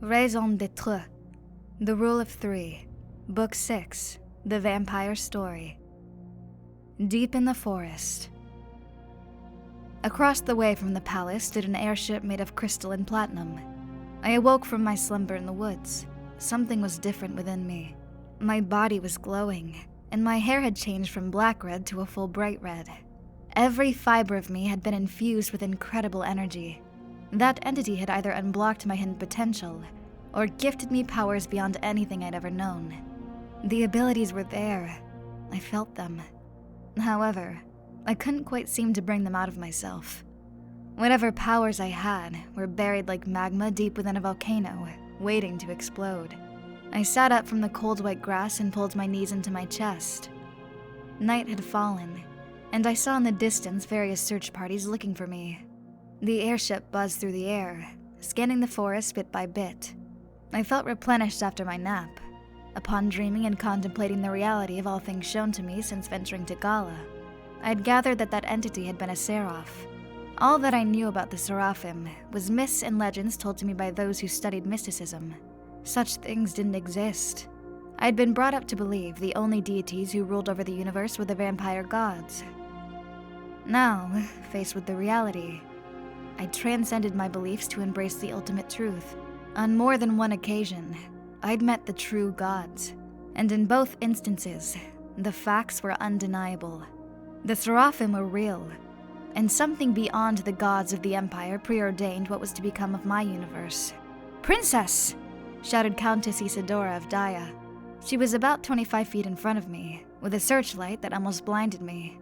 Raison D'être, The Rule of Three, Book 6, The Vampire Story. Deep in the forest. Across the way from the palace stood an airship made of crystal and platinum. I awoke from my slumber in the woods. Something was different within me. My body was glowing, and my hair had changed from black red to a full bright red. Every fiber of me had been infused with incredible energy. That entity had either unblocked my hidden potential, or gifted me powers beyond anything I'd ever known. The abilities were there. I felt them. However, I couldn't quite seem to bring them out of myself. Whatever powers I had were buried like magma deep within a volcano, waiting to explode. I sat up from the cold white grass and pulled my knees into my chest. Night had fallen, and I saw in the distance various search parties looking for me. The airship buzzed through the air, scanning the forest bit by bit. I felt replenished after my nap. Upon dreaming and contemplating the reality of all things shown to me since venturing to Gala, I'd gathered that that entity had been a Seraph. All that I knew about the Seraphim was myths and legends told to me by those who studied mysticism. Such things didn't exist. I'd been brought up to believe the only deities who ruled over the universe were the vampire gods. Now, faced with the reality, I transcended my beliefs to embrace the ultimate truth. On more than one occasion, I'd met the true gods, and in both instances, the facts were undeniable. The Seraphim were real, and something beyond the gods of the Empire preordained what was to become of my universe. "Princess!" shouted Countess Isadora of Daya. She was about 25 feet in front of me, with a searchlight that almost blinded me.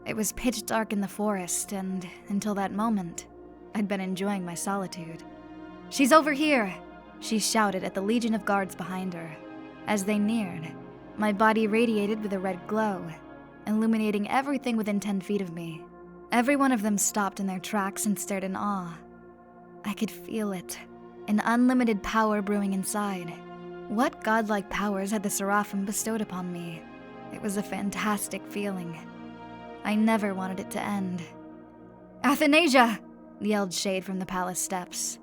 It was pitch dark in the forest, and until that moment, I'd been enjoying my solitude. "She's over here!" she shouted at the legion of guards behind her. As they neared, my body radiated with a red glow, illuminating everything within 10 feet of me. Every one of them stopped in their tracks and stared in awe. I could feel it, an unlimited power brewing inside. What godlike powers had the Seraphim bestowed upon me? It was a fantastic feeling. I never wanted it to end. "Athanasia!" yelled Shade from the palace steps.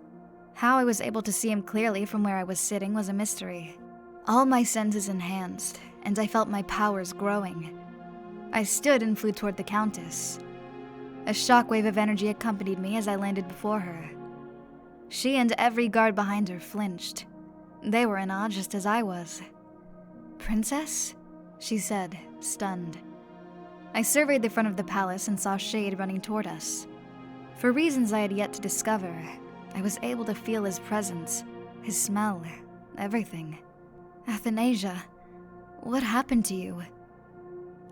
How I was able to see him clearly from where I was sitting was a mystery. All my senses enhanced, and I felt my powers growing. I stood and flew toward the Countess. A shockwave of energy accompanied me as I landed before her. She and every guard behind her flinched. They were in awe just as I was. "Princess?" she said, stunned. I surveyed the front of the palace and saw Shade running toward us. For reasons I had yet to discover, I was able to feel his presence, his smell, everything. "Athanasia, what happened to you?"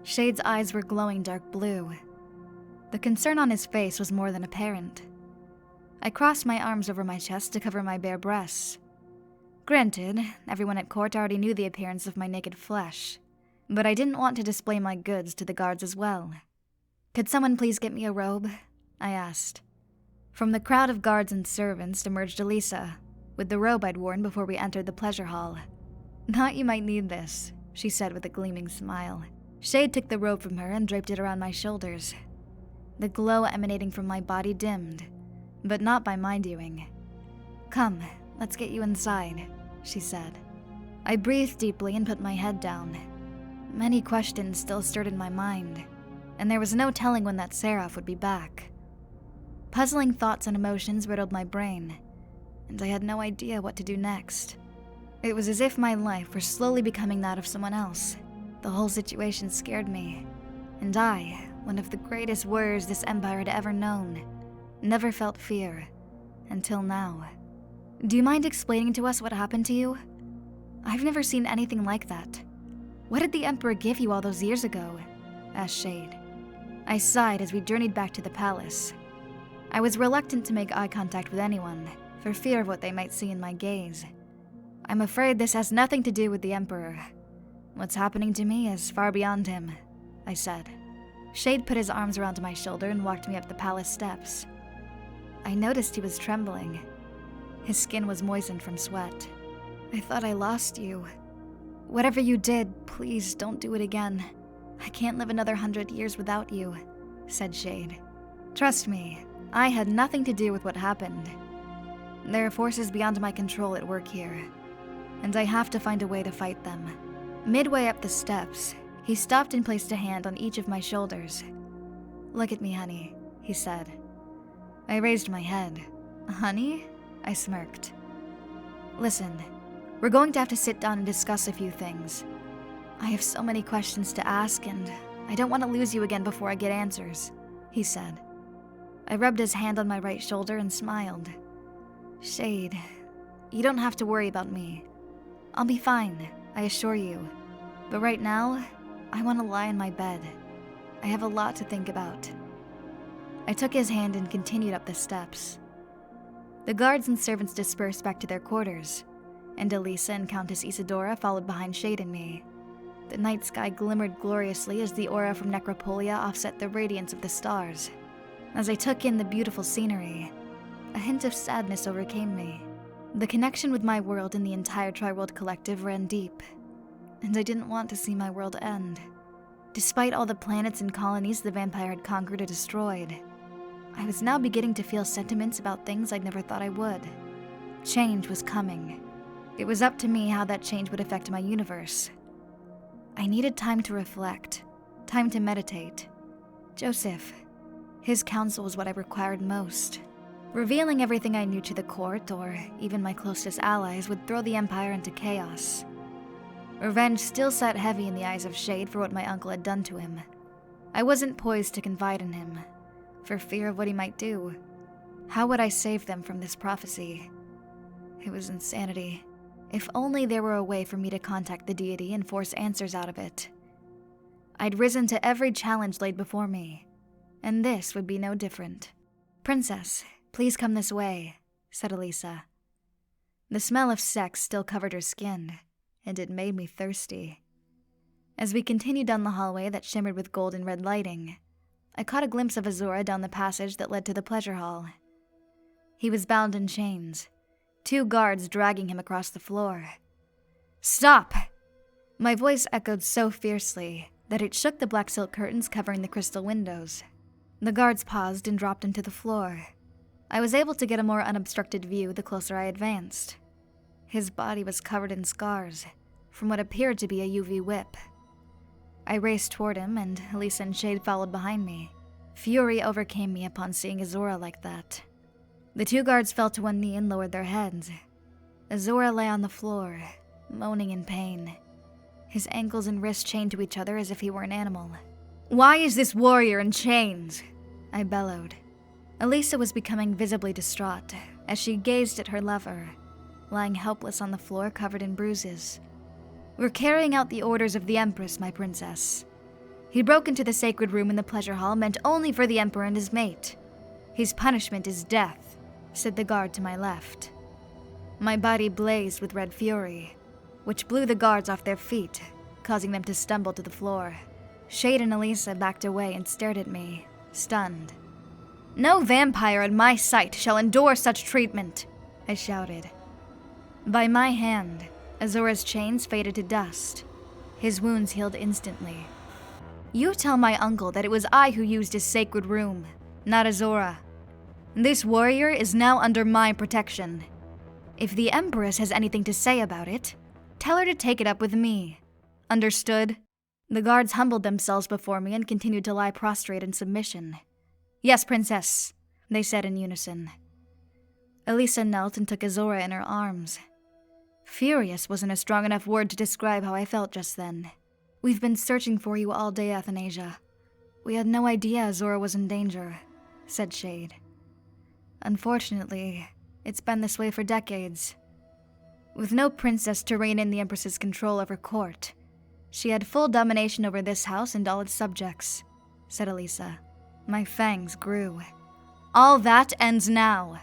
Shade's eyes were glowing dark blue. The concern on his face was more than apparent. I crossed my arms over my chest to cover my bare breasts. Granted, everyone at court already knew the appearance of my naked flesh, but I didn't want to display my goods to the guards as well. "Could someone please get me a robe?" I asked. From the crowd of guards and servants emerged Elisa, with the robe I'd worn before we entered the pleasure hall. "Thought you might need this," she said with a gleaming smile. Shade took the robe from her and draped it around my shoulders. The glow emanating from my body dimmed, but not by my doing. "Come, let's get you inside," she said. I breathed deeply and put my head down. Many questions still stirred in my mind, and there was no telling when that Seraph would be back. Puzzling thoughts and emotions riddled my brain, and I had no idea what to do next. It was as if my life were slowly becoming that of someone else. The whole situation scared me, and I, one of the greatest warriors this empire had ever known, never felt fear, until now. "Do you mind explaining to us what happened to you? I've never seen anything like that. What did the Emperor give you all those years ago?" asked Shade. I sighed as we journeyed back to the palace. I was reluctant to make eye contact with anyone, for fear of what they might see in my gaze. "I'm afraid this has nothing to do with the Emperor. What's happening to me is far beyond him," I said. Shade put his arms around my shoulder and walked me up the palace steps. I noticed he was trembling. His skin was moistened from sweat. "I thought I lost you. Whatever you did, please don't do it again. I can't live another 100 years without you," said Shade. "Trust me, I had nothing to do with what happened." There are forces beyond my control at work here, and I have to find a way to fight them. Midway up the steps, he stopped and placed a hand on each of my shoulders. "Look at me, honey," he said. I raised my head. "Honey?" I smirked. "Listen, we're going to have to sit down and discuss a few things. I have so many questions to ask, and I don't want to lose you again before I get answers," he said. I rubbed his hand on my right shoulder and smiled. "Shade, you don't have to worry about me. I'll be fine, I assure you. But right now, I want to lie in my bed. I have a lot to think about." I took his hand and continued up the steps. The guards and servants dispersed back to their quarters, and Elisa and Countess Isadora followed behind Shade and me. The night sky glimmered gloriously as the aura from Necropolia offset the radiance of the stars. As I took in the beautiful scenery, a hint of sadness overcame me. The connection with my world and the entire Tri-World Collective ran deep, and I didn't want to see my world end. Despite all the planets and colonies the vampire had conquered or destroyed, I was now beginning to feel sentiments about things I'd never thought I would. Change was coming. It was up to me how that change would affect my universe. I needed time to reflect, time to meditate. Joseph, his counsel was what I required most. Revealing everything I knew to the court, or even my closest allies, would throw the Empire into chaos. Revenge still sat heavy in the eyes of Shade for what my uncle had done to him. I wasn't poised to confide in him, for fear of what he might do. How would I save them from this prophecy? It was insanity. If only there were a way for me to contact the deity and force answers out of it. I'd risen to every challenge laid before me, and this would be no different. "Princess, please come this way," said Elisa. The smell of sex still covered her skin, and it made me thirsty. As we continued down the hallway that shimmered with gold and red lighting, I caught a glimpse of Azura down the passage that led to the pleasure hall. He was bound in chains, 2 guards dragging him across the floor. "Stop!" My voice echoed so fiercely that it shook the black silk curtains covering the crystal windows. The guards paused and dropped him to the floor. I was able to get a more unobstructed view the closer I advanced. His body was covered in scars, from what appeared to be a UV whip. I raced toward him, and Elisa and Shade followed behind me. Fury overcame me upon seeing Azura like that. The 2 guards fell to one knee and lowered their heads. Azura lay on the floor, moaning in pain, his ankles and wrists chained to each other as if he were an animal. "Why is this warrior in chains?" I bellowed. Elisa was becoming visibly distraught as she gazed at her lover, lying helpless on the floor covered in bruises. "We're carrying out the orders of the Empress, my princess. He broke into the sacred room in the pleasure hall meant only for the Emperor and his mate. His punishment is death," said the guard to my left. My body blazed with red fury, which blew the guards off their feet, causing them to stumble to the floor. Shade and Elisa backed away and stared at me, stunned. "No vampire in my sight shall endure such treatment," I shouted. By my hand, Azura's chains faded to dust. His wounds healed instantly. "You tell my uncle that it was I who used his sacred room, not Azura. This warrior is now under my protection. If the Empress has anything to say about it, tell her to take it up with me. Understood?" The guards humbled themselves before me and continued to lie prostrate in submission. "Yes, princess," they said in unison. Elisa knelt and took Azura in her arms. Furious wasn't a strong enough word to describe how I felt just then. "We've been searching for you all day, Athanasia. We had no idea Azura was in danger," said Shade. "Unfortunately, it's been this way for decades. With no princess to rein in the Empress's control of her court, she had full domination over this house and all its subjects," said Elisa. My fangs grew. "All that ends now.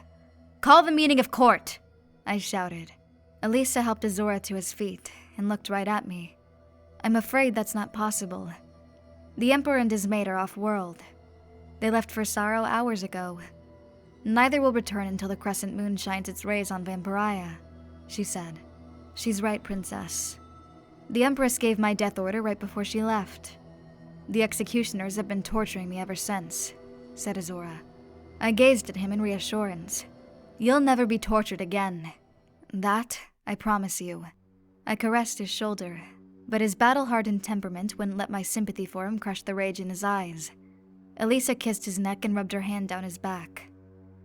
Call the meeting of court," I shouted. Elisa helped Azura to his feet and looked right at me. "I'm afraid that's not possible. The Emperor and his mate are off-world. They left for Sorrow hours ago. Neither will return until the crescent moon shines its rays on Vampyre," she said. "She's right, princess. The Empress gave my death order right before she left. The executioners have been torturing me ever since," said Azura. I gazed at him in reassurance. You'll never be tortured again. That, I promise you." I caressed his shoulder, but his battle-hardened temperament wouldn't let my sympathy for him crush the rage in his eyes. Elisa kissed his neck and rubbed her hand down his back.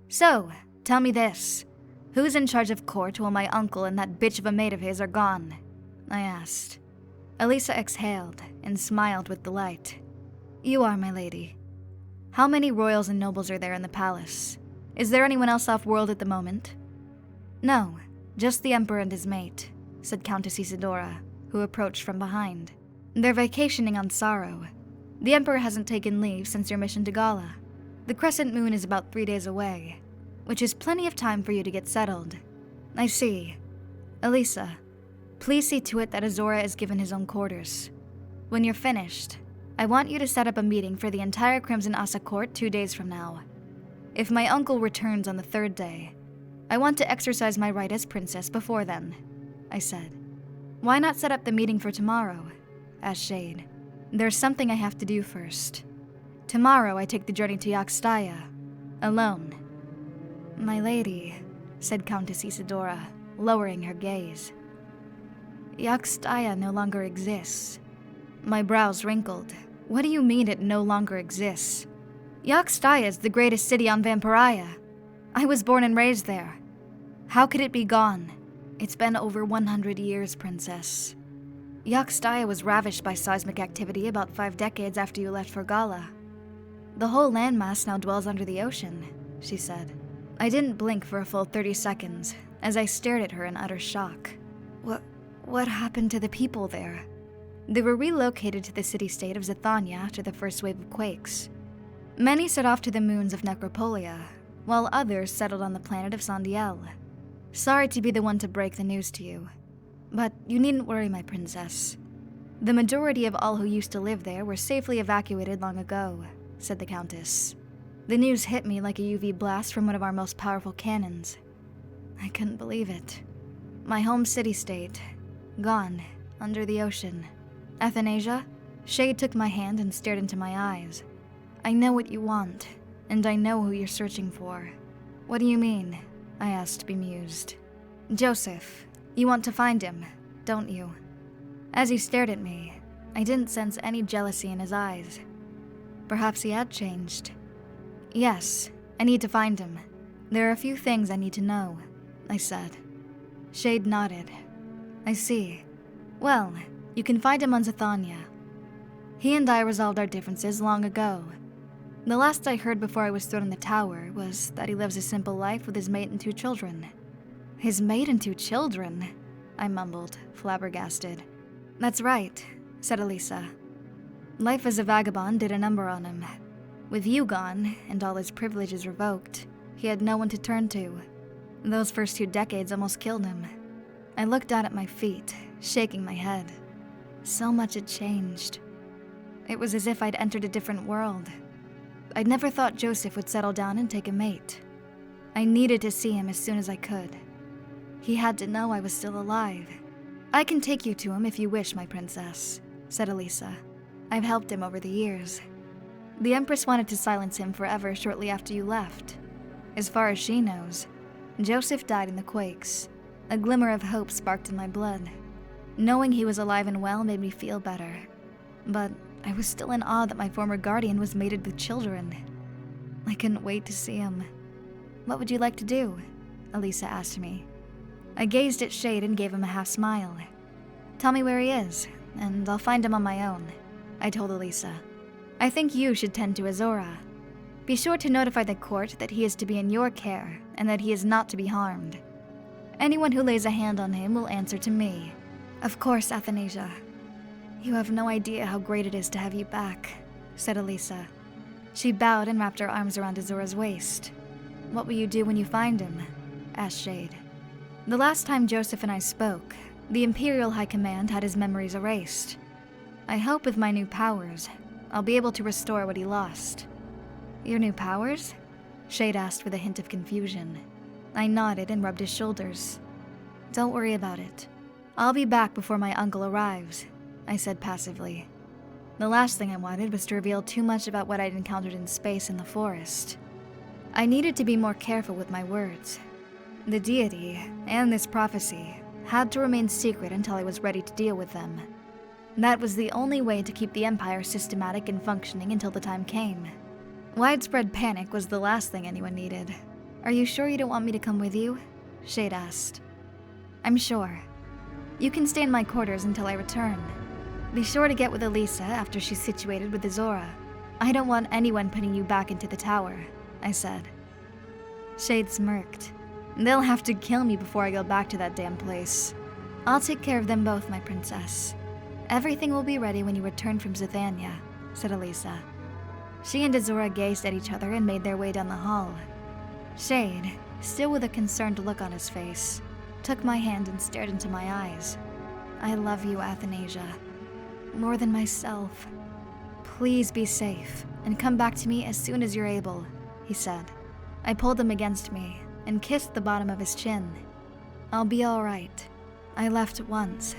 "So, tell me this. Who's in charge of court while my uncle and that bitch of a maid of his are gone?" I asked. Elisa exhaled and smiled with delight. "You are, my lady. How many royals and nobles are there in the palace? Is there anyone else off-world at the moment?" "No, just the Emperor and his mate," said Countess Isidora, who approached from behind. "They're vacationing on Sorrow. The Emperor hasn't taken leave since your mission to Gala. The crescent moon is about 3 days away, which is plenty of time for you to get settled." "I see. Elisa, please see to it that Azora is given his own quarters. When you're finished, I want you to set up a meeting for the entire Crimson Asa court 2 days from now. If my uncle returns on the 3rd day, I want to exercise my right as princess before then," I said. "Why not set up the meeting for tomorrow?" asked Shade. "There's something I have to do first. Tomorrow I take the journey to Xathanya, alone." "My lady," said Countess Isidora, lowering her gaze. "Xathanya no longer exists." My brows wrinkled. "What do you mean it no longer exists? Xathanya is the greatest city on Vampyre. I was born and raised there. How could it be gone?" "It's been over 100 years, Princess. Xathanya was ravished by seismic activity about 5 decades after you left for Gala. The whole landmass now dwells under the ocean," she said. I didn't blink for a full 30 seconds as I stared at her in utter shock. What happened to the people there?" "They were relocated to the city-state of Xathanya after the first wave of quakes. Many set off to the moons of Necropolia, while others settled on the planet of Sandiel. Sorry to be the one to break the news to you, but you needn't worry, my princess. The majority of all who used to live there were safely evacuated long ago," said the Countess. "The news hit me like a UV blast from one of our most powerful cannons. I couldn't believe it. My home city-state, gone, under the ocean. Athanasia?" Shade took my hand and stared into my eyes. "I know what you want, and I know who you're searching for." "What do you mean?" I asked, bemused. "Joseph. You want to find him, don't you?" As he stared at me, I didn't sense any jealousy in his eyes. Perhaps he had changed. "Yes, I need to find him. There are a few things I need to know," I said. Shade nodded. "I see. Well, you can find him on Xathanya. He and I resolved our differences long ago. The last I heard before I was thrown in the tower was that he lives a simple life with his mate and 2 children." "His mate and 2 children?" I mumbled, flabbergasted. "That's right," said Elisa. "Life as a vagabond did a number on him. With you gone, and all his privileges revoked, he had no one to turn to. Those first 2 decades almost killed him." I looked down at my feet, shaking my head. So much had changed. It was as if I'd entered a different world. I'd never thought Joseph would settle down and take a mate. I needed to see him as soon as I could. He had to know I was still alive. "I can take you to him if you wish, my princess," said Elisa. "I've helped him over the years. The Empress wanted to silence him forever shortly after you left. As far as she knows, Joseph died in the quakes. A glimmer of hope sparked in my blood. Knowing he was alive and well made me feel better. But I was still in awe that my former guardian was mated with children. I couldn't wait to see him." "What would you like to do?" Elisa asked me. I gazed at Shade and gave him a half smile. "Tell me where he is, and I'll find him on my own," I told Elisa. "I think you should tend to Azora. Be sure to notify the court that he is to be in your care and that he is not to be harmed. Anyone who lays a hand on him will answer to me." "Of course, Athanasia. You have no idea how great it is to have you back," said Elisa. She bowed and wrapped her arms around Azora's waist. "What will you do when you find him?" asked Shade. "The last time Joseph and I spoke, the Imperial High Command had his memories erased. I hope with my new powers, I'll be able to restore what he lost." "Your new powers?" Shade asked with a hint of confusion. I nodded and rubbed his shoulders. "Don't worry about it. I'll be back before my uncle arrives," I said passively. The last thing I wanted was to reveal too much about what I'd encountered in space in the forest. I needed to be more careful with my words. The deity, and this prophecy, had to remain secret until I was ready to deal with them. That was the only way to keep the Empire systematic and functioning until the time came. Widespread panic was the last thing anyone needed. Are you sure you don't want me to come with you? Shade asked. I'm sure. You can stay in my quarters until I return. Be sure to get with Elisa after she's situated with Azora. I don't want anyone putting you back into the tower, I said. Shade smirked. They'll have to kill me before I go back to that damn place. I'll take care of them both, my princess. Everything will be ready when you return from Xathanya, said Elisa. She and Azora gazed at each other and made their way down the hall. Shade, still with a concerned look on his face, took my hand and stared into my eyes. I love you, Athanasia. More than myself. Please be safe and come back to me as soon as you're able, he said. I pulled him against me and kissed the bottom of his chin. I'll be all right. I left once.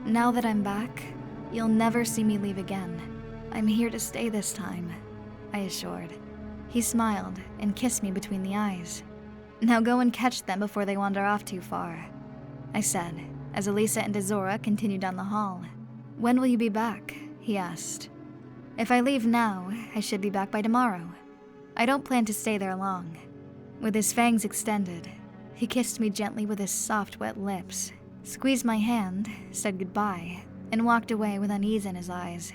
Now that I'm back, you'll never see me leave again. I'm here to stay this time, I assured. He smiled and kissed me between the eyes. Now go and catch them before they wander off too far, I said, as Elisa and Azora continued down the hall. When will you be back? He asked. If I leave now, I should be back by tomorrow. I don't plan to stay there long. With his fangs extended, he kissed me gently with his soft, wet lips, squeezed my hand, said goodbye, and walked away with unease in his eyes.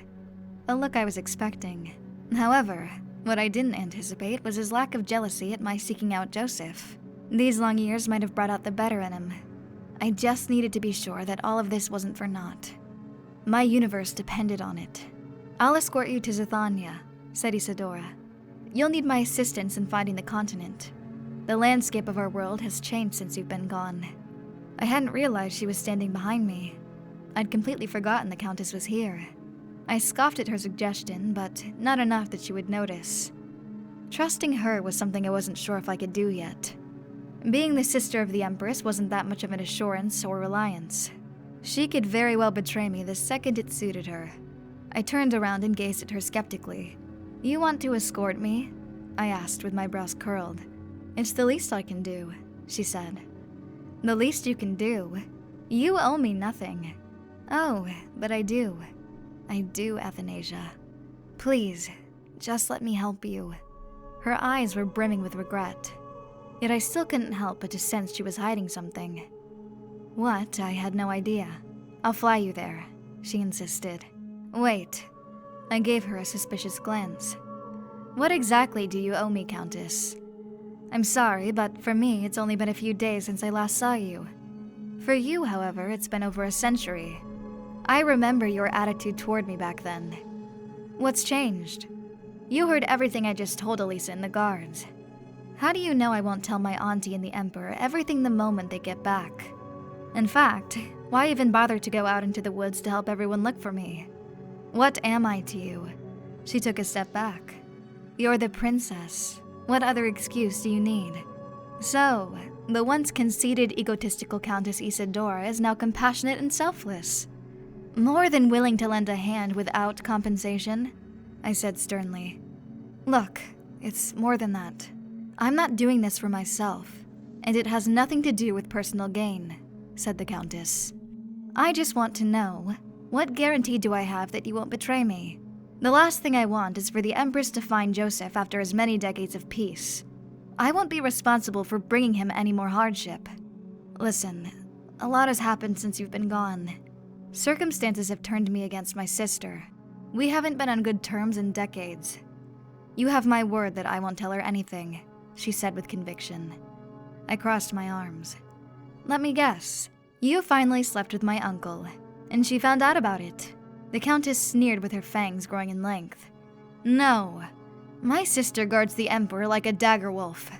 A look I was expecting. However, what I didn't anticipate was his lack of jealousy at my seeking out Joseph. These long years might have brought out the better in him. I just needed to be sure that all of this wasn't for naught. My universe depended on it. I'll escort you to Xathanya, said Isadora. You'll need my assistance in finding the continent. The landscape of our world has changed since you've been gone. I hadn't realized she was standing behind me. I'd completely forgotten the Countess was here. I scoffed at her suggestion, but not enough that she would notice. Trusting her was something I wasn't sure if I could do yet. Being the sister of the Empress wasn't that much of an assurance or reliance. She could very well betray me the second it suited her. I turned around and gazed at her skeptically. You want to escort me? I asked with my brows curled. It's the least I can do, she said. The least you can do? You owe me nothing. Oh, but I do. I do, Athanasia. Please, just let me help you. Her eyes were brimming with regret. Yet I still couldn't help but to sense she was hiding something. What? I had no idea. I'll fly you there, she insisted. Wait. I gave her a suspicious glance. What exactly do you owe me, Countess? I'm sorry, but for me, it's only been a few days since I last saw you. For you, however, it's been over a century. I remember your attitude toward me back then. What's changed? You heard everything I just told Elisa and the guards. How do you know I won't tell my auntie and the Emperor everything the moment they get back? In fact, why even bother to go out into the woods to help everyone look for me? What am I to you? She took a step back. You're the princess. What other excuse do you need? So, the once conceited, egotistical Countess Isadora is now compassionate and selfless. More than willing to lend a hand without compensation, I said sternly. Look, it's more than that. I'm not doing this for myself, and it has nothing to do with personal gain, said the Countess. I just want to know, what guarantee do I have that you won't betray me? The last thing I want is for the Empress to find Joseph after as many decades of peace. I won't be responsible for bringing him any more hardship. Listen, a lot has happened since you've been gone. Circumstances have turned me against my sister. We haven't been on good terms in decades. You have my word that I won't tell her anything, she said with conviction. I crossed my arms. Let me guess. You finally slept with my uncle, and she found out about it. The Countess sneered with her fangs growing in length. No. My sister guards the Emperor like a dagger wolf.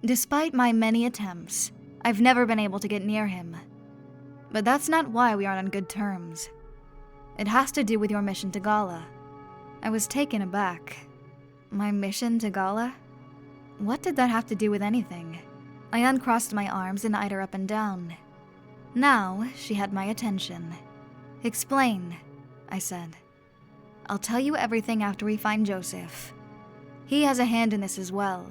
Despite my many attempts, I've never been able to get near him. But that's not why we aren't on good terms. It has to do with your mission to Gala. I was taken aback. My mission to Gala? What did that have to do with anything? I uncrossed my arms and eyed her up and down. Now she had my attention. Explain, I said. I'll tell you everything after we find Joseph. He has a hand in this as well.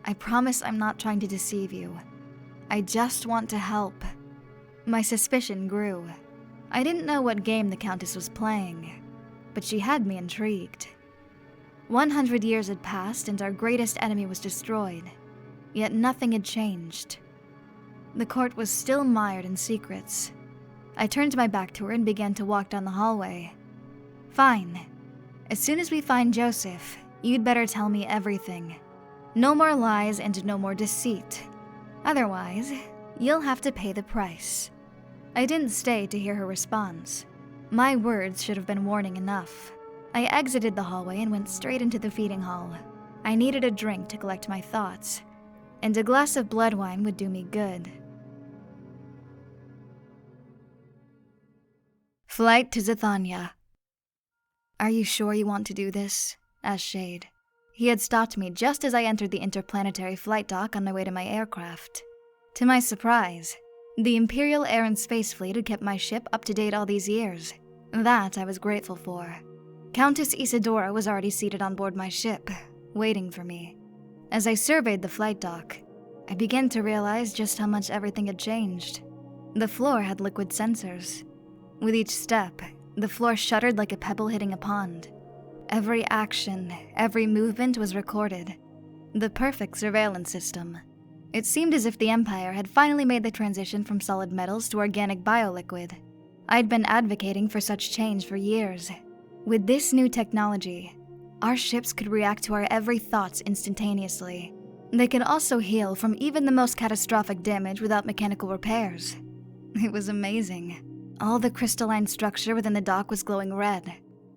I promise I'm not trying to deceive you. I just want to help. My suspicion grew. I didn't know what game the Countess was playing, but she had me intrigued. 100 years had passed and our greatest enemy was destroyed, yet nothing had changed. The court was still mired in secrets. I turned my back to her and began to walk down the hallway. Fine. As soon as we find Joseph, you'd better tell me everything. No more lies and no more deceit. Otherwise, you'll have to pay the price. I didn't stay to hear her response. My words should have been warning enough. I exited the hallway and went straight into the feeding hall. I needed a drink to collect my thoughts, and a glass of blood wine would do me good. Flight to Xathanya. Are you sure you want to do this? Asked Shade. He had stopped me just as I entered the interplanetary flight dock on my way to my aircraft. To my surprise, the Imperial Air and Space Fleet had kept my ship up to date all these years. That I was grateful for. Countess Isadora was already seated on board my ship, waiting for me. As I surveyed the flight dock, I began to realize just how much everything had changed. The floor had liquid sensors. With each step, the floor shuddered like a pebble hitting a pond. Every action, every movement was recorded. The perfect surveillance system. It seemed as if the Empire had finally made the transition from solid metals to organic bioliquid. I'd been advocating for such change for years. With this new technology, our ships could react to our every thoughts instantaneously. They could also heal from even the most catastrophic damage without mechanical repairs. It was amazing. All the crystalline structure within the dock was glowing red,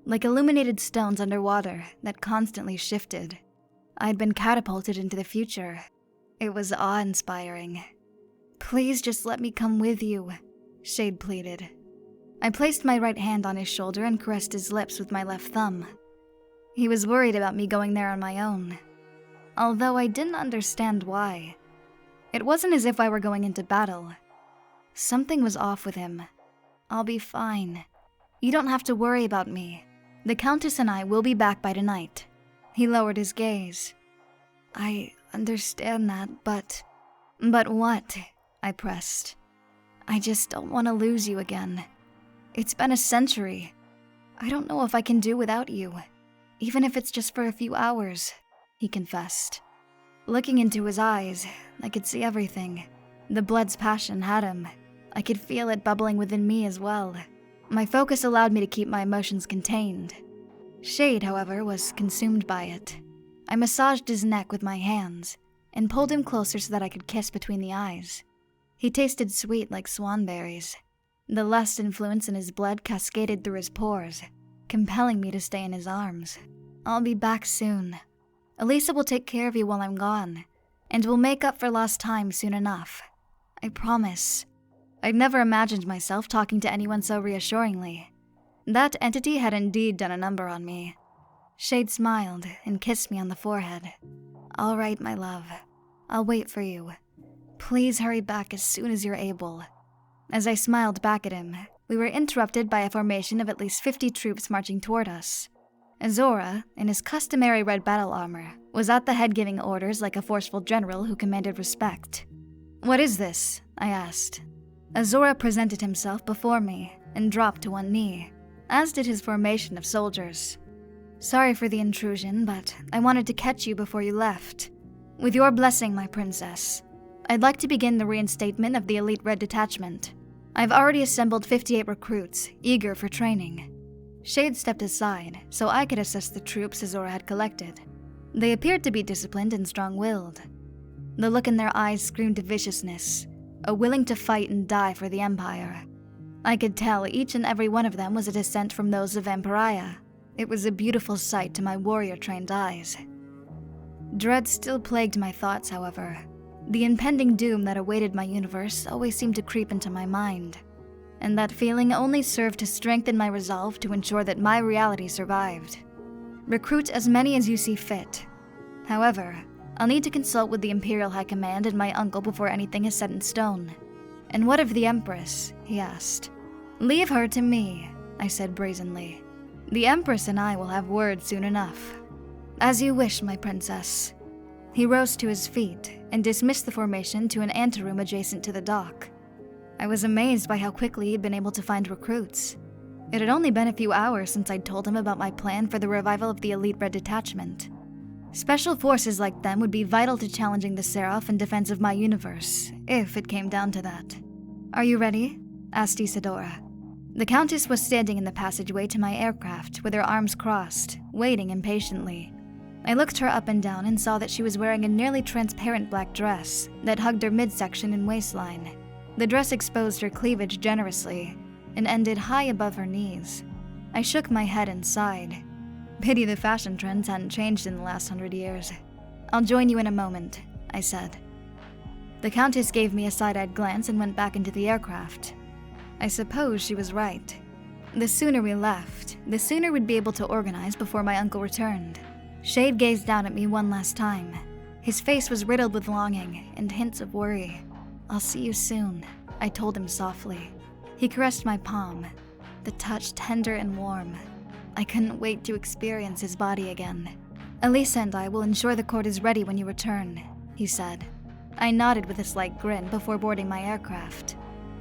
like illuminated stones underwater that constantly shifted. I'd been catapulted into the future. It was awe-inspiring. Please just let me come with you, Shade pleaded. I placed my right hand on his shoulder and caressed his lips with my left thumb. He was worried about me going there on my own, although I didn't understand why. It wasn't as if I were going into battle. Something was off with him. I'll be fine. You don't have to worry about me. The Countess and I will be back by tonight. He lowered his gaze. I understand that, but... But what? I pressed. I just don't want to lose you again. It's been a century. I don't know if I can do without you, even if it's just for a few hours, he confessed. Looking into his eyes, I could see everything. The blood's passion had him. I could feel it bubbling within me as well. My focus allowed me to keep my emotions contained. Shade, however, was consumed by it. I massaged his neck with my hands and pulled him closer so that I could kiss between the eyes. He tasted sweet like swanberries. The lust influence in his blood cascaded through his pores, compelling me to stay in his arms. I'll be back soon. Elisa will take care of you while I'm gone, and we'll make up for lost time soon enough. I promise. I'd never imagined myself talking to anyone so reassuringly. That entity had indeed done a number on me. Shade smiled and kissed me on the forehead. All right, my love. I'll wait for you. Please hurry back as soon as you're able. As I smiled back at him, we were interrupted by a formation of at least 50 troops marching toward us. Azora, in his customary red battle armor, was at the head giving orders like a forceful general who commanded respect. What is this? I asked. Azora presented himself before me and dropped to one knee, as did his formation of soldiers. Sorry for the intrusion, but I wanted to catch you before you left. With your blessing, my princess, I'd like to begin the reinstatement of the Elite Red Detachment. I've already assembled 58 recruits, eager for training. Shade stepped aside so I could assess the troops Azora had collected. They appeared to be disciplined and strong-willed. The look in their eyes screamed viciousness, a willing to fight and die for the Empire. I could tell each and every one of them was a descent from those of Vampyre. It was a beautiful sight to my warrior-trained eyes. Dread still plagued my thoughts, however. The impending doom that awaited my universe always seemed to creep into my mind, and that feeling only served to strengthen my resolve to ensure that my reality survived. Recruit as many as you see fit. However, I'll need to consult with the Imperial High Command and my uncle before anything is set in stone. And what of the Empress? He asked. Leave her to me, I said brazenly. The Empress and I will have words soon enough. As you wish, my princess. He rose to his feet and dismissed the formation to an anteroom adjacent to the dock. I was amazed by how quickly he'd been able to find recruits. It had only been a few hours since I'd told him about my plan for the revival of the Elite Red Detachment. Special forces like them would be vital to challenging the Seraph in defense of my universe, if it came down to that. "Are you ready?" asked Isadora. The Countess was standing in the passageway to my aircraft with her arms crossed, waiting impatiently. I looked her up and down and saw that she was wearing a nearly transparent black dress that hugged her midsection and waistline. The dress exposed her cleavage generously and ended high above her knees. I shook my head and sighed. Pity the fashion trends hadn't changed in the last 100 years. "I'll join you in a moment," I said. The Countess gave me a side-eyed glance and went back into the aircraft. I suppose she was right. The sooner we left, the sooner we'd be able to organize before my uncle returned. Shade gazed down at me one last time. His face was riddled with longing and hints of worry. "I'll see you soon," I told him softly. He caressed my palm, the touch tender and warm. I couldn't wait to experience his body again. "Elisa and I will ensure the court is ready when you return," he said. I nodded with a slight grin before boarding my aircraft.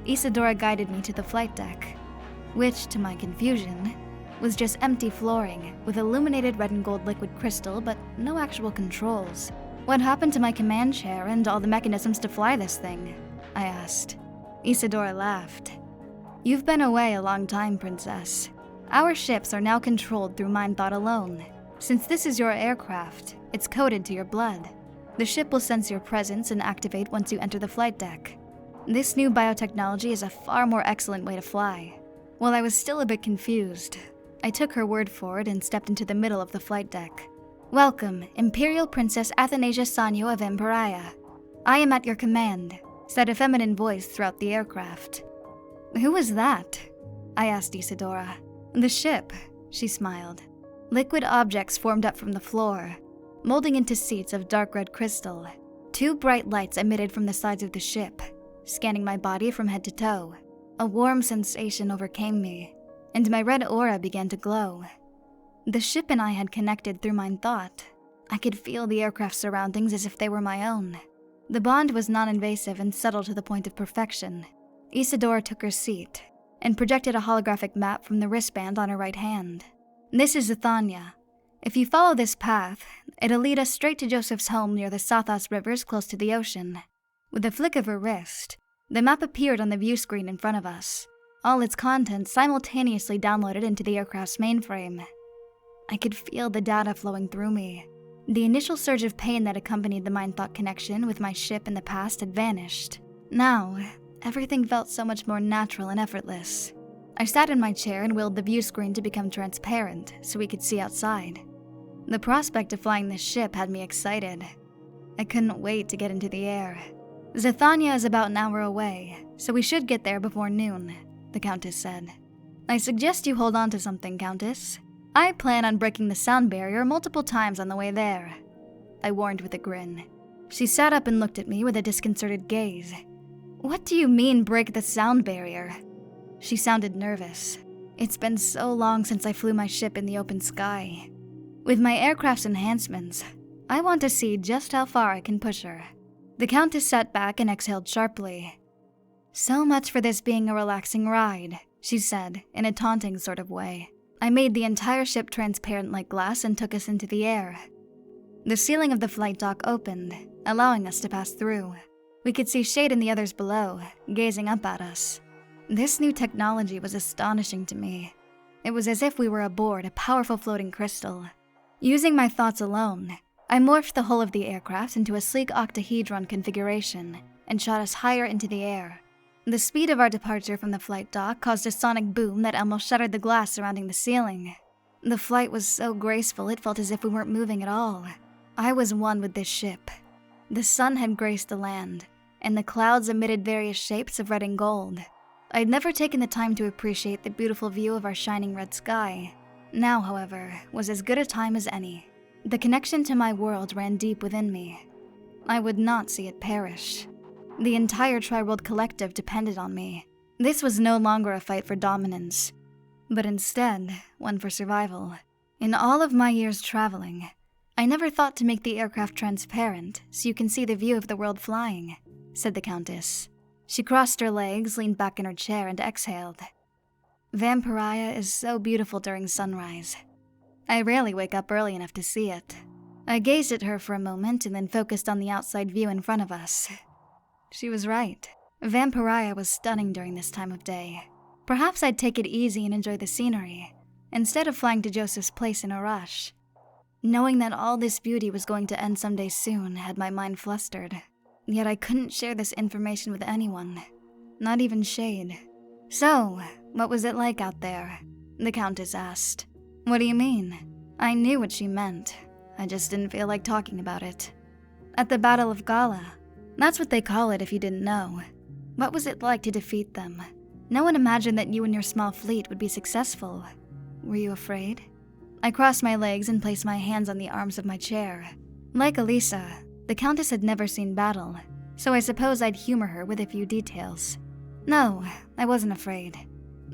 Isadora guided me to the flight deck, which, to my confusion, was just empty flooring with illuminated red and gold liquid crystal but no actual controls. "What happened to my command chair and all the mechanisms to fly this thing?" I asked. Isadora laughed. "You've been away a long time, Princess. Our ships are now controlled through mind thought alone. Since this is your aircraft, it's coded to your blood. The ship will sense your presence and activate once you enter the flight deck. This new biotechnology is a far more excellent way to fly." While I was still a bit confused, I took her word for it and stepped into the middle of the flight deck. "Welcome, Imperial Princess Athanasia Sanyo of Vampyre. I am at your command," said a feminine voice throughout the aircraft. "Who was that?" I asked Isadora. "The ship," she smiled. Liquid objects formed up from the floor, molding into seats of dark red crystal. 2 bright lights emitted from the sides of the ship, scanning my body from head to toe. A warm sensation overcame me, and my red aura began to glow. The ship and I had connected through mind thought. I could feel the aircraft's surroundings as if they were my own. The bond was non-invasive and subtle to the point of perfection. Isadora took her seat and projected a holographic map from the wristband on her right hand. "This is Xathanya. If you follow this path, it'll lead us straight to Joseph's home near the Sathas rivers close to the ocean." With a flick of her wrist, the map appeared on the view screen in front of us, all its contents simultaneously downloaded into the aircraft's mainframe. I could feel the data flowing through me. The initial surge of pain that accompanied the mind-thought connection with my ship in the past had vanished. Now, everything felt so much more natural and effortless. I sat in my chair and willed the view screen to become transparent so we could see outside. The prospect of flying this ship had me excited. I couldn't wait to get into the air. "Xathanya is about an hour away, so we should get there before noon," the Countess said. "I suggest you hold on to something, Countess. I plan on breaking the sound barrier multiple times on the way there," I warned with a grin. She sat up and looked at me with a disconcerted gaze. "What do you mean, break the sound barrier?" She sounded nervous. It's been so long since I flew my ship in the open sky. With my aircraft's enhancements, I want to see just how far I can push her. The Countess sat back and exhaled sharply. "So much for this being a relaxing ride," she said, in a taunting sort of way. I made the entire ship transparent like glass and took us into the air. The ceiling of the flight dock opened, allowing us to pass through. We could see Shade and the others below, gazing up at us. This new technology was astonishing to me. It was as if we were aboard a powerful floating crystal. Using my thoughts alone, I morphed the hull of the aircraft into a sleek octahedron configuration and shot us higher into the air. The speed of our departure from the flight dock caused a sonic boom that almost shattered the glass surrounding the ceiling. The flight was so graceful it felt as if we weren't moving at all. I was one with this ship. The sun had graced the land, and the clouds emitted various shapes of red and gold. I'd never taken the time to appreciate the beautiful view of our shining red sky. Now, however, was as good a time as any. The connection to my world ran deep within me. I would not see it perish. The entire Tri-World Collective depended on me. This was no longer a fight for dominance, but instead, one for survival. In all of my years traveling, I never thought to make the aircraft transparent so you can see the view of the world flying, said the Countess. She crossed her legs, leaned back in her chair, and exhaled. Vampyre is so beautiful during sunrise. I rarely wake up early enough to see it. I gazed at her for a moment and then focused on the outside view in front of us. She was right. Vampyre was stunning during this time of day. Perhaps I'd take it easy and enjoy the scenery, instead of flying to Joseph's place in a rush. Knowing that all this beauty was going to end someday soon had my mind flustered. Yet I couldn't share this information with anyone, not even Shade. So, what was it like out there? The Countess asked. What do you mean? I knew what she meant. I just didn't feel like talking about it. At the Battle of Gala. That's what they call it if you didn't know. What was it like to defeat them? No one imagined that you and your small fleet would be successful. Were you afraid? I crossed my legs and placed my hands on the arms of my chair. Like Elisa, the Countess had never seen battle, so I suppose I'd humor her with a few details. No, I wasn't afraid.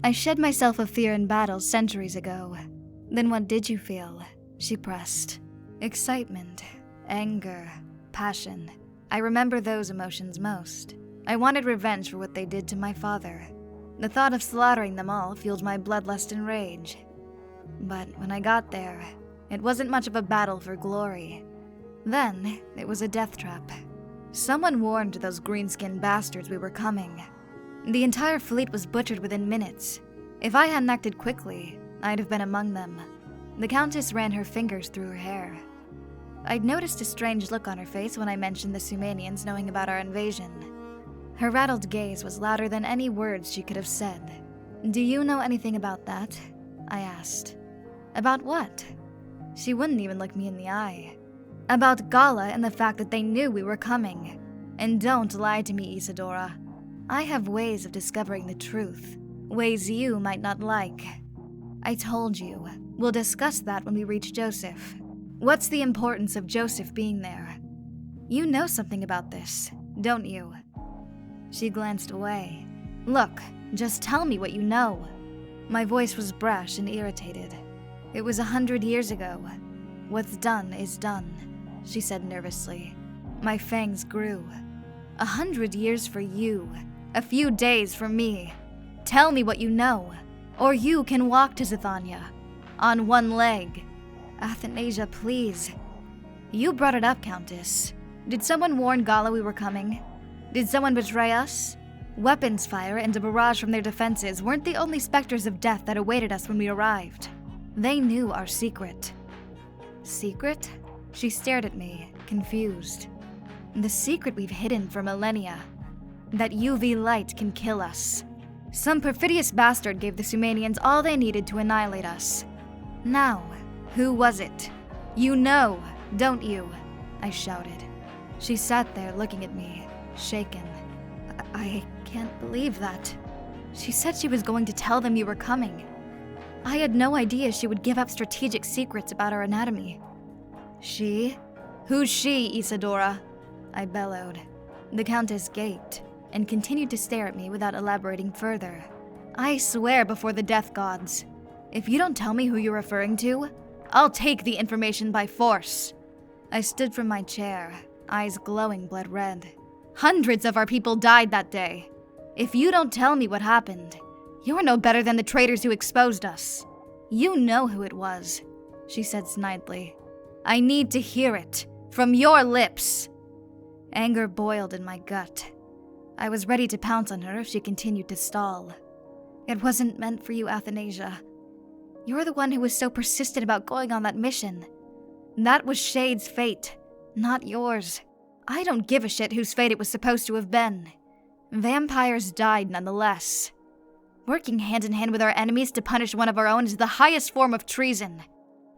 I shed myself of fear in battles centuries ago. Then what did you feel? She pressed. Excitement, anger, passion. I remember those emotions most. I wanted revenge for what they did to my father. The thought of slaughtering them all fueled my bloodlust and rage. But when I got there, it wasn't much of a battle for glory. Then, it was a death trap. Someone warned those green-skinned bastards we were coming. The entire fleet was butchered within minutes. If I hadn't acted quickly, I'd have been among them. The Countess ran her fingers through her hair. I'd noticed a strange look on her face when I mentioned the Sumanians knowing about our invasion. Her rattled gaze was louder than any words she could have said. Do you know anything about that? I asked. About what? She wouldn't even look me in the eye. About Gala and the fact that they knew we were coming. And don't lie to me, Isadora. I have ways of discovering the truth. Ways you might not like. I told you. We'll discuss that when we reach Joseph. What's the importance of Joseph being there? You know something about this, don't you? She glanced away. Look, just tell me what you know. My voice was brash and irritated. It was 100 years ago. What's done is done, she said nervously. My fangs grew. 100 years for you. A few days for me. Tell me what you know, or you can walk to Xathanya. On one leg. Athanasia, please. You brought it up, Countess. Did someone warn Gala we were coming? Did someone betray us? Weapons fire and a barrage from their defenses weren't the only specters of death that awaited us when we arrived. They knew our secret. Secret? She stared at me, confused. The secret we've hidden for millennia. That UV light can kill us. Some perfidious bastard gave the Sumanians all they needed to annihilate us. Now, who was it? You know, don't you? I shouted. She sat there looking at me, shaken. I can't believe that. She said she was going to tell them you were coming. I had no idea she would give up strategic secrets about our anatomy. She? Who's she, Isadora? I bellowed. The Countess gaped and continued to stare at me without elaborating further. I swear before the death gods, if you don't tell me who you're referring to, I'll take the information by force. I stood from my chair, eyes glowing blood red. Hundreds of our people died that day. If you don't tell me what happened, you're no better than the traitors who exposed us. You know who it was, she said snidely. I need to hear it, from your lips. Anger boiled in my gut. I was ready to pounce on her if she continued to stall. It wasn't meant for you, Athanasia. You're the one who was so persistent about going on that mission. That was Shade's fate, not yours. I don't give a shit whose fate it was supposed to have been. Vampires died nonetheless. Working hand in hand with our enemies to punish one of our own is the highest form of treason.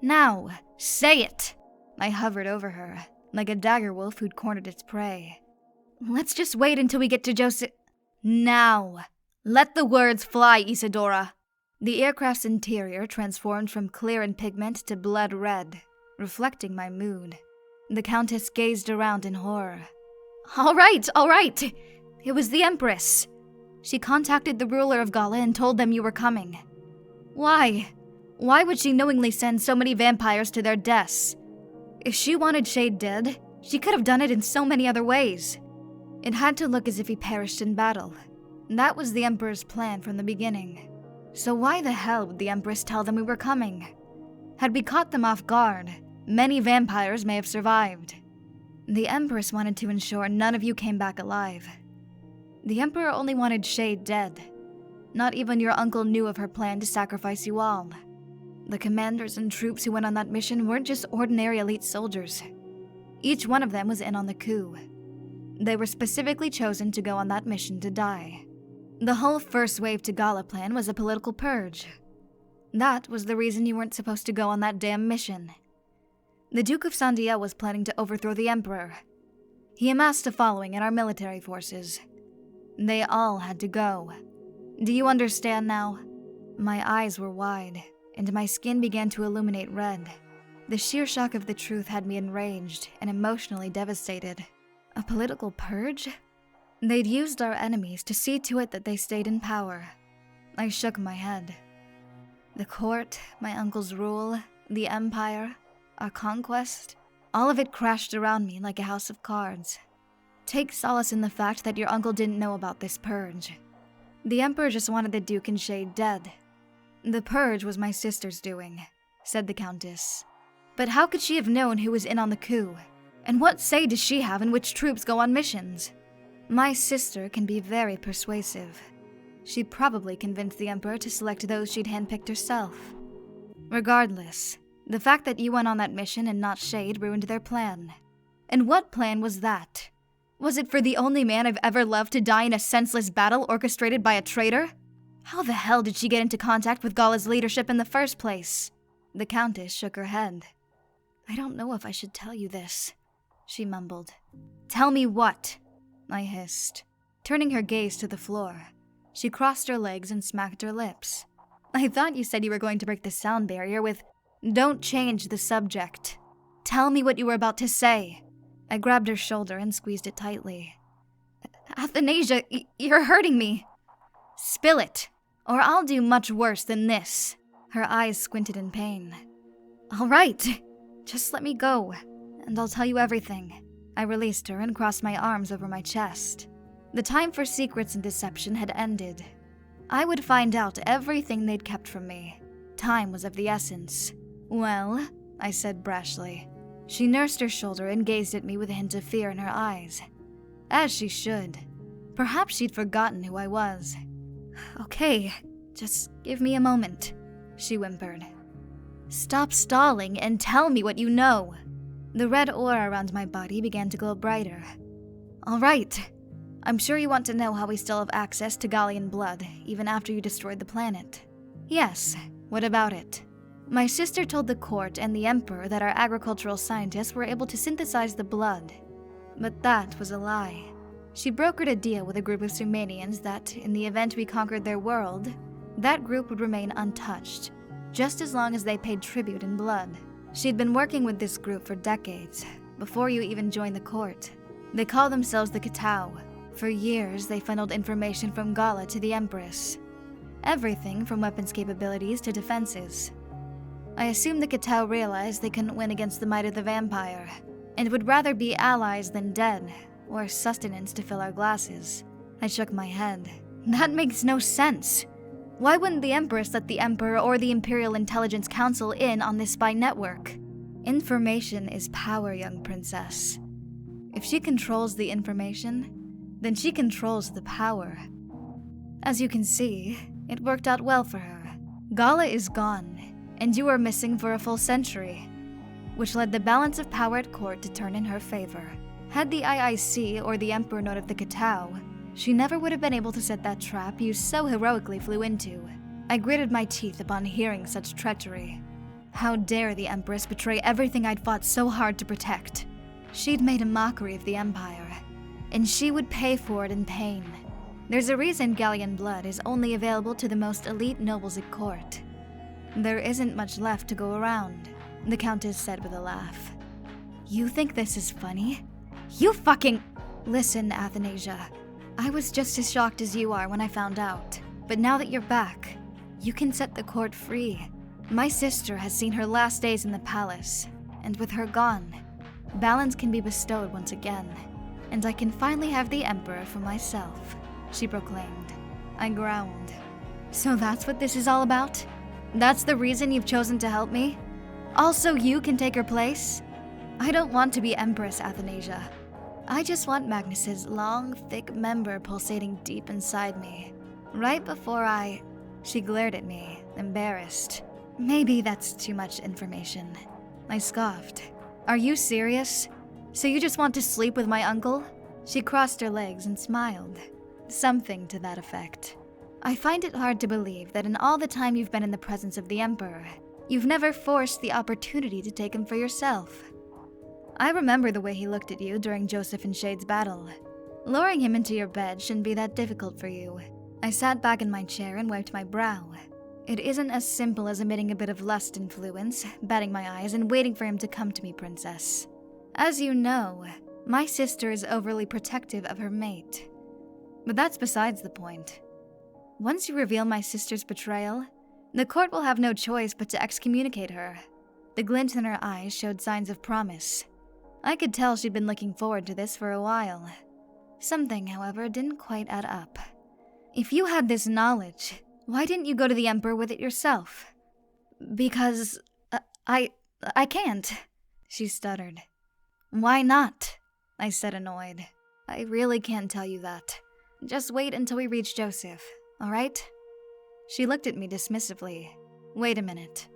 Now, say it! I hovered over her, like a dagger wolf who'd cornered its prey. Let's just wait until we get to Joseph. Now! Let the words fly, Isadora! The aircraft's interior transformed from clear in pigment to blood red, reflecting my mood. The Countess gazed around in horror. All right! It was the Empress. She contacted the ruler of Gala and told them you were coming. Why? Why would she knowingly send so many vampires to their deaths? If she wanted Shade dead, she could have done it in so many other ways. It had to look as if he perished in battle. That was the Emperor's plan from the beginning. So why the hell would the Empress tell them we were coming? Had we caught them off guard, many vampires may have survived. The Empress wanted to ensure none of you came back alive. The Emperor only wanted Shade dead. Not even your uncle knew of her plan to sacrifice you all. The commanders and troops who went on that mission weren't just ordinary elite soldiers. Each one of them was in on the coup. They were specifically chosen to go on that mission to die. The whole first wave to Gala plan was a political purge. That was the reason you weren't supposed to go on that damn mission. The Duke of Sandia was planning to overthrow the Emperor. He amassed a following in our military forces. They all had to go. Do you understand now? My eyes were wide, and my skin began to illuminate red. The sheer shock of the truth had me enraged and emotionally devastated. A political purge? They'd used our enemies to see to it that they stayed in power. I shook my head. The court, my uncle's rule, the empire, our conquest, all of it crashed around me like a house of cards. Take solace in the fact that your uncle didn't know about this purge. The Emperor just wanted the Duke and Shade dead. The purge was my sister's doing, said the Countess. But how could she have known who was in on the coup? And what say does she have in which troops go on missions? My sister can be very persuasive. She probably convinced the Emperor to select those she'd handpicked herself. Regardless, the fact that you went on that mission and not Shade ruined their plan. And what plan was that? Was it for the only man I've ever loved to die in a senseless battle orchestrated by a traitor? How the hell did she get into contact with Gala's leadership in the first place? The Countess shook her head. I don't know if I should tell you this, she mumbled. Tell me what? I hissed. Turning her gaze to the floor, she crossed her legs and smacked her lips. I thought you said you were going to break the sound barrier with, "Don't change the subject. Tell me what you were about to say." I grabbed her shoulder and squeezed it tightly. Athanasia, you're hurting me. Spill it, or I'll do much worse than this. Her eyes squinted in pain. All right, just let me go, and I'll tell you everything. I released her and crossed my arms over my chest. The time for secrets and deception had ended. I would find out everything they'd kept from me. Time was of the essence. Well, I said brashly. She nursed her shoulder and gazed at me with a hint of fear in her eyes. As she should. Perhaps she'd forgotten who I was. Okay, just give me a moment, she whimpered. Stop stalling and tell me what you know. The red aura around my body began to glow brighter. All right. I'm sure you want to know how we still have access to Gallian blood, even after you destroyed the planet. Yes, what about it? My sister told the court and the Emperor that our agricultural scientists were able to synthesize the blood. But that was a lie. She brokered a deal with a group of Sumanians that, in the event we conquered their world, that group would remain untouched, just as long as they paid tribute in blood. She'd been working with this group for decades, before you even joined the court. They call themselves the Kitao. For years, they funneled information from Gala to the Empress. Everything from weapons capabilities to defenses. I assume the Kitao realized they couldn't win against the might of the vampire, and would rather be allies than dead, or sustenance to fill our glasses. I shook my head. That makes no sense. Why wouldn't the Empress let the Emperor or the Imperial Intelligence Council in on this spy network? Information is power, young princess. If she controls the information, then she controls the power. As you can see, it worked out well for her. Gala is gone, and you are missing for a full century, which led the balance of power at court to turn in her favor. Had the IIC or the Emperor known of the Kitao, she never would have been able to set that trap you so heroically flew into. I gritted my teeth upon hearing such treachery. How dare the Empress betray everything I'd fought so hard to protect? She'd made a mockery of the Empire, and she would pay for it in pain. There's a reason Gallian blood is only available to the most elite nobles at court. There isn't much left to go around, the Countess said with a laugh. You think this is funny? You fucking... Listen, Athanasia. I was just as shocked as you are when I found out. But now that you're back, you can set the court free. My sister has seen her last days in the palace, and with her gone, balance can be bestowed once again, and I can finally have the Emperor for myself, she proclaimed. I growled. So that's what this is all about? That's the reason you've chosen to help me? Also you can take her place? I don't want to be Empress Athanasia. I just want Magnus's long, thick member pulsating deep inside me. Right before She glared at me, embarrassed. Maybe that's too much information. I scoffed. Are you serious? So you just want to sleep with my uncle? She crossed her legs and smiled. Something to that effect. I find it hard to believe that in all the time you've been in the presence of the Emperor, you've never forced the opportunity to take him for yourself. I remember the way he looked at you during Joseph and Shade's battle. Luring him into your bed shouldn't be that difficult for you. I sat back in my chair and wiped my brow. It isn't as simple as emitting a bit of lust influence, batting my eyes, and waiting for him to come to me, princess. As you know, my sister is overly protective of her mate. But that's besides the point. Once you reveal my sister's betrayal, the court will have no choice but to excommunicate her. The glint in her eyes showed signs of promise. I could tell she'd been looking forward to this for a while. Something, however, didn't quite add up. If you had this knowledge, why didn't you go to the Emperor with it yourself? Because, I can't, she stuttered. Why not? I said, annoyed. I really can't tell you that. Just wait until we reach Joseph, all right? She looked at me dismissively. Wait a minute.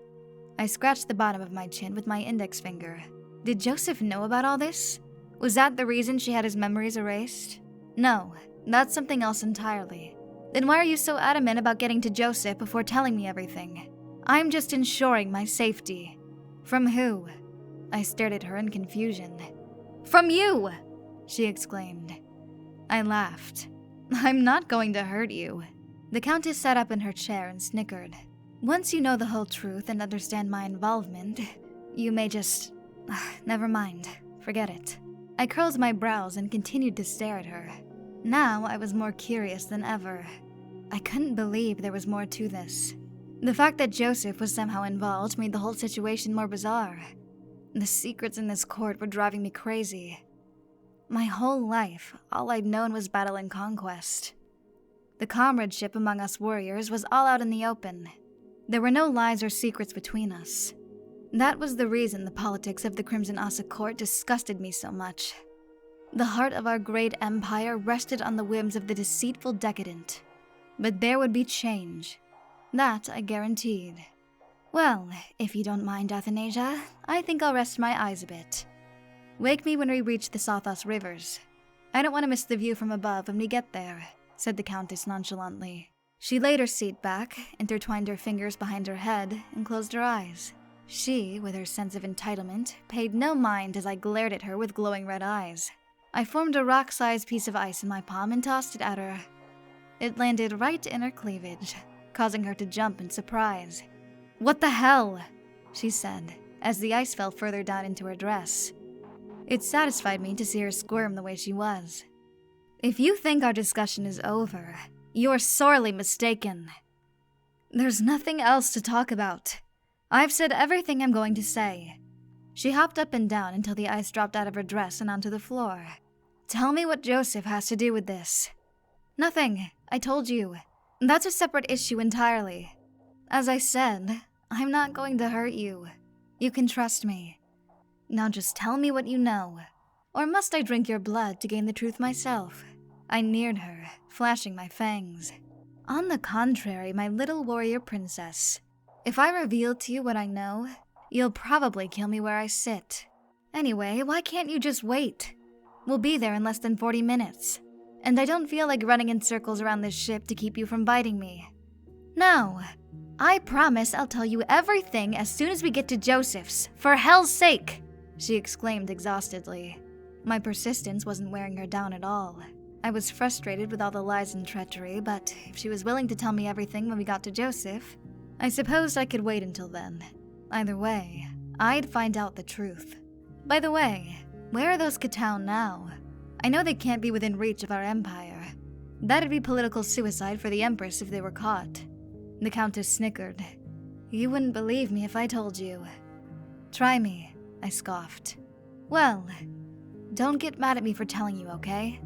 I scratched the bottom of my chin with my index finger. Did Joseph know about all this? Was that the reason she had his memories erased? No, that's something else entirely. Then why are you so adamant about getting to Joseph before telling me everything? I'm just ensuring my safety. From who? I stared at her in confusion. From you! She exclaimed. I laughed. I'm not going to hurt you. The Countess sat up in her chair and snickered. Once you know the whole truth and understand my involvement, you may just... Never mind. Forget it. I curled my brows and continued to stare at her. Now I was more curious than ever. I couldn't believe there was more to this. The fact that Joseph was somehow involved made the whole situation more bizarre. The secrets in this court were driving me crazy. My whole life, all I'd known was battle and conquest. The comradeship among us warriors was all out in the open. There were no lies or secrets between us. That was the reason the politics of the Crimson Asa court disgusted me so much. The heart of our great empire rested on the whims of the deceitful decadent. But there would be change. That I guaranteed. Well, if you don't mind, Athanasia, I think I'll rest my eyes a bit. Wake me when we reach the Sathas rivers. I don't want to miss the view from above when we get there, said the Countess nonchalantly. She laid her seat back, intertwined her fingers behind her head, and closed her eyes. She, with her sense of entitlement, paid no mind as I glared at her with glowing red eyes. I formed a rock-sized piece of ice in my palm and tossed it at her. It landed right in her cleavage, causing her to jump in surprise. What the hell? She said, as the ice fell further down into her dress. It satisfied me to see her squirm the way she was. If you think our discussion is over, you're sorely mistaken. There's nothing else to talk about. I've said everything I'm going to say. She hopped up and down until the ice dropped out of her dress and onto the floor. Tell me what Joseph has to do with this. Nothing, I told you. That's a separate issue entirely. As I said, I'm not going to hurt you. You can trust me. Now just tell me what you know. Or must I drink your blood to gain the truth myself? I neared her, flashing my fangs. On the contrary, my little warrior princess. If I reveal to you what I know, you'll probably kill me where I sit. Anyway, why can't you just wait? We'll be there in less than 40 minutes. And I don't feel like running in circles around this ship to keep you from biting me. No, I promise I'll tell you everything as soon as we get to Joseph's, for hell's sake, she exclaimed exhaustedly. My persistence wasn't wearing her down at all. I was frustrated with all the lies and treachery, but if she was willing to tell me everything when we got to Joseph, I supposed I could wait until then. Either way, I'd find out the truth. By the way, where are those Katown now? I know they can't be within reach of our empire. That'd be political suicide for the Empress if they were caught. The Countess snickered. You wouldn't believe me if I told you. Try me. I scoffed. Well, don't get mad at me for telling you, okay?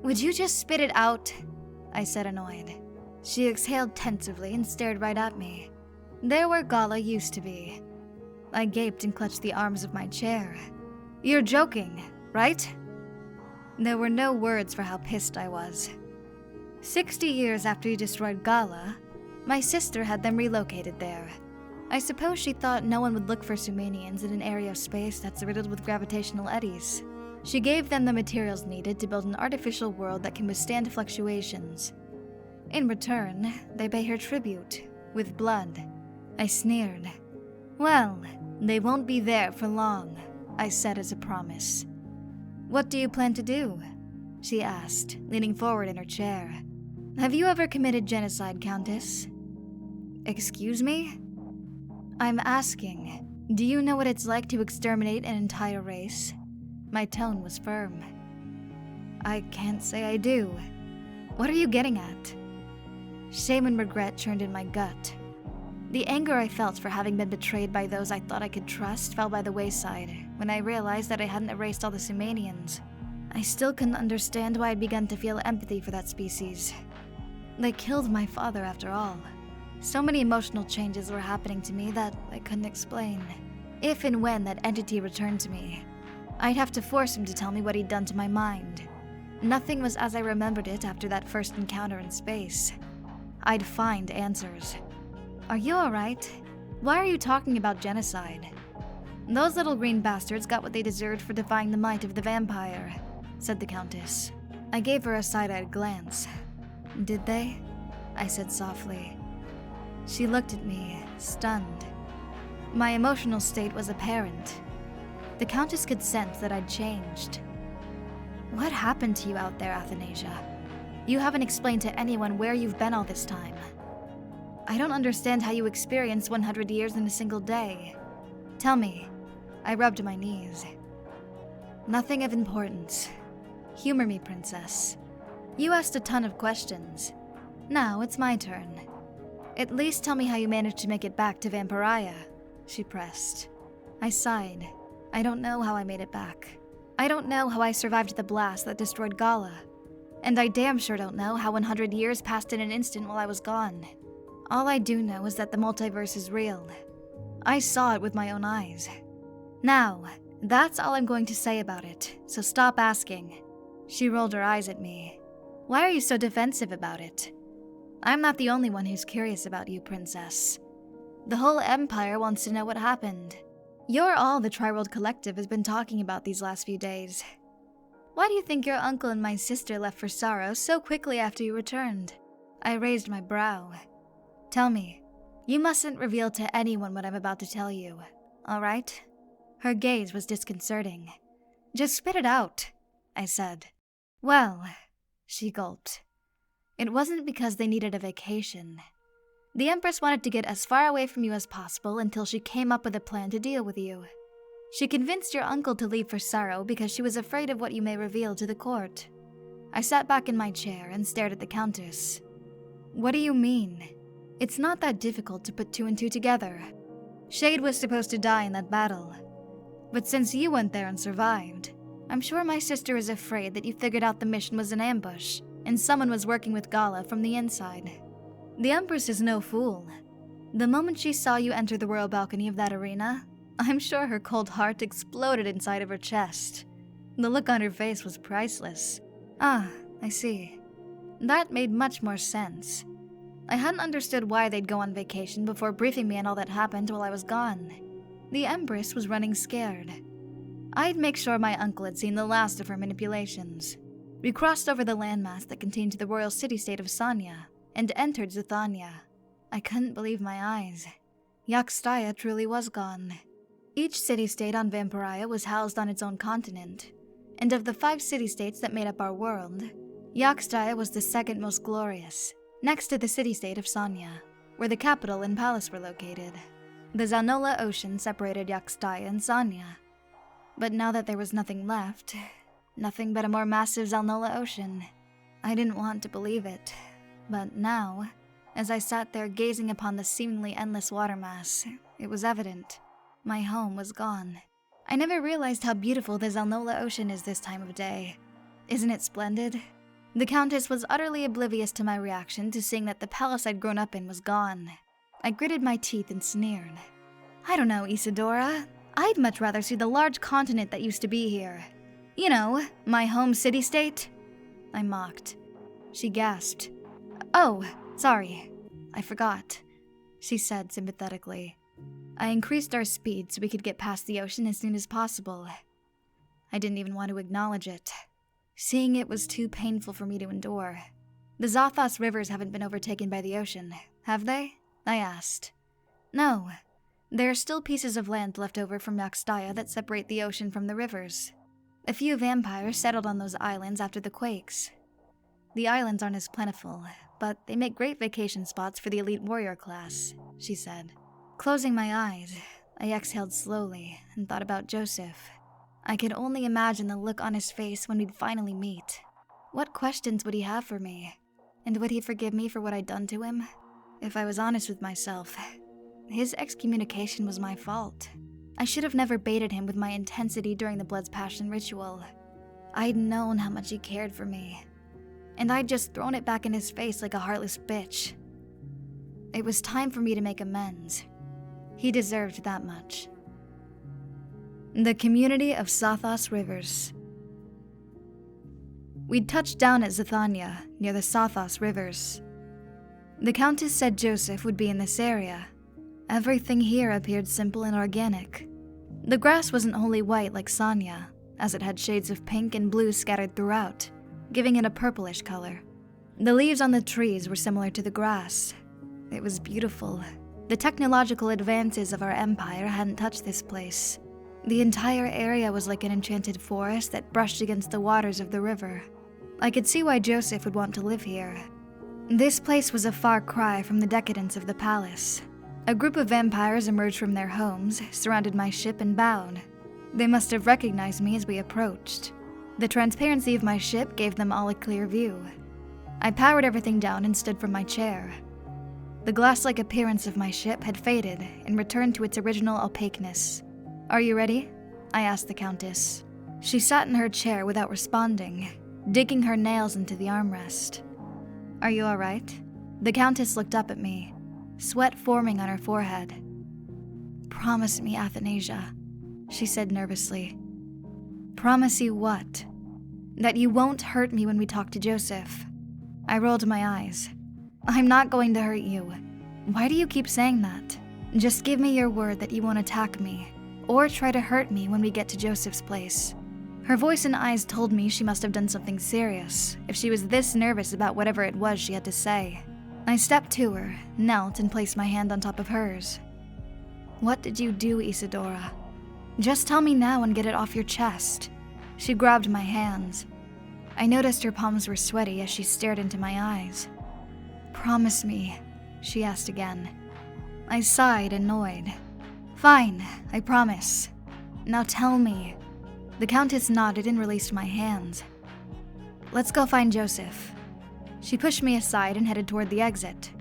Would you just spit it out? I said, annoyed. She exhaled tensively and stared right at me. There where Gala used to be. I gaped and clutched the arms of my chair. You're joking, right? There were no words for how pissed I was. 60 years after you destroyed Gala, my sister had them relocated there. I suppose she thought no one would look for Sumanians in an area of space that's riddled with gravitational eddies. She gave them the materials needed to build an artificial world that can withstand fluctuations. In return, they pay her tribute, with blood. I sneered. Well, they won't be there for long, I said as a promise. What do you plan to do? She asked, leaning forward in her chair. Have you ever committed genocide, Countess? Excuse me? I'm asking, do you know what it's like to exterminate an entire race? My tone was firm. I can't say I do. What are you getting at? Shame and regret churned in my gut. The anger I felt for having been betrayed by those I thought I could trust fell by the wayside when I realized that I hadn't erased all the Sumanians. I still couldn't understand why I'd begun to feel empathy for that species. They killed my father after all. So many emotional changes were happening to me that I couldn't explain. If and when that entity returned to me, I'd have to force him to tell me what he'd done to my mind. Nothing was as I remembered it after that first encounter in space. I'd find answers. Are you alright? Why are you talking about genocide? Those little green bastards got what they deserved for defying the might of the vampire, said the Countess. I gave her a side-eyed glance. Did they? I said softly. She looked at me, stunned. My emotional state was apparent. The Countess could sense that I'd changed. What happened to you out there, Athanasia? You haven't explained to anyone where you've been all this time. I don't understand how you experienced 100 years in a single day. Tell me. I rubbed my knees. Nothing of importance. Humor me, Princess. You asked a ton of questions. Now it's my turn. At least tell me how you managed to make it back to Vampyre, she pressed. I sighed. I don't know how I made it back. I don't know how I survived the blast that destroyed Gala. And I damn sure don't know how 100 years passed in an instant while I was gone. All I do know is that the multiverse is real. I saw it with my own eyes. Now, that's all I'm going to say about it, so stop asking. She rolled her eyes at me. Why are you so defensive about it? I'm not the only one who's curious about you, Princess. The whole Empire wants to know what happened. You're all the Tri-World Collective has been talking about these last few days. Why do you think your uncle and my sister left for Sorrow so quickly after you returned? I raised my brow. Tell me, you mustn't reveal to anyone what I'm about to tell you, all right? Her gaze was disconcerting. Just spit it out, I said. Well, she gulped. It wasn't because they needed a vacation. The Empress wanted to get as far away from you as possible until she came up with a plan to deal with you. She convinced your uncle to leave for Sorrow because she was afraid of what you may reveal to the court. I sat back in my chair and stared at the Countess. What do you mean? It's not that difficult to put two and two together. Shade was supposed to die in that battle. But since you went there and survived, I'm sure my sister is afraid that you figured out the mission was an ambush, and someone was working with Gala from the inside. The Empress is no fool. The moment she saw you enter the royal balcony of that arena, I'm sure her cold heart exploded inside of her chest. The look on her face was priceless. Ah, I see. That made much more sense. I hadn't understood why they'd go on vacation before briefing me on all that happened while I was gone. The Empress was running scared. I'd make sure my uncle had seen the last of her manipulations. We crossed over the landmass that contained the royal city-state of Sanya and entered Xathanya. I couldn't believe my eyes. Xathanya truly was gone. Each city-state on Vampyre was housed on its own continent, and of the 5 city-states that made up our world, Xathanya was the second most glorious, next to the city-state of Sanya, where the capital and palace were located. The Zanola Ocean separated Xathanya and Sanya. But now that there was nothing left, nothing but a more massive Zanola Ocean, I didn't want to believe it. But now, as I sat there gazing upon the seemingly endless water mass, it was evident. My home was gone. I never realized how beautiful the Zalnola Ocean is this time of day. Isn't it splendid? The Countess was utterly oblivious to my reaction to seeing that the palace I'd grown up in was gone. I gritted my teeth and sneered. I don't know, Isadora. I'd much rather see the large continent that used to be here. You know, my home city-state. I mocked. She gasped. Oh, sorry. I forgot, she said sympathetically. I increased our speed so we could get past the ocean as soon as possible. I didn't even want to acknowledge it. Seeing it was too painful for me to endure. The Sathas rivers haven't been overtaken by the ocean, have they? I asked. No. There are still pieces of land left over from Yaxtaya that separate the ocean from the rivers. A few vampires settled on those islands after the quakes. The islands aren't as plentiful, but they make great vacation spots for the elite warrior class, she said. Closing my eyes, I exhaled slowly and thought about Joseph. I could only imagine the look on his face when we'd finally meet. What questions would he have for me? And would he forgive me for what I'd done to him? If I was honest with myself, his excommunication was my fault. I should have never baited him with my intensity during the Blood's Passion ritual. I'd known how much he cared for me, and I'd just thrown it back in his face like a heartless bitch. It was time for me to make amends. He deserved that much. The community of Sathas rivers. We'd touched down at Xathanya, near the Sathas rivers. The Countess said Joseph would be in this area. Everything here appeared simple and organic. The grass wasn't wholly white like Sanya, as it had shades of pink and blue scattered throughout, giving it a purplish color. The leaves on the trees were similar to the grass. It was beautiful. The technological advances of our empire hadn't touched this place. The entire area was like an enchanted forest that brushed against the waters of the river. I could see why Joseph would want to live here. This place was a far cry from the decadence of the palace. A group of vampires emerged from their homes, surrounded my ship, and bowed. They must have recognized me as we approached. The transparency of my ship gave them all a clear view. I powered everything down and stood from my chair. The glass-like appearance of my ship had faded and returned to its original opaqueness. Are you ready? I asked the Countess. She sat in her chair without responding, digging her nails into the armrest. Are you all right? The Countess looked up at me, sweat forming on her forehead. Promise me, Athanasia, she said nervously. Promise you what? That you won't hurt me when we talk to Joseph. I rolled my eyes. I'm not going to hurt you. Why do you keep saying that? Just give me your word that you won't attack me, or try to hurt me when we get to Joseph's place. Her voice and eyes told me she must have done something serious if she was this nervous about whatever it was she had to say. I stepped to her, knelt, and placed my hand on top of hers. What did you do, Isadora? Just tell me now and get it off your chest. She grabbed my hands. I noticed her palms were sweaty as she stared into my eyes. Promise me, she asked again. I sighed, annoyed. Fine, I promise. Now tell me. The Countess nodded and released my hands. Let's go find Joseph. She pushed me aside and headed toward the exit.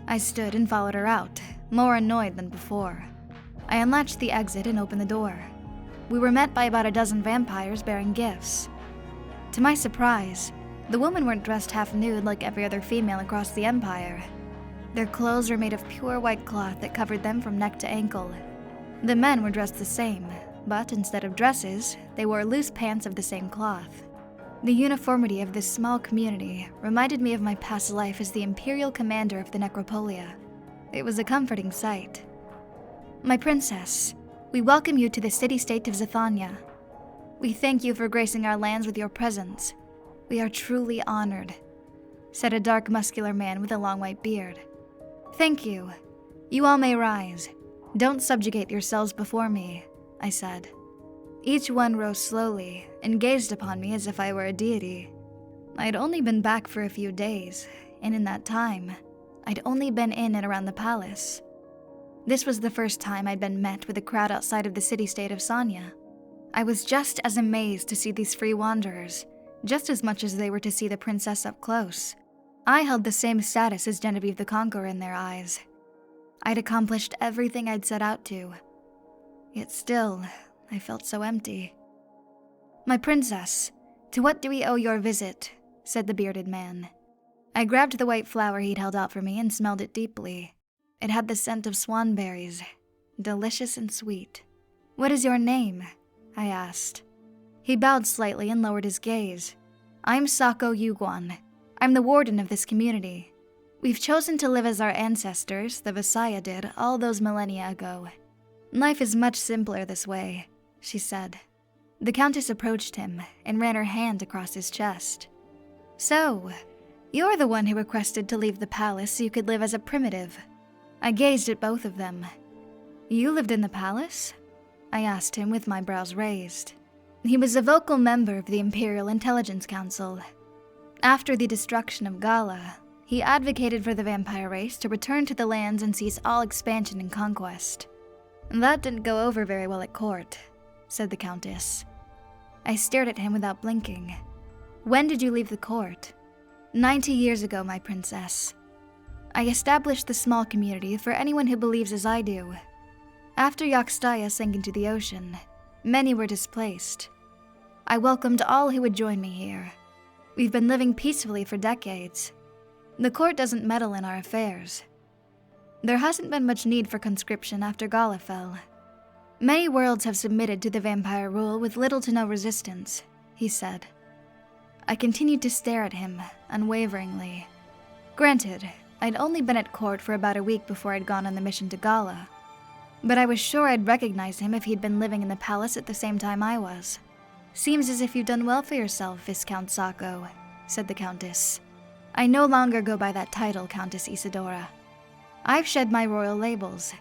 I stood and followed her out, more annoyed than before. I unlatched the exit and opened the door. We were met by about a dozen vampires bearing gifts. To my surprise, the women weren't dressed half nude like every other female across the empire. Their clothes were made of pure white cloth that covered them from neck to ankle. The men were dressed the same, but instead of dresses, they wore loose pants of the same cloth. The uniformity of this small community reminded me of my past life as the imperial commander of the Necropolia. It was a comforting sight. My princess, we welcome you to the city-state of Xathanya. We thank you for gracing our lands with your presence. We are truly honored, said a dark, muscular man with a long white beard. Thank you. You all may rise. Don't subjugate yourselves before me, I said. Each one rose slowly and gazed upon me as if I were a deity. I'd only been back for a few days, and in that time, I'd only been in and around the palace. This was the first time I'd been met with a crowd outside of the city-state of Sanya. I was just as amazed to see these free wanderers, just as much as they were to see the princess up close. I held the same status as Genevieve the Conqueror in their eyes. I'd accomplished everything I'd set out to. Yet still, I felt so empty. "My princess, to what do we owe your visit?" said the bearded man. I grabbed the white flower he'd held out for me and smelled it deeply. It had the scent of swanberries, delicious and sweet. "What is your name?" I asked. He bowed slightly and lowered his gaze. "I'm Sako Yuguan. I'm the warden of this community. We've chosen to live as our ancestors, the Visaya, did all those millennia ago. Life is much simpler this way," she said. The Countess approached him and ran her hand across his chest. "So, you're the one who requested to leave the palace so you could live as a primitive." I gazed at both of them. "You lived in the palace?" I asked him with my brows raised. He was a vocal member of the Imperial Intelligence Council. After the destruction of Gala, he advocated for the vampire race to return to the lands and cease all expansion and conquest. "That didn't go over very well at court," said the Countess. I stared at him without blinking. "When did you leave the court?" 90 years ago, my princess. I established the small community for anyone who believes as I do. After Xathanya sank into the ocean, many were displaced. I welcomed all who would join me here. We've been living peacefully for decades. The court doesn't meddle in our affairs. There hasn't been much need for conscription after Gala fell. Many worlds have submitted to the vampire rule with little to no resistance," he said. I continued to stare at him, unwaveringly. Granted, I'd only been at court for about a week before I'd gone on the mission to Gala, but I was sure I'd recognize him if he'd been living in the palace at the same time I was. "Seems as if you've done well for yourself, Viscount Sako," said the Countess. "I no longer go by that title, Countess Isadora. I've shed my royal labels.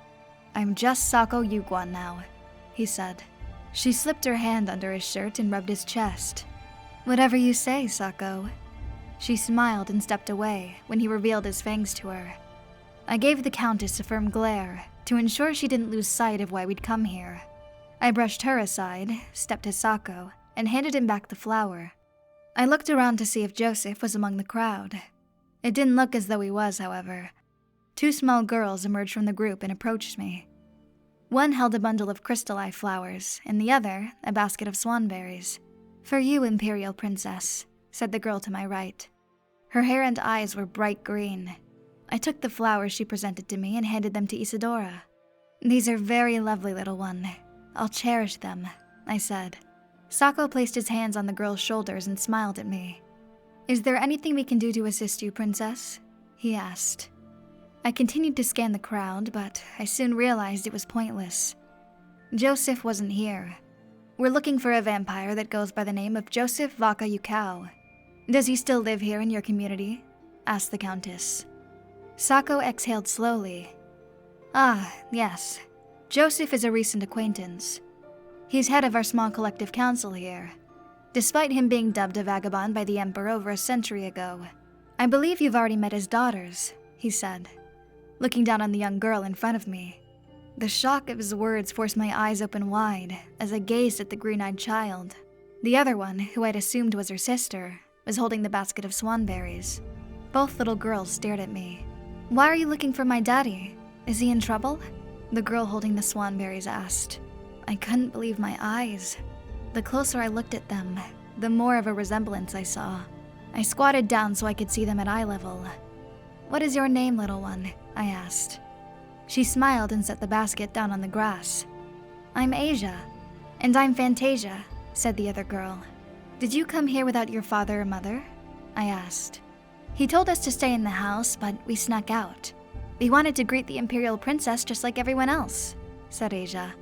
I'm just Sako Yuguan now," he said. She slipped her hand under his shirt and rubbed his chest. "Whatever you say, Sako." She smiled and stepped away when he revealed his fangs to her. I gave the Countess a firm glare to ensure she didn't lose sight of why we'd come here. I brushed her aside, stepped to Sako, and handed him back the flower. I looked around to see if Joseph was among the crowd. It didn't look as though he was, however. 2 small girls emerged from the group and approached me. One held a bundle of crystalline flowers, and the other a basket of swanberries. "For you, Imperial Princess," said the girl to my right. Her hair and eyes were bright green. I took the flowers she presented to me and handed them to Isadora. "These are very lovely, little one. I'll cherish them," I said. Sako placed his hands on the girl's shoulders and smiled at me. "Is there anything we can do to assist you, Princess?" he asked. I continued to scan the crowd, but I soon realized it was pointless. Joseph wasn't here. "We're looking for a vampire that goes by the name of Joseph Vaca Yukao. Does he still live here in your community?" asked the Countess. Sako exhaled slowly. "Ah, yes. Joseph is a recent acquaintance. He's head of our small collective council here, despite him being dubbed a vagabond by the Emperor over a century ago. I believe you've already met his daughters," he said, looking down on the young girl in front of me. The shock of his words forced my eyes open wide as I gazed at the green-eyed child. The other one, who I'd assumed was her sister, was holding the basket of swanberries. Both little girls stared at me. "Why are you looking for my daddy? Is he in trouble?" the girl holding the swanberries asked. I couldn't believe my eyes. The closer I looked at them, the more of a resemblance I saw. I squatted down so I could see them at eye level. "What is your name, little one?" I asked. She smiled and set the basket down on the grass. "I'm Asia." "And I'm Fantasia," said the other girl. "Did you come here without your father or mother?" I asked. "He told us to stay in the house, but we snuck out. We wanted to greet the Imperial Princess just like everyone else," said Asia.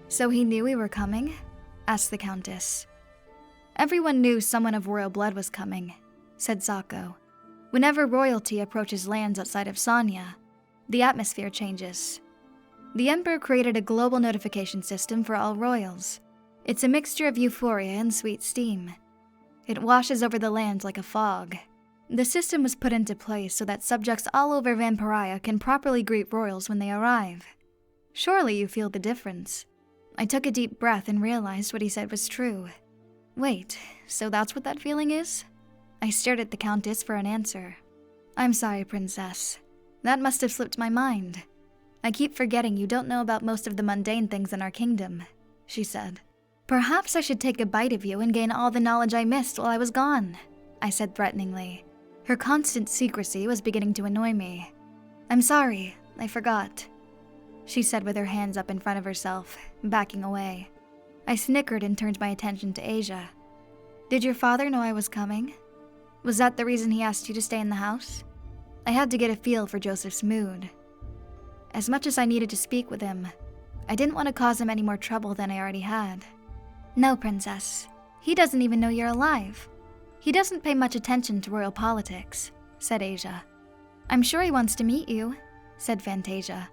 "So he knew we were coming?" asked the Countess. "Everyone knew someone of royal blood was coming," said Sako. "Whenever royalty approaches lands outside of Sanya, the atmosphere changes. The Emperor created a global notification system for all royals. It's a mixture of euphoria and sweet steam. It washes over the land like a fog. The system was put into place so that subjects all over Vampyre can properly greet royals when they arrive. Surely you feel the difference." I took a deep breath and realized what he said was true. Wait, so that's what that feeling is? I stared at the Countess for an answer. "I'm sorry, Princess. That must have slipped my mind. I keep forgetting you don't know about most of the mundane things in our kingdom," she said. "Perhaps I should take a bite of you and gain all the knowledge I missed while I was gone," I said threateningly. Her constant secrecy was beginning to annoy me. "I'm sorry, I forgot," she said with her hands up in front of herself, backing away. I snickered and turned my attention to Asia. "Did your father know I was coming? Was that the reason he asked you to stay in the house?" I had to get a feel for Joseph's mood. As much as I needed to speak with him, I didn't want to cause him any more trouble than I already had. "No, Princess. He doesn't even know you're alive. He doesn't pay much attention to royal politics," said Asia. "I'm sure he wants to meet you," said Fantasia.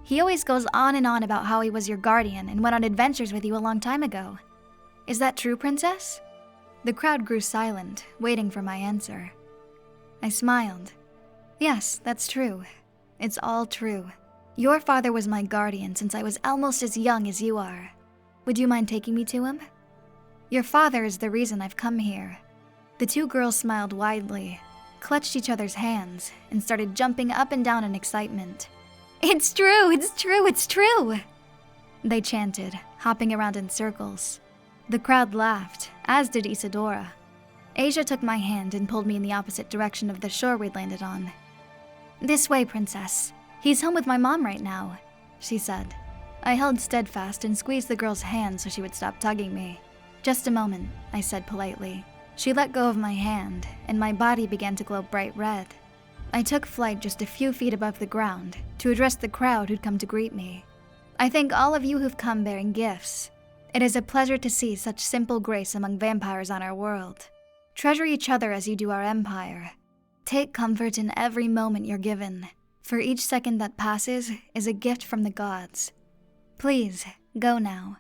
"He always goes on and on about how he was your guardian and went on adventures with you a long time ago. Is that true, Princess?" The crowd grew silent, waiting for my answer. I smiled. "Yes, that's true. It's all true. Your father was my guardian since I was almost as young as you are. Would you mind taking me to him? Your father is the reason I've come here." The two girls smiled widely, clutched each other's hands, and started jumping up and down in excitement. "It's true! It's true! It's true!" they chanted, hopping around in circles. The crowd laughed, as did Isadora. Asia took my hand and pulled me in the opposite direction of the shore we'd landed on. "This way, Princess. He's home with my mom right now," she said. I held steadfast and squeezed the girl's hand so she would stop tugging me. "Just a moment," I said politely. She let go of my hand, and my body began to glow bright red. I took flight just a few feet above the ground to address the crowd who'd come to greet me. "I thank all of you who've come bearing gifts. It is a pleasure to see such simple grace among vampires on our world. Treasure each other as you do our empire. Take comfort in every moment you're given, for each second that passes is a gift from the gods. Please, go now.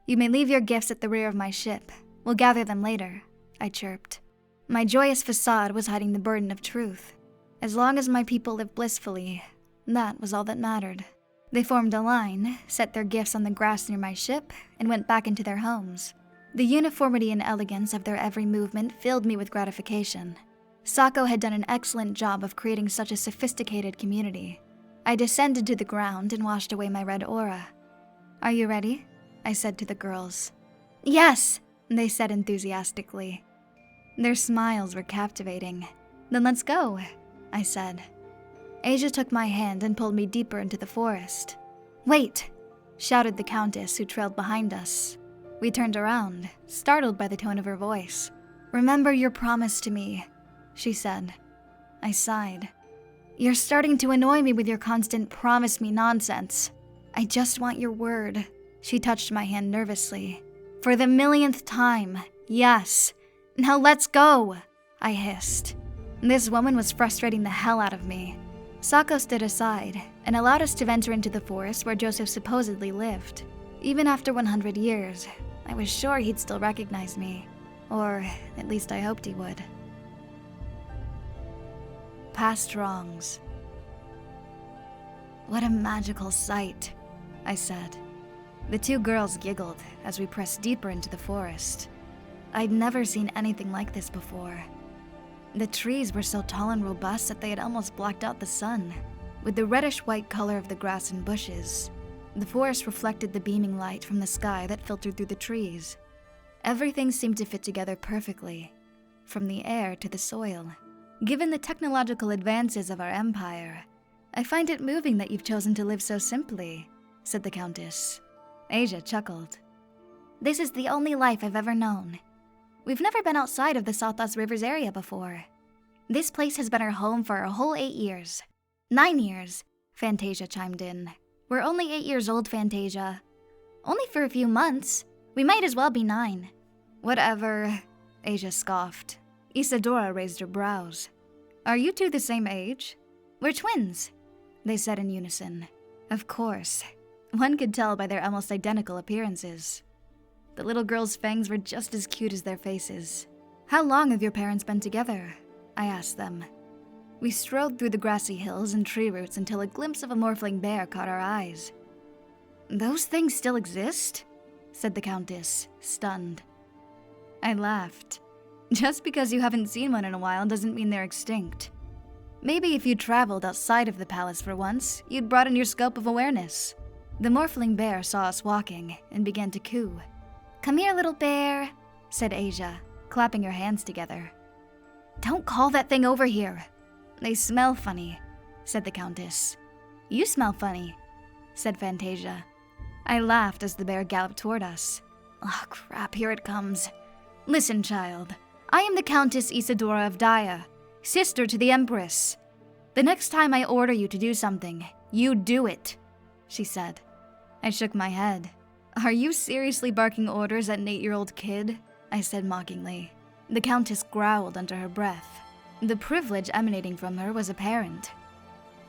You may leave your gifts at the rear of my ship. We'll gather them later," I chirped. My joyous facade was hiding the burden of truth. As long as my people lived blissfully, that was all that mattered. They formed a line, set their gifts on the grass near my ship, and went back into their homes. The uniformity and elegance of their every movement filled me with gratification. Sako had done an excellent job of creating such a sophisticated community. I descended to the ground and washed away my red aura. "Are you ready?" I said to the girls. "Yes," they said enthusiastically. Their smiles were captivating. "Then let's go," I said. Asia took my hand and pulled me deeper into the forest. "Wait!" shouted the Countess, who trailed behind us. We turned around, startled by the tone of her voice. "Remember your promise to me," she said. I sighed. "You're starting to annoy me with your constant promise me nonsense. I just want your word." She touched my hand nervously. "For the millionth time, yes. Now let's go," I hissed. This woman was frustrating the hell out of me. Sako stood aside and allowed us to venture into the forest where Joseph supposedly lived. Even after 100 years, I was sure he'd still recognize me. Or at least I hoped he would. Past wrongs. "What a magical sight," I said. The two girls giggled as we pressed deeper into the forest. I'd never seen anything like this before. The trees were so tall and robust that they had almost blocked out the sun. With the reddish-white color of the grass and bushes, the forest reflected the beaming light from the sky that filtered through the trees. Everything seemed to fit together perfectly, from the air to the soil. "Given the technological advances of our empire, I find it moving that you've chosen to live so simply," said the Countess. Asia chuckled. "This is the only life I've ever known. We've never been outside of the Sathas Rivers area before. This place has been our home for a whole 8 years. 9 years, Fantasia chimed in. "We're only 8 years old, Fantasia." "Only for a few months. We might as well be 9. "Whatever," Asia scoffed. Isadora raised her brows. "Are you two the same age?" "We're twins," they said in unison. Of course. One could tell by their almost identical appearances. The little girls' fangs were just as cute as their faces. "How long have your parents been together?" I asked them. We strode through the grassy hills and tree roots until a glimpse of a morphling bear caught our eyes. "Those things still exist?" said the Countess, stunned. I laughed. "Just because you haven't seen one in a while doesn't mean they're extinct. Maybe if you traveled outside of the palace for once, you'd broaden your scope of awareness." The morphling bear saw us walking and began to coo. "Come here, little bear," said Asia, clapping her hands together. "Don't call that thing over here. They smell funny," said the Countess. "You smell funny," said Fantasia. I laughed as the bear galloped toward us. Oh crap, here it comes. "Listen, child. I am the Countess Isadora of Daya, sister to the Empress. The next time I order you to do something, you do it," she said. I shook my head. "Are you seriously barking orders at an 8-year-old kid?" I said mockingly. The Countess growled under her breath. The privilege emanating from her was apparent.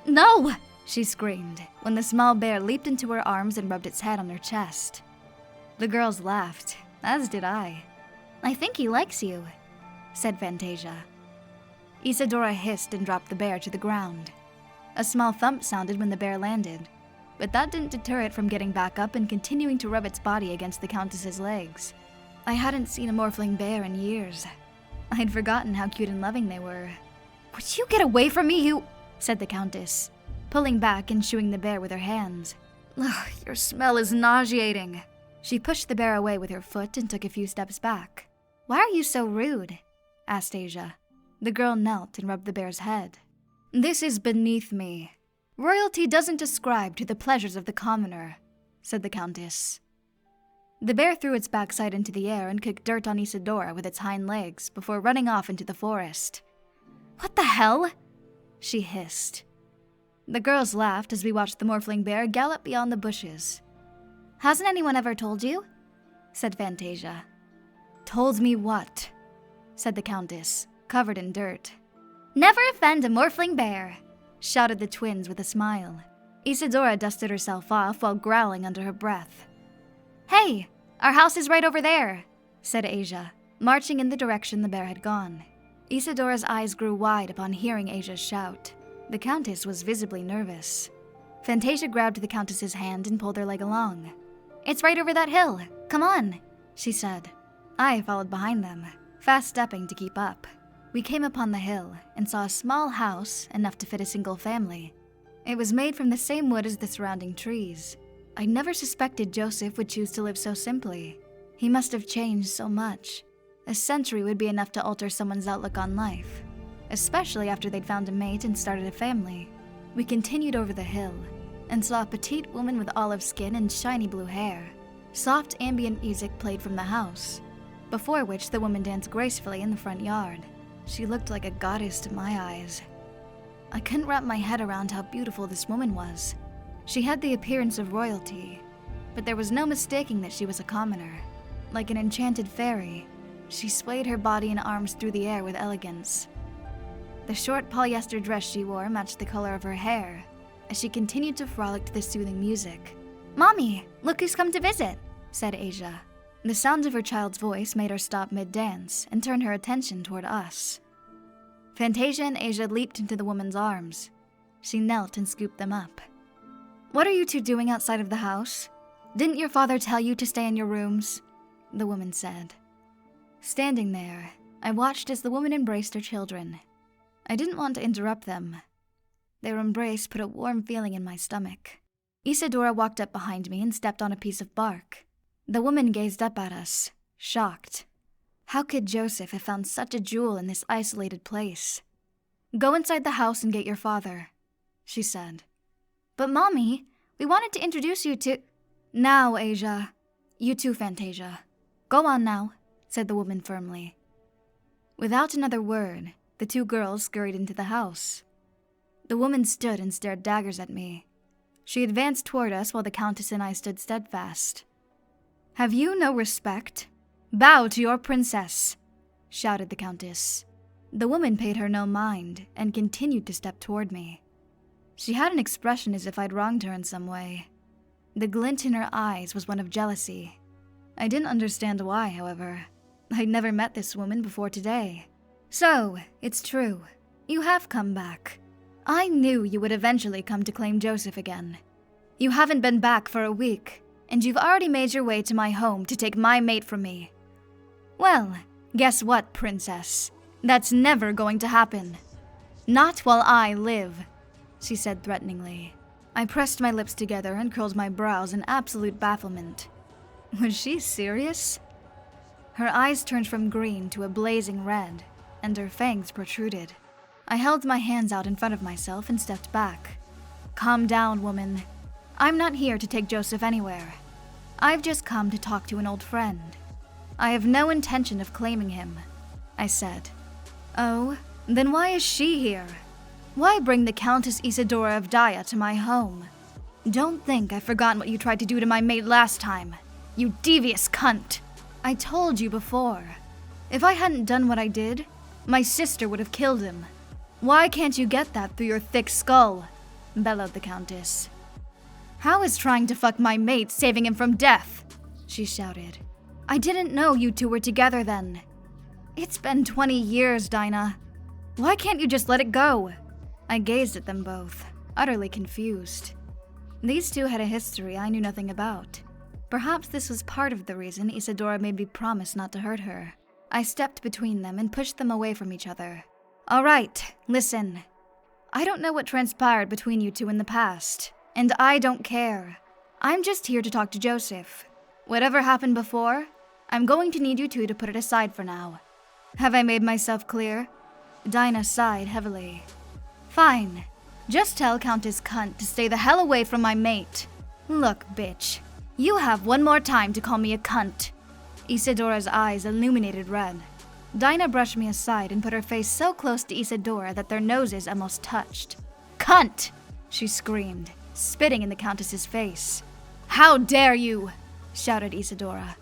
"No!" she screamed, when the small bear leaped into her arms and rubbed its head on her chest. The girls laughed, as did I. "I think he likes you," said Fantasia. Isadora hissed and dropped the bear to the ground. A small thump sounded when the bear landed, but that didn't deter it from getting back up and continuing to rub its body against the Countess's legs. I hadn't seen a morphling bear in years. I'd forgotten how cute and loving they were. "Would you get away from me, you—" said the Countess, pulling back and shooing the bear with her hands. "Ugh, your smell is nauseating." She pushed the bear away with her foot and took a few steps back. "Why are you so rude?" asked Asia. The girl knelt and rubbed the bear's head. "This is beneath me. Royalty doesn't ascribe to the pleasures of the commoner," said the Countess. The bear threw its backside into the air and kicked dirt on Isadora with its hind legs before running off into the forest. "What the hell?" she hissed. The girls laughed as we watched the morphling bear gallop beyond the bushes. "Hasn't anyone ever told you?" said Fantasia. "Told me what?" said the Countess, covered in dirt. "Never offend a morphling bear," shouted the twins with a smile. Isadora dusted herself off while growling under her breath. "Hey, our house is right over there," said Asia, marching in the direction the bear had gone. Isadora's eyes grew wide upon hearing Asia's shout. The Countess was visibly nervous. Fantasia grabbed the Countess's hand and pulled her leg along. "It's right over that hill. Come on," she said. I followed behind them, fast-stepping to keep up. We came upon the hill and saw a small house enough to fit a single family. It was made from the same wood as the surrounding trees. I never suspected Joseph would choose to live so simply. He must have changed so much. A century would be enough to alter someone's outlook on life, especially after they'd found a mate and started a family. We continued over the hill and saw a petite woman with olive skin and shiny blue hair. Soft ambient music played from the house, before which the woman danced gracefully in the front yard. She looked like a goddess to my eyes. I couldn't wrap my head around how beautiful this woman was. She had the appearance of royalty, but there was no mistaking that she was a commoner. Like an enchanted fairy, she swayed her body and arms through the air with elegance. The short polyester dress she wore matched the color of her hair, as she continued to frolic to the soothing music. "Mommy, look who's come to visit," said Asia. The sound of her child's voice made her stop mid-dance and turn her attention toward us. Fantasia and Asia leaped into the woman's arms. She knelt and scooped them up. "What are you two doing outside of the house? Didn't your father tell you to stay in your rooms?" the woman said. Standing there, I watched as the woman embraced her children. I didn't want to interrupt them. Their embrace put a warm feeling in my stomach. Isadora walked up behind me and stepped on a piece of bark. The woman gazed up at us, shocked. How could Joseph have found such a jewel in this isolated place? "Go inside the house and get your father," she said. "But Mommy, we wanted to introduce you to—" "Now, Asia. You too, Fantasia. Go on now," said the woman firmly. Without another word, the two girls scurried into the house. The woman stood and stared daggers at me. She advanced toward us while the Countess and I stood steadfast. "Have you no respect? Bow to your princess," shouted the Countess. The woman paid her no mind and continued to step toward me. She had an expression as if I'd wronged her in some way. The glint in her eyes was one of jealousy. I didn't understand why, however. I'd never met this woman before today. "So, it's true. You have come back. I knew you would eventually come to claim Joseph again. You haven't been back for a week, and you've already made your way to my home to take my mate from me. Well, guess what, princess? That's never going to happen. Not while I live," she said threateningly. I pressed my lips together and curled my brows in absolute bafflement. Was she serious? Her eyes turned from green to a blazing red, and her fangs protruded. I held my hands out in front of myself and stepped back. Calm down, woman. I'm not here to take Joseph anywhere. I've just come to talk to an old friend. I have no intention of claiming him, I said. Oh, then why is she here? Why bring the Countess Isidora of Daya to my home? Don't think I've forgotten what you tried to do to my mate last time. You devious cunt. I told you before. If I hadn't done what I did, my sister would have killed him. Why can't you get that through your thick skull? Bellowed the Countess. How is trying to fuck my mate saving him from death? She shouted. I didn't know you two were together then. It's been 20 years, Dinah. Why can't you just let it go? I gazed at them both, utterly confused. These two had a history I knew nothing about. Perhaps this was part of the reason Isadora made me promise not to hurt her. I stepped between them and pushed them away from each other. All right, listen. I don't know what transpired between you two in the past, and I don't care. I'm just here to talk to Joseph. Whatever happened before, I'm going to need you two to put it aside for now. Have I made myself clear? Dinah sighed heavily. Fine. Just tell Countess Cunt to stay the hell away from my mate. Look, bitch. You have one more time to call me a cunt. Isidora's eyes illuminated red. Dinah brushed me aside and put her face so close to Isadora that their noses almost touched. Cunt! She screamed, spitting in the Countess's face. How dare you! Shouted Isadora.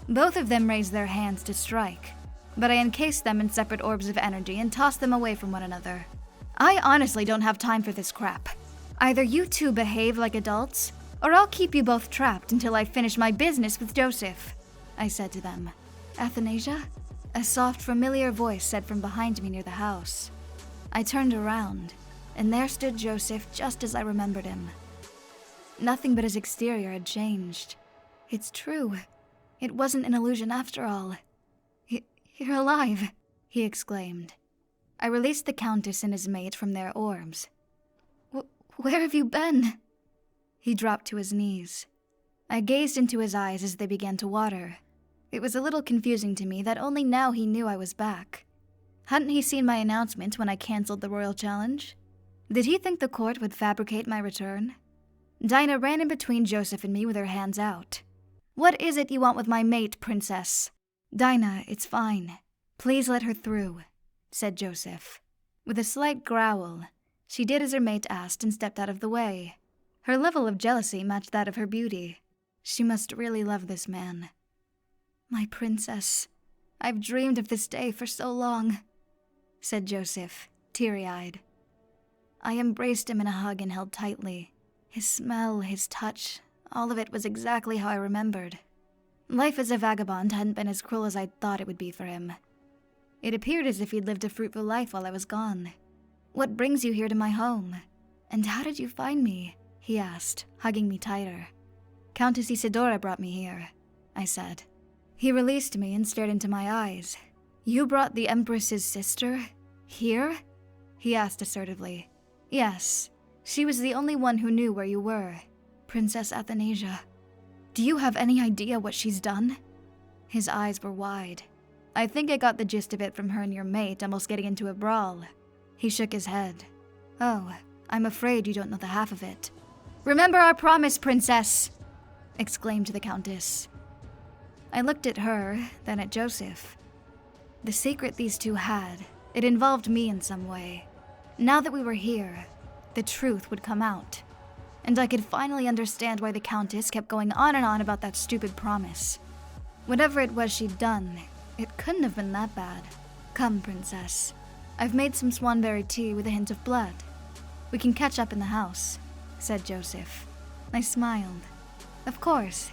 Both of them raised their hands to strike, but I encased them in separate orbs of energy and tossed them away from one another. I honestly don't have time for this crap. Either you two behave like adults, or I'll keep you both trapped until I finish my business with Joseph, I said to them. Athanasia? A soft, familiar voice said from behind me near the house. I turned around, and there stood Joseph just as I remembered him. Nothing but his exterior had changed. It's true. It wasn't an illusion after all. You're alive, he exclaimed. I released the Countess and his mate from their orbs. Where have you been? He dropped to his knees. I gazed into his eyes as they began to water. It was a little confusing to me that only now he knew I was back. Hadn't he seen my announcement when I canceled the royal challenge? Did he think the court would fabricate my return? Dinah ran in between Joseph and me with her hands out. What is it you want with my mate, princess? Dinah, it's fine. Please let her through, said Joseph. With a slight growl, she did as her mate asked and stepped out of the way. Her level of jealousy matched that of her beauty. She must really love this man. My princess, I've dreamed of this day for so long, said Joseph, teary-eyed. I embraced him in a hug and held tightly. His smell, his touch, all of it was exactly how I remembered. Life as a vagabond hadn't been as cruel as I'd thought it would be for him. It appeared as if he'd lived a fruitful life while I was gone. What brings you here to my home? And how did you find me? He asked, hugging me tighter. Countess Isidora brought me here, I said. He released me and stared into my eyes. You brought the Empress's sister? Here? He asked assertively. Yes, she was the only one who knew where you were. Princess Athanasia. Do you have any idea what she's done? His eyes were wide. I think I got the gist of it from her and your mate almost getting into a brawl. He shook his head. Oh, I'm afraid you don't know the half of it. Remember our promise, princess! Exclaimed the Countess. I looked at her, then at Joseph. The secret these two had, it involved me in some way. Now that we were here, the truth would come out. And I could finally understand why the Countess kept going on and on about that stupid promise. Whatever it was she'd done, it couldn't have been that bad. Come, princess. I've made some swanberry tea with a hint of blood. We can catch up in the house, said Joseph. I smiled. Of course.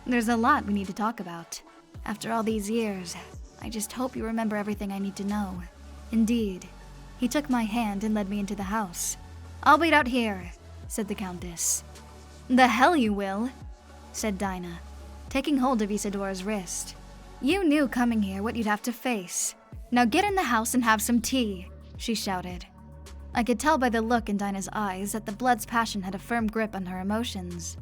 There's a lot we need to talk about. After all these years, I just hope you remember everything I need to know. Indeed. He took my hand and led me into the house. I'll wait out here, said the Countess. The hell you will, said Dinah, taking hold of Isadora's wrist. You knew coming here what you'd have to face. Now get in the house and have some tea, she shouted. I could tell by the look in Dinah's eyes that the blood's passion had a firm grip on her emotions.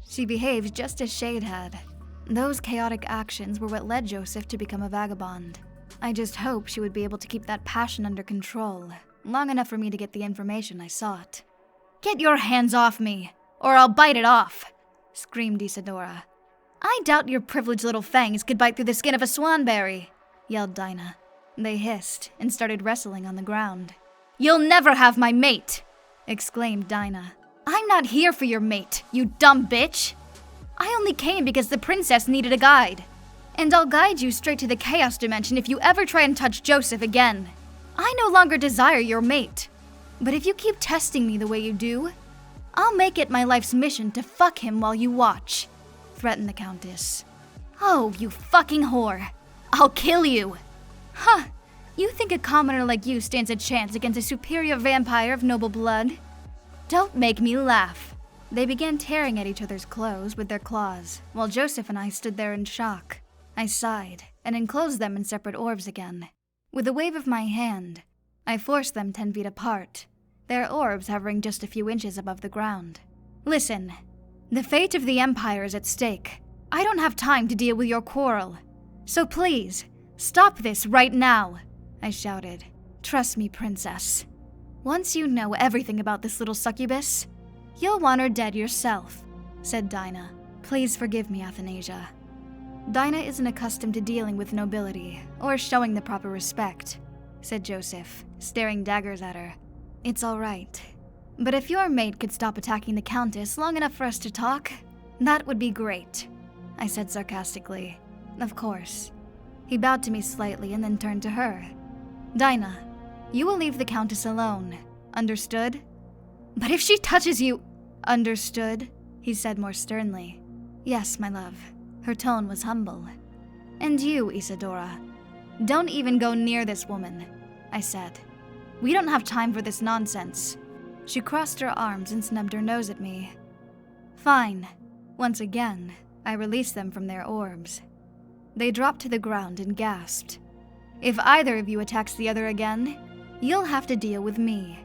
She behaved just as Shade had. Those chaotic actions were what led Joseph to become a vagabond. I just hoped she would be able to keep that passion under control, long enough for me to get the information I sought. "Get your hands off me, or I'll bite it off!" screamed Isadora. "I doubt your privileged little fangs could bite through the skin of a swanberry," yelled Dinah. They hissed and started wrestling on the ground. "You'll never have my mate!" exclaimed Dinah. "I'm not here for your mate, you dumb bitch! I only came because the princess needed a guide. And I'll guide you straight to the chaos dimension if you ever try and touch Joseph again. I no longer desire your mate. But if you keep testing me the way you do, I'll make it my life's mission to fuck him while you watch," threatened the Countess. "Oh, you fucking whore! I'll kill you!" "Huh, you think a commoner like you stands a chance against a superior vampire of noble blood? Don't make me laugh." They began tearing at each other's clothes with their claws, while Joseph and I stood there in shock. I sighed and enclosed them in separate orbs again. With a wave of my hand, I forced them 10 feet apart, their orbs hovering just a few inches above the ground. "Listen, the fate of the Empire is at stake. I don't have time to deal with your quarrel. So please, stop this right now," I shouted. "Trust me, princess. Once you know everything about this little succubus, you'll want her dead yourself," said Dinah. "Please forgive me, Athanasia." "Dinah isn't accustomed to dealing with nobility or showing the proper respect," said Joseph, staring daggers at her. "It's all right. But if your mate could stop attacking the Countess long enough for us to talk, that would be great," I said sarcastically. "Of course." He bowed to me slightly and then turned to her. "Dinah, you will leave the Countess alone. Understood?" "But if she touches you—" "Understood?" he said more sternly. "Yes, my love." Her tone was humble. "And you, Isadora, don't even go near this woman," I said. "We don't have time for this nonsense." She crossed her arms and snubbed her nose at me. "Fine." Once again, I released them from their orbs. They dropped to the ground and gasped. "If either of you attacks the other again, you'll have to deal with me.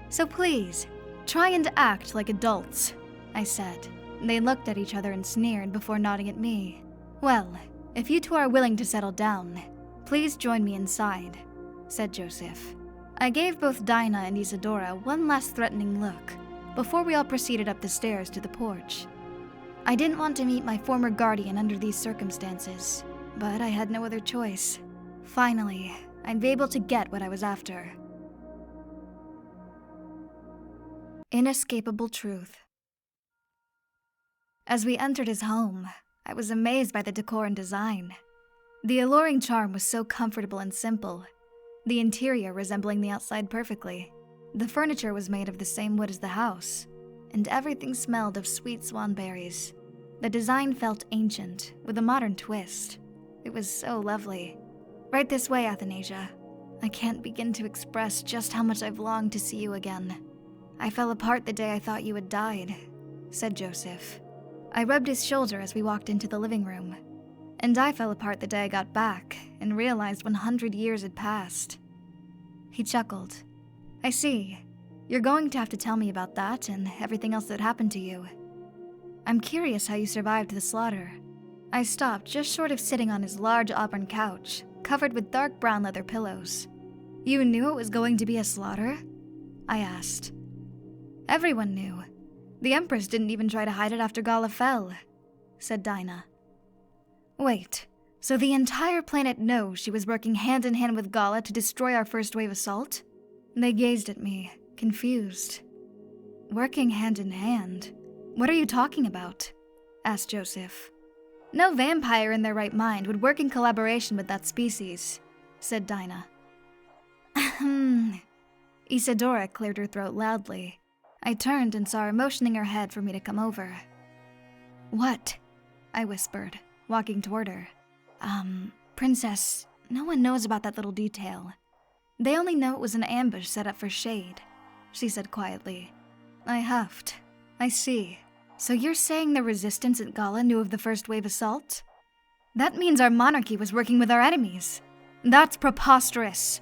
So please, try and act like adults," I said. They looked at each other and sneered before nodding at me. "Well, if you two are willing to settle down, please join me inside," said Joseph. I gave both Dinah and Isadora one last threatening look before we all proceeded up the stairs to the porch. I didn't want to meet my former guardian under these circumstances, but I had no other choice. Finally, I'd be able to get what I was after. Inescapable Truth. As we entered his home, I was amazed by the decor and design. The alluring charm was so comfortable and simple, the interior resembling the outside perfectly. The furniture was made of the same wood as the house, and everything smelled of sweet swanberries. The design felt ancient, with a modern twist. It was so lovely. "Right this way, Athanasia. I can't begin to express just how much I've longed to see you again. I fell apart the day I thought you had died," said Joseph. I rubbed his shoulder as we walked into the living room. And I fell apart the day I got back and realized 100 years had passed. He chuckled. "I see. You're going to have to tell me about that and everything else that happened to you. I'm curious how you survived the slaughter." I stopped just short of sitting on his large auburn couch, covered with dark brown leather pillows. "You knew it was going to be a slaughter?" I asked. "Everyone knew. The Empress didn't even try to hide it after Gala fell," said Dinah. "Wait, so the entire planet knows she was working hand in hand with Gala to destroy our first wave assault?" They gazed at me, confused. "Working hand in hand? What are you talking about?" asked Joseph. "No vampire in their right mind would work in collaboration with that species," said Dinah. Isadora cleared her throat loudly. I turned and saw her motioning her head for me to come over. "What?" I whispered, walking toward her. Princess, no one knows about that little detail. They only know it was an ambush set up for shade," she said quietly. I huffed. "I see. So you're saying the resistance at Gala knew of the first wave assault? That means our monarchy was working with our enemies. That's preposterous,"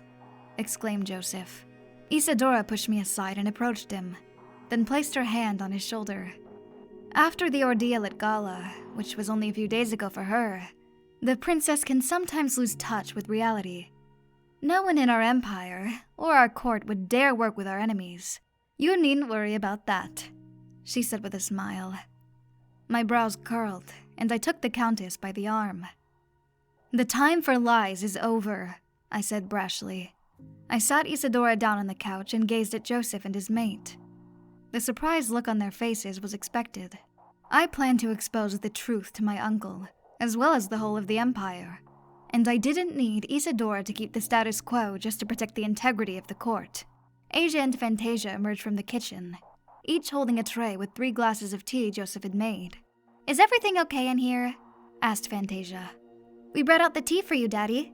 exclaimed Joseph. Isadora pushed me aside and approached him, then placed her hand on his shoulder. After the ordeal at Gala, which was only a few days ago for her, the princess can sometimes lose touch with reality. No one in our empire or our court would dare work with our enemies. You needn't worry about that, she said with a smile. My brows curled, and I took the Countess by the arm. The time for lies is over, I said brashly. I sat Isadora down on the couch and gazed at Joseph and his mate. The surprised look on their faces was expected. I planned to expose the truth to my uncle, as well as the whole of the empire, and I didn't need Isadora to keep the status quo just to protect the integrity of the court. Asia and Fantasia emerged from the kitchen, each holding a tray with 3 glasses of tea Joseph had made. "Is everything okay in here?" asked Fantasia. "We brought out the tea for you, Daddy,"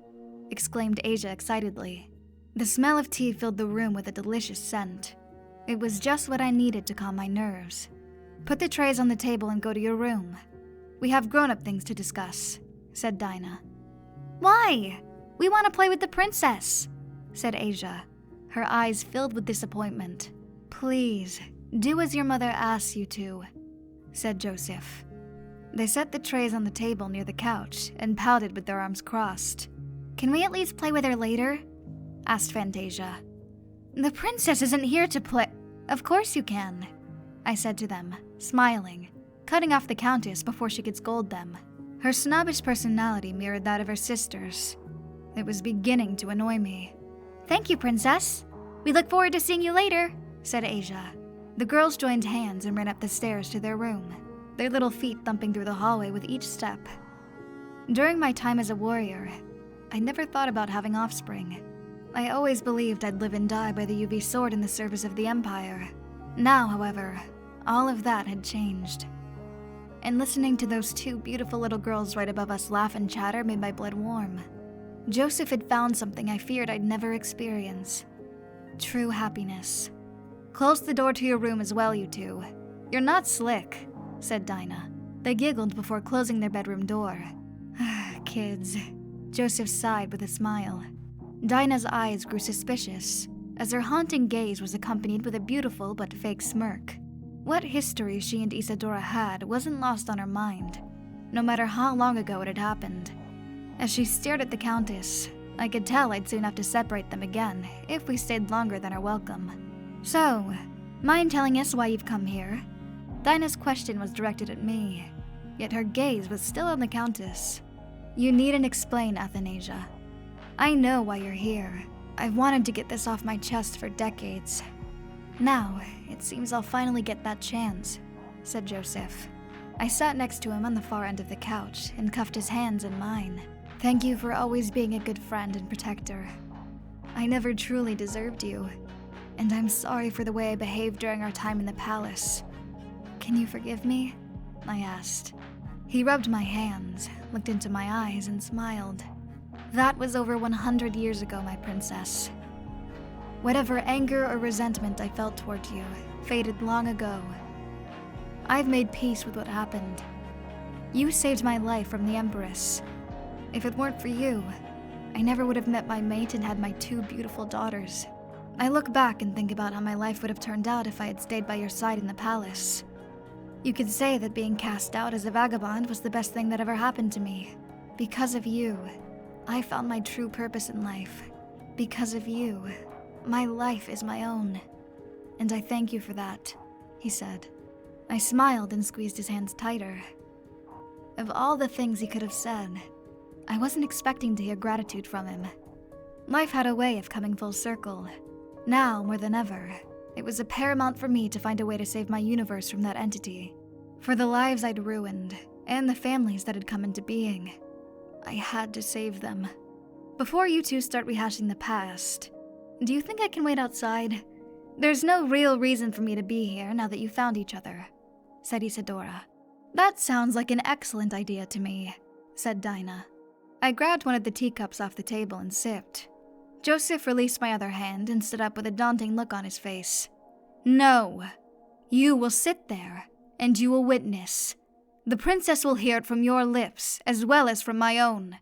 exclaimed Asia excitedly. The smell of tea filled the room with a delicious scent. It was just what I needed to calm my nerves. "Put the trays on the table and go to your room. We have grown-up things to discuss," said Dinah. "Why? We want to play with the princess," said Asia, her eyes filled with disappointment. "Please, do as your mother asks you to," said Joseph. They set the trays on the table near the couch and pouted with their arms crossed. "Can we at least play with her later?" asked Fantasia. "The princess isn't here to play." "Of course you can," I said to them, smiling, cutting off the Countess before she could scold them. Her snobbish personality mirrored that of her sisters. It was beginning to annoy me. "Thank you, Princess. We look forward to seeing you later," said Asia. The girls joined hands and ran up the stairs to their room, their little feet thumping through the hallway with each step. During my time as a warrior, I never thought about having offspring. I always believed I'd live and die by the UV sword in the service of the Empire. Now, however, all of that had changed. And listening to those 2 beautiful little girls right above us laugh and chatter made my blood warm. Joseph had found something I feared I'd never experience. True happiness. "Close the door to your room as well, you 2. You're not slick," said Dinah. They giggled before closing their bedroom door. "Kids," Joseph sighed with a smile. Dinah's eyes grew suspicious, as her haunting gaze was accompanied with a beautiful but fake smirk. What history she and Isadora had wasn't lost on her mind, no matter how long ago it had happened. As she stared at the Countess, I could tell I'd soon have to separate them again if we stayed longer than our welcome. "So, mind telling us why you've come here?" Dinah's question was directed at me, yet her gaze was still on the Countess. "You needn't explain, Athanasia. I know why you're here. I've wanted to get this off my chest for decades. Now, it seems I'll finally get that chance," said Joseph. I sat next to him on the far end of the couch and cuffed his hands in mine. "Thank you for always being a good friend and protector. I never truly deserved you, and I'm sorry for the way I behaved during our time in the palace. Can you forgive me?" I asked. He rubbed my hands, looked into my eyes, and smiled. "That was over 100 years ago, my princess. Whatever anger or resentment I felt toward you faded long ago. I've made peace with what happened. You saved my life from the Empress. If it weren't for you, I never would have met my mate and had my 2 beautiful daughters. I look back and think about how my life would have turned out if I had stayed by your side in the palace. You could say that being cast out as a vagabond was the best thing that ever happened to me. Because of you, I found my true purpose in life. Because of you, my life is my own. And I thank you for that," he said. I smiled and squeezed his hands tighter. Of all the things he could have said, I wasn't expecting to hear gratitude from him. Life had a way of coming full circle. Now, more than ever, it was paramount for me to find a way to save my universe from that entity. For the lives I'd ruined, and the families that had come into being, I had to save them. Before you 2 start rehashing the past, do you think I can wait outside? There's no real reason for me to be here now that you found each other," said Isadora. "That sounds like an excellent idea to me," said Dinah. I grabbed one of the teacups off the table and sipped. Joseph released my other hand and stood up with a daunting look on his face. "No! You will sit there, and you will witness. The princess will hear it from your lips, as well as from my own,"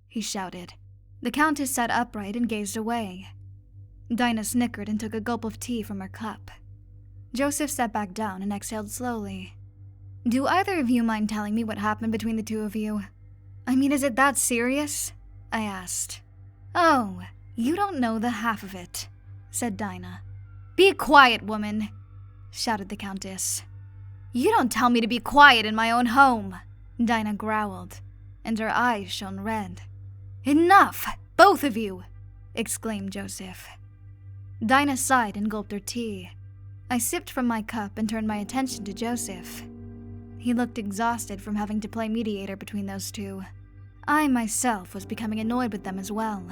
he shouted. The Countess sat upright and gazed away. Dinah snickered and took a gulp of tea from her cup. Joseph sat back down and exhaled slowly. Do either of you mind telling me what happened between the two of you? I mean, is it that serious? I asked. Oh, you don't know the half of it, said Dinah. Be quiet, woman, shouted the Countess. You don't tell me to be quiet in my own home, Dinah growled, and her eyes shone red. Enough, both of you, exclaimed Joseph. Dinah sighed and gulped her tea. I sipped from my cup and turned my attention to Joseph. He looked exhausted from having to play mediator between those two. I myself was becoming annoyed with them as well,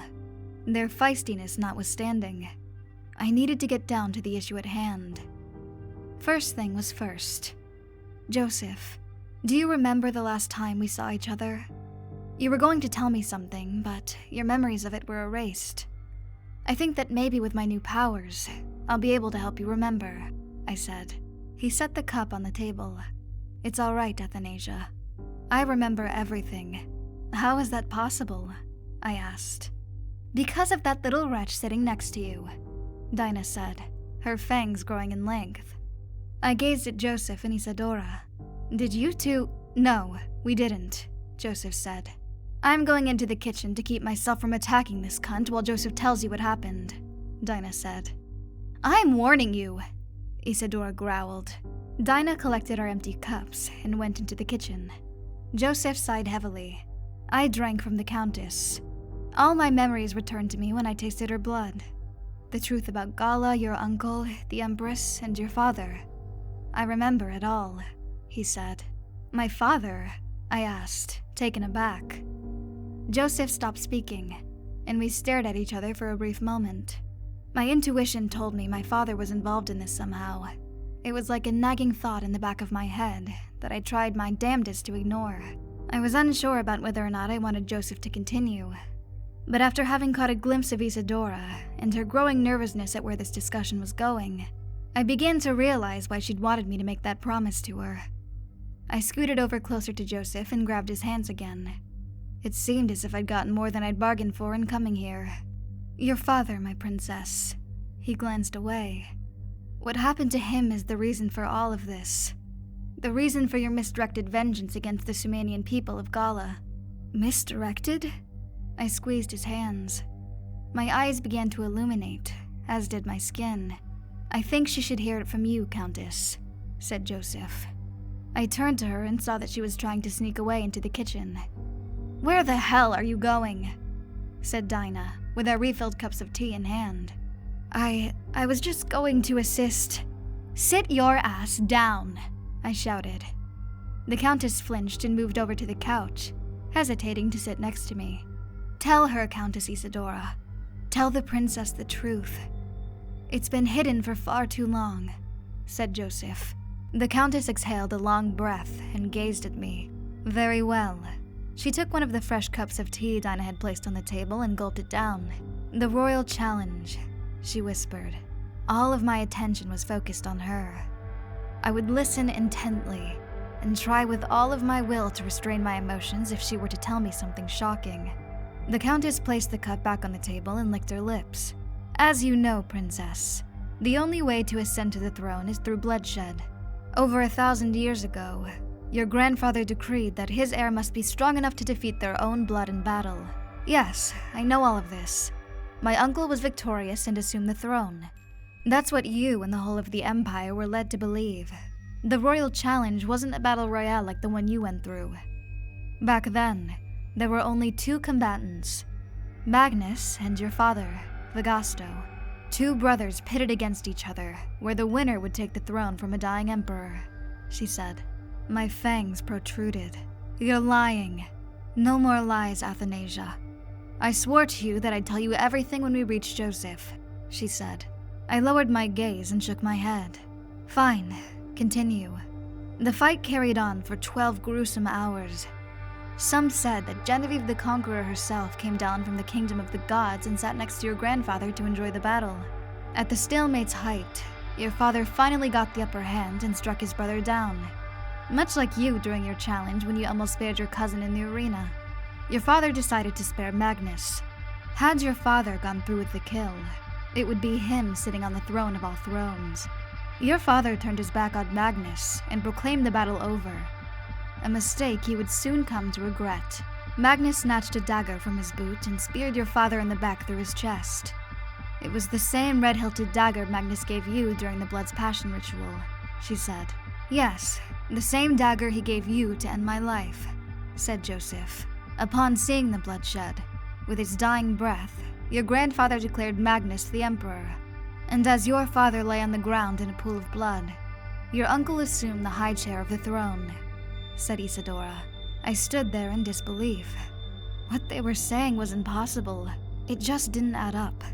their feistiness notwithstanding. I needed to get down to the issue at hand. First thing was first. Joseph, do you remember the last time we saw each other? You were going to tell me something, but your memories of it were erased. I think that maybe with my new powers, I'll be able to help you remember, I said. He set the cup on the table. It's all right, Xathanya. I remember everything. How is that possible? I asked. Because of that little wretch sitting next to you, Dinah said, her fangs growing in length. I gazed at Joseph and Isadora. Did you two? No, we didn't, Joseph said. I'm going into the kitchen to keep myself from attacking this cunt while Joseph tells you what happened, Dinah said. I'm warning you, Isadora growled. Dinah collected our empty cups and went into the kitchen. Joseph sighed heavily. I drank from the Countess. All my memories returned to me when I tasted her blood. The truth about Gala, your uncle, the Empress, and your father. I remember it all, he said. My father? I asked, taken aback. Joseph stopped speaking, and we stared at each other for a brief moment. My intuition told me my father was involved in this somehow. It was like a nagging thought in the back of my head that I tried my damnedest to ignore. I was unsure about whether or not I wanted Joseph to continue. But after having caught a glimpse of Isadora and her growing nervousness at where this discussion was going, I began to realize why she'd wanted me to make that promise to her. I scooted over closer to Joseph and grabbed his hands again. It seemed as if I'd gotten more than I'd bargained for in coming here. Your father, my princess. He glanced away. What happened to him is the reason for all of this. The reason for your misdirected vengeance against the Sumanian people of Gala. Misdirected? I squeezed his hands. My eyes began to illuminate, as did my skin. I think she should hear it from you, Countess, said Joseph. I turned to her and saw that she was trying to sneak away into the kitchen. Where the hell are you going? Said Dinah, with our refilled cups of tea in hand. I was just going to assist. Sit your ass down, I shouted. The Countess flinched and moved over to the couch, hesitating to sit next to me. Tell her, Countess Isadora. Tell the princess the truth. It's been hidden for far too long, said Joseph. The Countess exhaled a long breath and gazed at me. Very well. She took one of the fresh cups of tea Dinah had placed on the table and gulped it down. The royal challenge, she whispered. All of my attention was focused on her. I would listen intently and try with all of my will to restrain my emotions if she were to tell me something shocking. The Countess placed the cup back on the table and licked her lips. As you know, Princess, the only way to ascend to the throne is through bloodshed. Over 1,000 years ago, your grandfather decreed that his heir must be strong enough to defeat their own blood in battle. Yes, I know all of this. My uncle was victorious and assumed the throne. That's what you and the whole of the Empire were led to believe. The royal challenge wasn't a battle royale like the one you went through. Back then, there were only 2 combatants, Magnus and your father, Vigasto. 2 brothers pitted against each other, where the winner would take the throne from a dying emperor, she said. My fangs protruded. You're lying. No more lies, Xathanya. I swore to you that I'd tell you everything when we reached Joseph, she said. I lowered my gaze and shook my head. Fine, continue. The fight carried on for 12 gruesome hours. Some said that Genevieve the Conqueror herself came down from the kingdom of the gods and sat next to your grandfather to enjoy the battle. At the stalemate's height, your father finally got the upper hand and struck his brother down. Much like you during your challenge when you almost spared your cousin in the arena. Your father decided to spare Magnus. Had your father gone through with the kill, it would be him sitting on the throne of all thrones. Your father turned his back on Magnus and proclaimed the battle over. A mistake he would soon come to regret. Magnus snatched a dagger from his boot and speared your father in the back through his chest. It was the same red-hilted dagger Magnus gave you during the Blood's Passion ritual, she said. Yes, the same dagger he gave you to end my life, said Joseph. Upon seeing the bloodshed, with his dying breath, your grandfather declared Magnus the Emperor. And as your father lay on the ground in a pool of blood, your uncle assumed the high chair of the throne, said Isadora. I stood there in disbelief. What they were saying was impossible. It just didn't add up.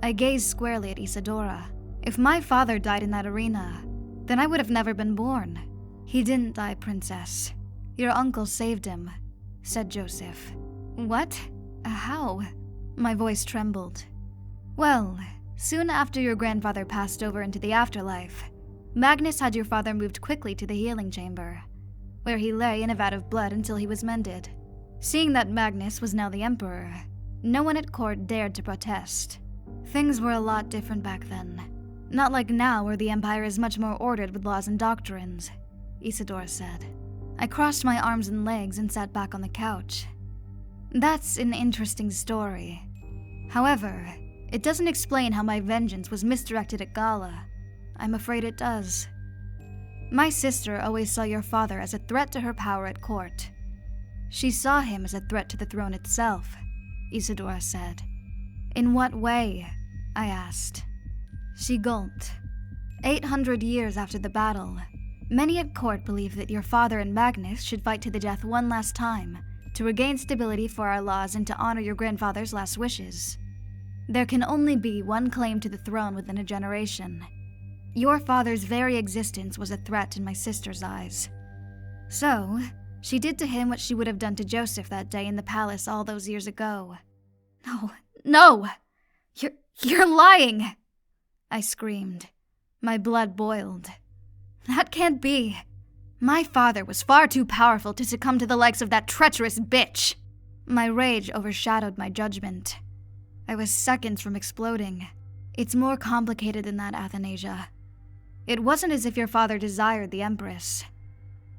I gazed squarely at Isadora. If my father died in that arena, then I would have never been born. He didn't die, Princess. Your uncle saved him, said Joseph. What? How? My voice trembled. Well, soon after your grandfather passed over into the afterlife, Magnus had your father moved quickly to the healing chamber, where he lay in a vat of blood until he was mended. Seeing that Magnus was now the Emperor, no one at court dared to protest. Things were a lot different back then. Not like now, where the Empire is much more ordered with laws and doctrines, Isadora said. I crossed my arms and legs and sat back on the couch. That's an interesting story. However, it doesn't explain how my vengeance was misdirected at Gala. I'm afraid it does. My sister always saw your father as a threat to her power at court. She saw him as a threat to the throne itself, Isadora said. In what way? I asked. She gulped. 800 years after the battle, many at court believe that your father and Magnus should fight to the death one last time, to regain stability for our laws and to honor your grandfather's last wishes. There can only be one claim to the throne within a generation. Your father's very existence was a threat in my sister's eyes. So, she did to him what she would have done to Joseph that day in the palace all those years ago. No! You're lying! I screamed. My blood boiled. That can't be. My father was far too powerful to succumb to the likes of that treacherous bitch. My rage overshadowed my judgment. I was seconds from exploding. It's more complicated than that, Athanasia. It wasn't as if your father desired the Empress.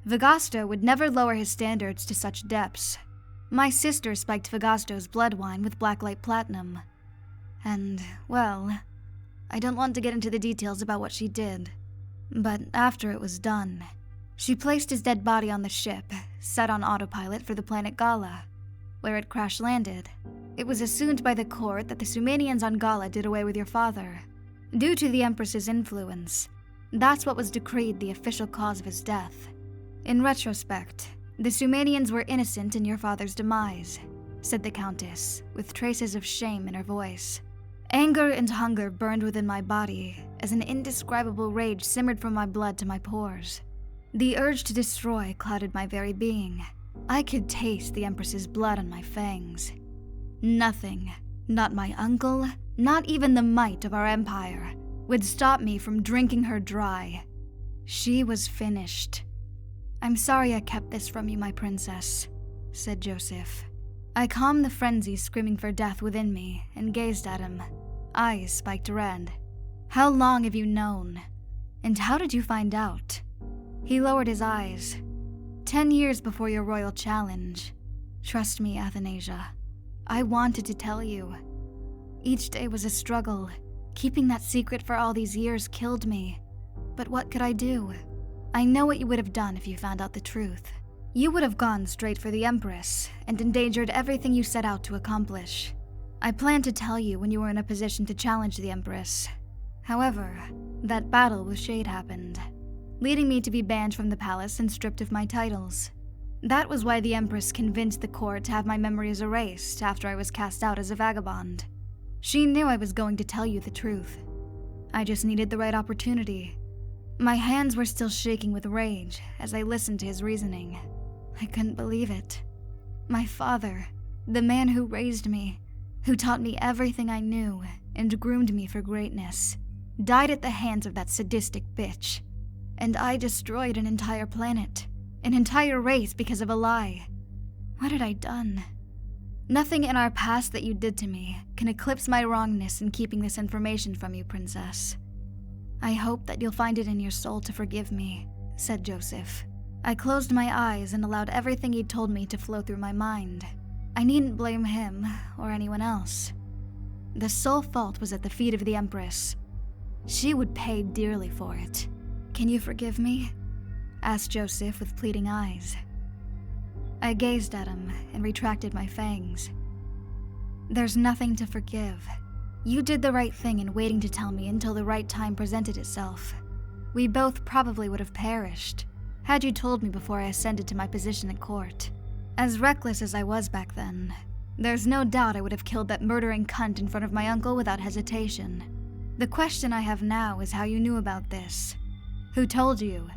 Vigasto would never lower his standards to such depths. My sister spiked Vigasto's blood wine with blacklight platinum. And, well, I don't want to get into the details about what she did. But after it was done, she placed his dead body on the ship, set on autopilot for the planet Gala, where it crash-landed. It was assumed by the court that the Sumanians on Gala did away with your father. Due to the Empress's influence, that's what was decreed the official cause of his death. In retrospect, the Sumanians were innocent in your father's demise, said the Countess, with traces of shame in her voice. Anger and hunger burned within my body as an indescribable rage simmered from my blood to my pores. The urge to destroy clouded my very being. I could taste the Empress's blood on my fangs. Nothing, not my uncle, not even the might of our empire, would stop me from drinking her dry. She was finished. I'm sorry I kept this from you, my princess, said Joseph. I calmed the frenzy screaming for death within me and gazed at him, eyes spiked red. How long have you known? And how did you find out? He lowered his eyes. 10 years before your royal challenge. Trust me, Athanasia. I wanted to tell you. Each day was a struggle. Keeping that secret for all these years killed me. But what could I do? I know what you would have done if you found out the truth. You would have gone straight for the Empress and endangered everything you set out to accomplish. I planned to tell you when you were in a position to challenge the Empress. However, that battle with Shade happened, leading me to be banned from the palace and stripped of my titles. That was why the Empress convinced the court to have my memories erased after I was cast out as a vagabond. She knew I was going to tell you the truth. I just needed the right opportunity. My hands were still shaking with rage as I listened to his reasoning. I couldn't believe it. My father, the man who raised me, who taught me everything I knew and groomed me for greatness, died at the hands of that sadistic bitch. And I destroyed an entire planet, an entire race because of a lie. What had I done? Nothing in our past that you did to me can eclipse my wrongness in keeping this information from you, Princess. I hope that you'll find it in your soul to forgive me, said Joseph. I closed my eyes and allowed everything he'd told me to flow through my mind. I needn't blame him or anyone else. The sole fault was at the feet of the Empress. She would pay dearly for it. Can you forgive me? Asked Joseph with pleading eyes. I gazed at him and retracted my fangs. There's nothing to forgive. You did the right thing in waiting to tell me until the right time presented itself. We both probably would have perished had you told me before I ascended to my position at court. As reckless as I was back then, there's no doubt I would have killed that murdering cunt in front of my uncle without hesitation. The question I have now is how you knew about this. Who told you?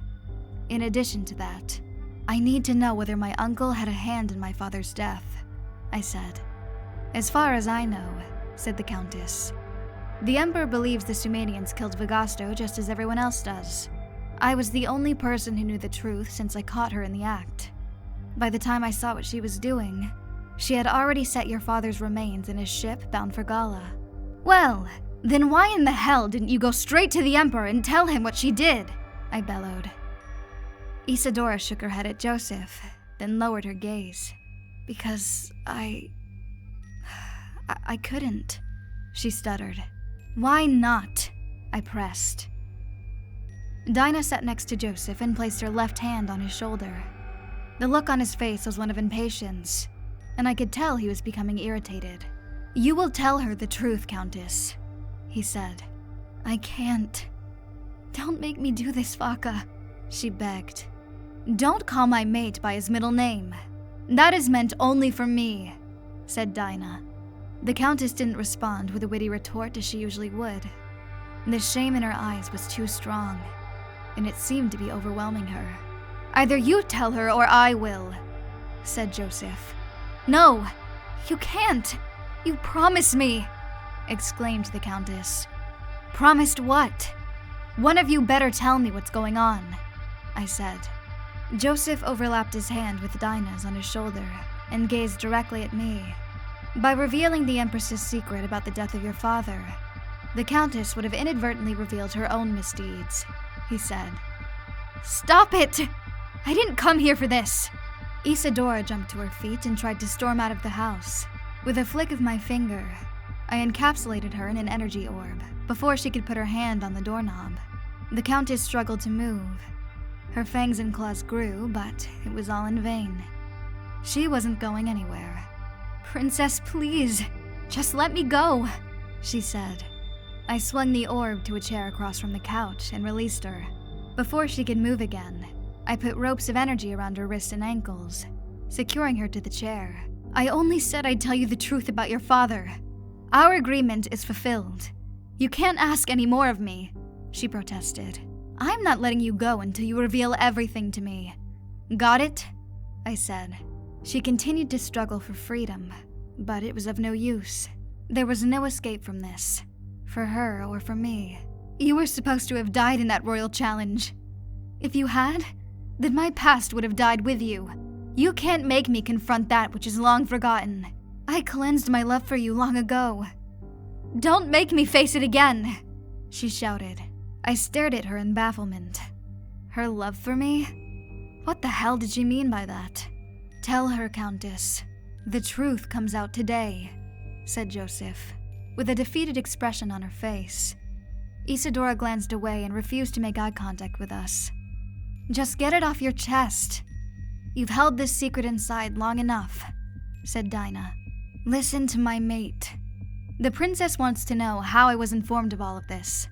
In addition to that, I need to know whether my uncle had a hand in my father's death, I said. As far as I know, said the Countess, the Emperor believes the Sumanians killed Vigasto just as everyone else does. I was the only person who knew the truth since I caught her in the act. By the time I saw what she was doing, she had already set your father's remains in his ship bound for Gala. Well, then why in the hell didn't you go straight to the Emperor and tell him what she did? I bellowed. Isadora shook her head at Joseph, then lowered her gaze. Because I couldn't, she stuttered. Why not? I pressed. Dinah sat next to Joseph and placed her left hand on his shoulder. The look on his face was one of impatience, and I could tell he was becoming irritated. You will tell her the truth, Countess, he said. I can't. Don't make me do this, Vaka, she begged. Don't call my mate by his middle name. That is meant only for me, said Dinah. The Countess didn't respond with a witty retort as she usually would. The shame in her eyes was too strong, and it seemed to be overwhelming her. Either you tell her or I will, said Joseph. No, you can't. You promised me, exclaimed the Countess. Promised what? One of you better tell me what's going on, I said. Joseph overlapped his hand with Dinah's on his shoulder and gazed directly at me. By revealing the Empress's secret about the death of your father, the Countess would have inadvertently revealed her own misdeeds, he said. Stop it! I didn't come here for this! Isadora jumped to her feet and tried to storm out of the house. With a flick of my finger, I encapsulated her in an energy orb before she could put her hand on the doorknob. The Countess struggled to move. Her fangs and claws grew, but it was all in vain. She wasn't going anywhere. Princess, please, just let me go, she said. I swung the orb to a chair across from the couch and released her. Before she could move again, I put ropes of energy around her wrists and ankles, securing her to the chair. I only said I'd tell you the truth about your father. Our agreement is fulfilled. You can't ask any more of me, she protested. I'm not letting you go until you reveal everything to me. Got it? I said. She continued to struggle for freedom, but it was of no use. There was no escape from this, for her or for me. You were supposed to have died in that royal challenge. If you had, then my past would have died with you. You can't make me confront that which is long forgotten. I cleansed my love for you long ago. Don't make me face it again, she shouted. I stared at her in bafflement. Her love for me? What the hell did she mean by that? Tell her, Countess. The truth comes out today, said Joseph, with a defeated expression on her face. Isadora glanced away and refused to make eye contact with us. Just get it off your chest. You've held this secret inside long enough, said Dinah. Listen to my mate. The princess wants to know how I was informed of all of this.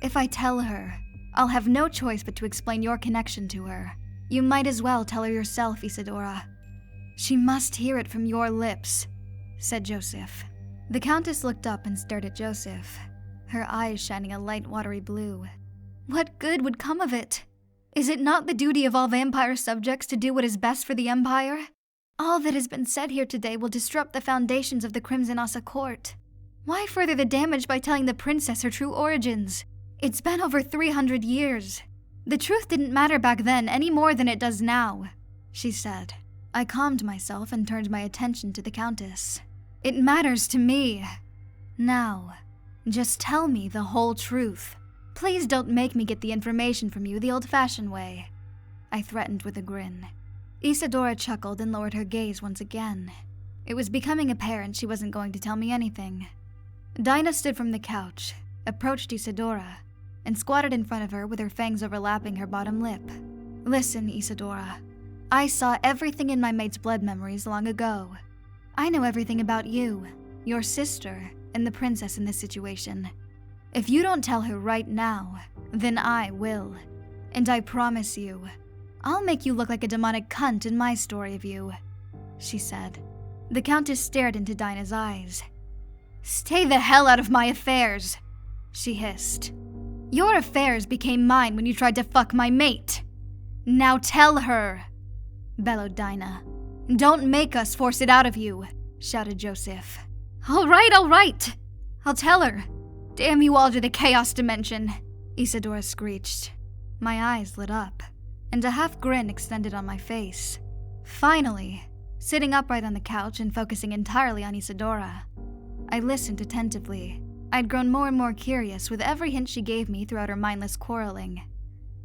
If I tell her, I'll have no choice but to explain your connection to her. You might as well tell her yourself, Isadora. She must hear it from your lips, said Joseph. The Countess looked up and stared at Joseph, her eyes shining a light watery blue. What good would come of it? Is it not the duty of all vampire subjects to do what is best for the Empire? All that has been said here today will disrupt the foundations of the Crimson Asa court. Why further the damage by telling the princess her true origins? It's been over 300 years. The truth didn't matter back then any more than it does now, she said. I calmed myself and turned my attention to the Countess. It matters to me. Now, just tell me the whole truth. Please don't make me get the information from you the old-fashioned way, I threatened with a grin. Isadora chuckled and lowered her gaze once again. It was becoming apparent she wasn't going to tell me anything. Dinah stood from the couch, approached Isadora, and squatted in front of her with her fangs overlapping her bottom lip. Listen, Isadora. I saw everything in my mate's blood memories long ago. I know everything about you, your sister, and the princess in this situation. If you don't tell her right now, then I will. And I promise you, I'll make you look like a demonic cunt in my story of you, she said. The Countess stared into Dinah's eyes. Stay the hell out of my affairs, she hissed. Your affairs became mine when you tried to fuck my mate. Now tell her, bellowed Dinah. Don't make us force it out of you, shouted Joseph. All right. I'll tell her. Damn you all to the chaos dimension, Isadora screeched. My eyes lit up, and a half grin extended on my face. Finally, sitting upright on the couch and focusing entirely on Isadora, I listened attentively. I'd grown more and more curious with every hint she gave me throughout her mindless quarreling.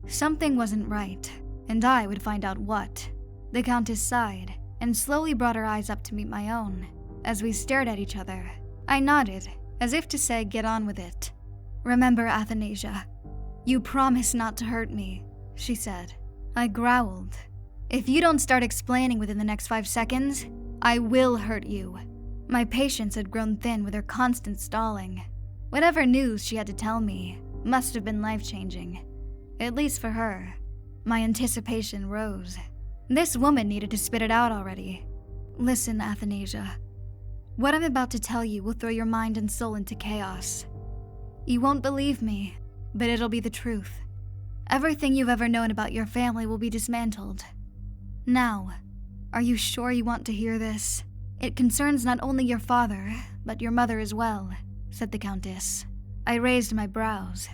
Something wasn't right, and I would find out what. The Countess sighed and slowly brought her eyes up to meet my own. As we stared at each other, I nodded, as if to say, get on with it. Remember, Athanasia, you promised not to hurt me, she said. I growled. If you don't start explaining within the next 5 seconds, I will hurt you. My patience had grown thin with her constant stalling. Whatever news she had to tell me must have been life-changing. At least for her. My anticipation rose. This woman needed to spit it out already. Listen, Athanasia. What I'm about to tell you will throw your mind and soul into chaos. You won't believe me, but it'll be the truth. Everything you've ever known about your family will be dismantled. Now, are you sure you want to hear this? It concerns not only your father, but your mother as well, said the Countess. I raised my brows.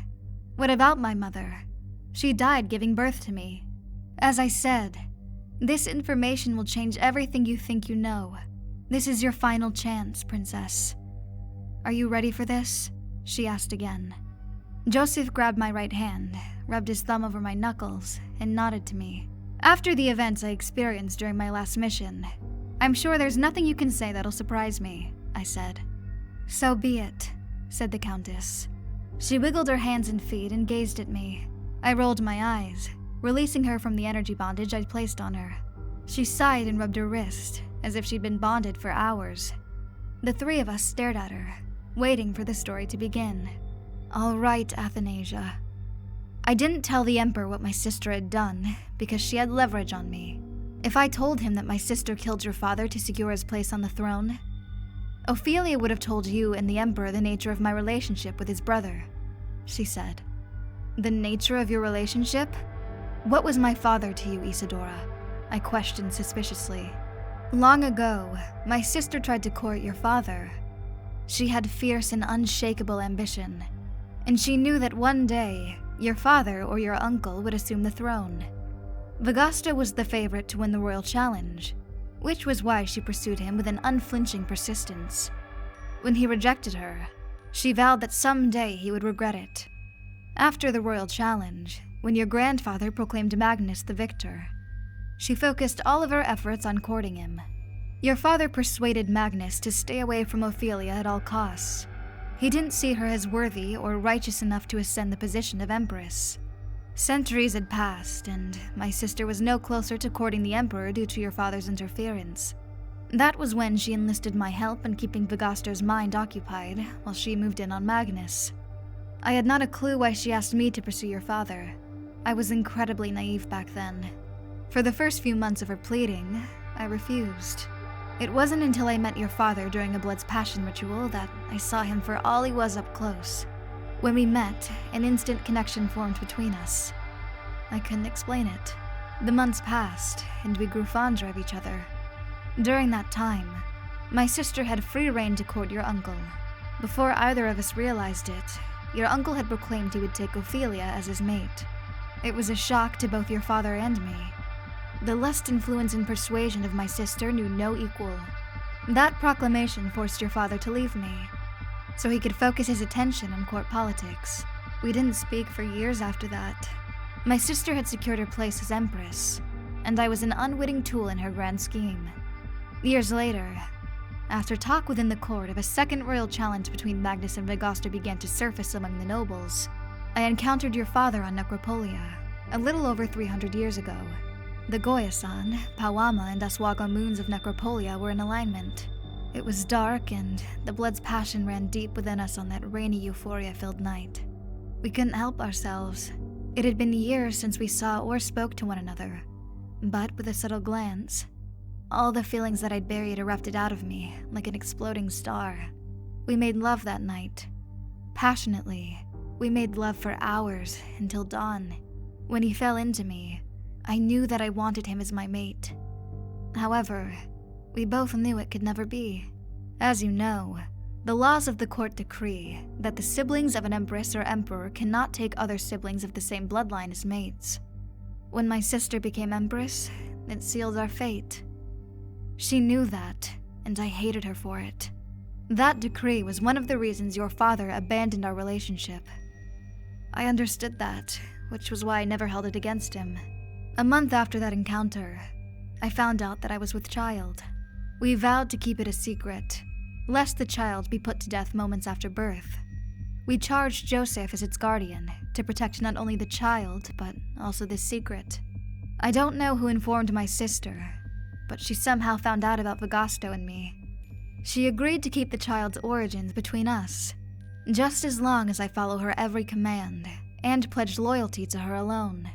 What about my mother? She died giving birth to me. As I said, this information will change everything you think you know. This is your final chance, Princess. Are you ready for this? She asked again. Joseph grabbed my right hand, rubbed his thumb over my knuckles, and nodded to me. After the events I experienced during my last mission, I'm sure there's nothing you can say that'll surprise me, I said. So be it, said the Countess. She wiggled her hands and feet and gazed at me. I rolled my eyes, releasing her from the energy bondage I'd placed on her. She sighed and rubbed her wrist, as if she'd been bonded for hours. The three of us stared at her, waiting for the story to begin. All right, Athanasia. I didn't tell the Emperor what my sister had done, because she had leverage on me. If I told him that my sister killed your father to secure his place on the throne, Ophelia would have told you and the Emperor the nature of my relationship with his brother, she said. The nature of your relationship? What was my father to you, Isadora? I questioned suspiciously. Long ago, my sister tried to court your father. She had fierce and unshakable ambition, and she knew that one day, your father or your uncle would assume the throne. Vagasta was the favorite to win the royal challenge, which was why she pursued him with an unflinching persistence. When he rejected her, she vowed that someday he would regret it. After the royal challenge, when your grandfather proclaimed Magnus the victor, she focused all of her efforts on courting him. Your father persuaded Magnus to stay away from Ophelia at all costs. He didn't see her as worthy or righteous enough to ascend the position of Empress. Centuries had passed, and my sister was no closer to courting the Emperor due to your father's interference. That was when she enlisted my help in keeping Vagasta's mind occupied while she moved in on Magnus. I had not a clue why she asked me to pursue your father. I was incredibly naive back then. For the first few months of her pleading, I refused. It wasn't until I met your father during a Blood's Passion ritual that I saw him for all he was up close. When we met, an instant connection formed between us. I couldn't explain it. The months passed, and we grew fonder of each other. During that time, my sister had free rein to court your uncle. Before either of us realized it, your uncle had proclaimed he would take Ophelia as his mate. It was a shock to both your father and me. The lust, influence, and persuasion of my sister knew no equal. That proclamation forced your father to leave me, so he could focus his attention on court politics. We didn't speak for years after that. My sister had secured her place as Empress, and I was an unwitting tool in her grand scheme. Years later, after talk within the court of a second royal challenge between Magnus and Vegasto began to surface among the nobles, I encountered your father on Necropolia, a little over 300 years ago. The Goyasan, Pawama, and Aswago moons of Necropolia were in alignment. It was dark, and the blood's passion ran deep within us on that rainy, euphoria-filled night. We couldn't help ourselves. It had been years since we saw or spoke to one another, but with a subtle glance, all the feelings that I'd buried erupted out of me like an exploding star. We made love that night. Passionately, we made love for hours until dawn. When he fell into me, I knew that I wanted him as my mate. However, we both knew it could never be. As you know, the laws of the court decree that the siblings of an empress or emperor cannot take other siblings of the same bloodline as mates. When my sister became empress, it sealed our fate. She knew that, and I hated her for it. That decree was one of the reasons your father abandoned our relationship. I understood that, which was why I never held it against him. A month after that encounter, I found out that I was with child. We vowed to keep it a secret, lest the child be put to death moments after birth. We charged Joseph as its guardian to protect not only the child, but also this secret. I don't know who informed my sister, but she somehow found out about Vegasto and me. She agreed to keep the child's origins between us, just as long as I follow her every command and pledge loyalty to her alone.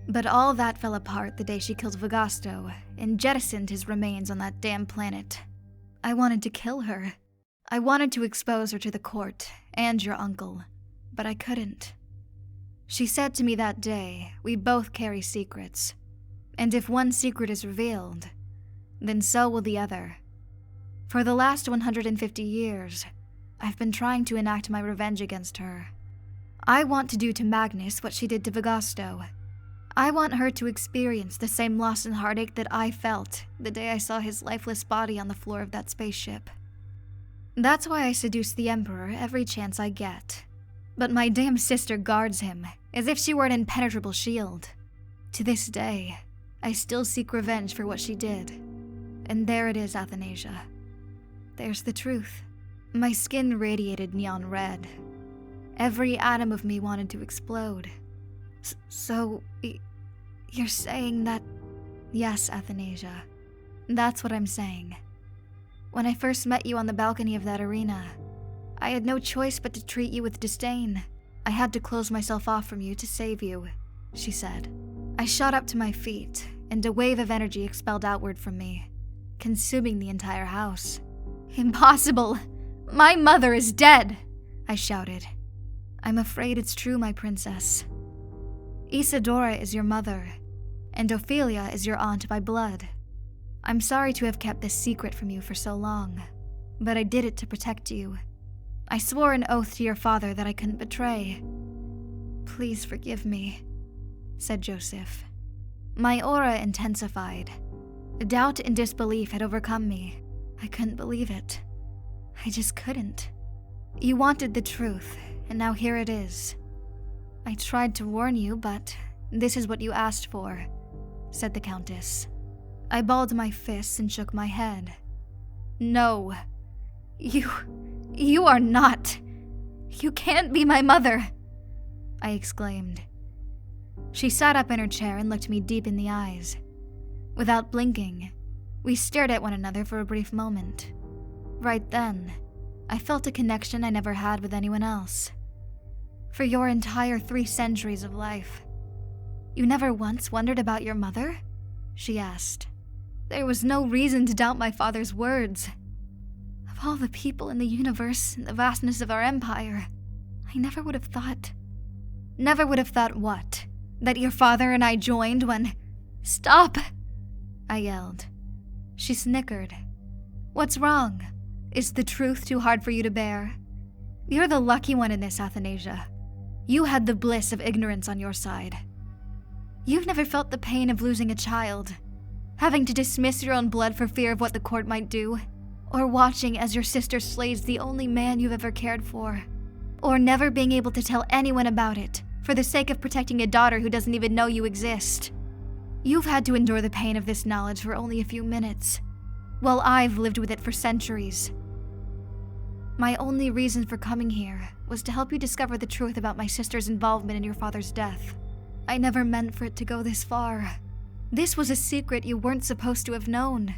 But all that fell apart the day she killed Vegasto and jettisoned his remains on that damn planet. I wanted to kill her. I wanted to expose her to the court and your uncle, but I couldn't. She said to me that day, we both carry secrets, and if one secret is revealed, then so will the other. For the last 150 years, I've been trying to enact my revenge against her. I want to do to Magnus what she did to Vegasto. I want her to experience the same loss and heartache that I felt the day I saw his lifeless body on the floor of that spaceship. That's why I seduce the Emperor every chance I get. But my damn sister guards him, as if she were an impenetrable shield. To this day, I still seek revenge for what she did. And there it is, Athanasia. There's the truth. My skin radiated neon red. Every atom of me wanted to explode. So, you're saying that... Yes, Athanasia. That's what I'm saying. When I first met you on the balcony of that arena, I had no choice but to treat you with disdain. I had to close myself off from you to save you, she said. I shot up to my feet, and a wave of energy expelled outward from me, consuming the entire house. Impossible! My mother is dead! I shouted. I'm afraid it's true, my princess. Isadora is your mother, and Ophelia is your aunt by blood. I'm sorry to have kept this secret from you for so long, but I did it to protect you. I swore an oath to your father that I couldn't betray. Please forgive me, said Joseph. My aura intensified. Doubt and disbelief had overcome me. I couldn't believe it. I just couldn't. You wanted the truth, and now here it is. I tried to warn you, but this is what you asked for, said the Countess. I balled my fists and shook my head. No. You are not. You can't be my mother, I exclaimed. She sat up in her chair and looked me deep in the eyes. Without blinking, we stared at one another for a brief moment. Right then, I felt a connection I never had with anyone else. For your entire 3 centuries of life, you never once wondered about your mother? She asked. There was no reason to doubt my father's words. Of all the people in the universe and the vastness of our empire, I never would have thought... Never would have thought what? That your father and I joined when... Stop! I yelled. She snickered. What's wrong? Is the truth too hard for you to bear? You're the lucky one in this, Athanasia. You had the bliss of ignorance on your side. You've never felt the pain of losing a child, having to dismiss your own blood for fear of what the court might do, or watching as your sister slays the only man you've ever cared for, or never being able to tell anyone about it for the sake of protecting a daughter who doesn't even know you exist. You've had to endure the pain of this knowledge for only a few minutes, while I've lived with it for centuries. My only reason for coming here was to help you discover the truth about my sister's involvement in your father's death. I never meant for it to go this far. This was a secret you weren't supposed to have known,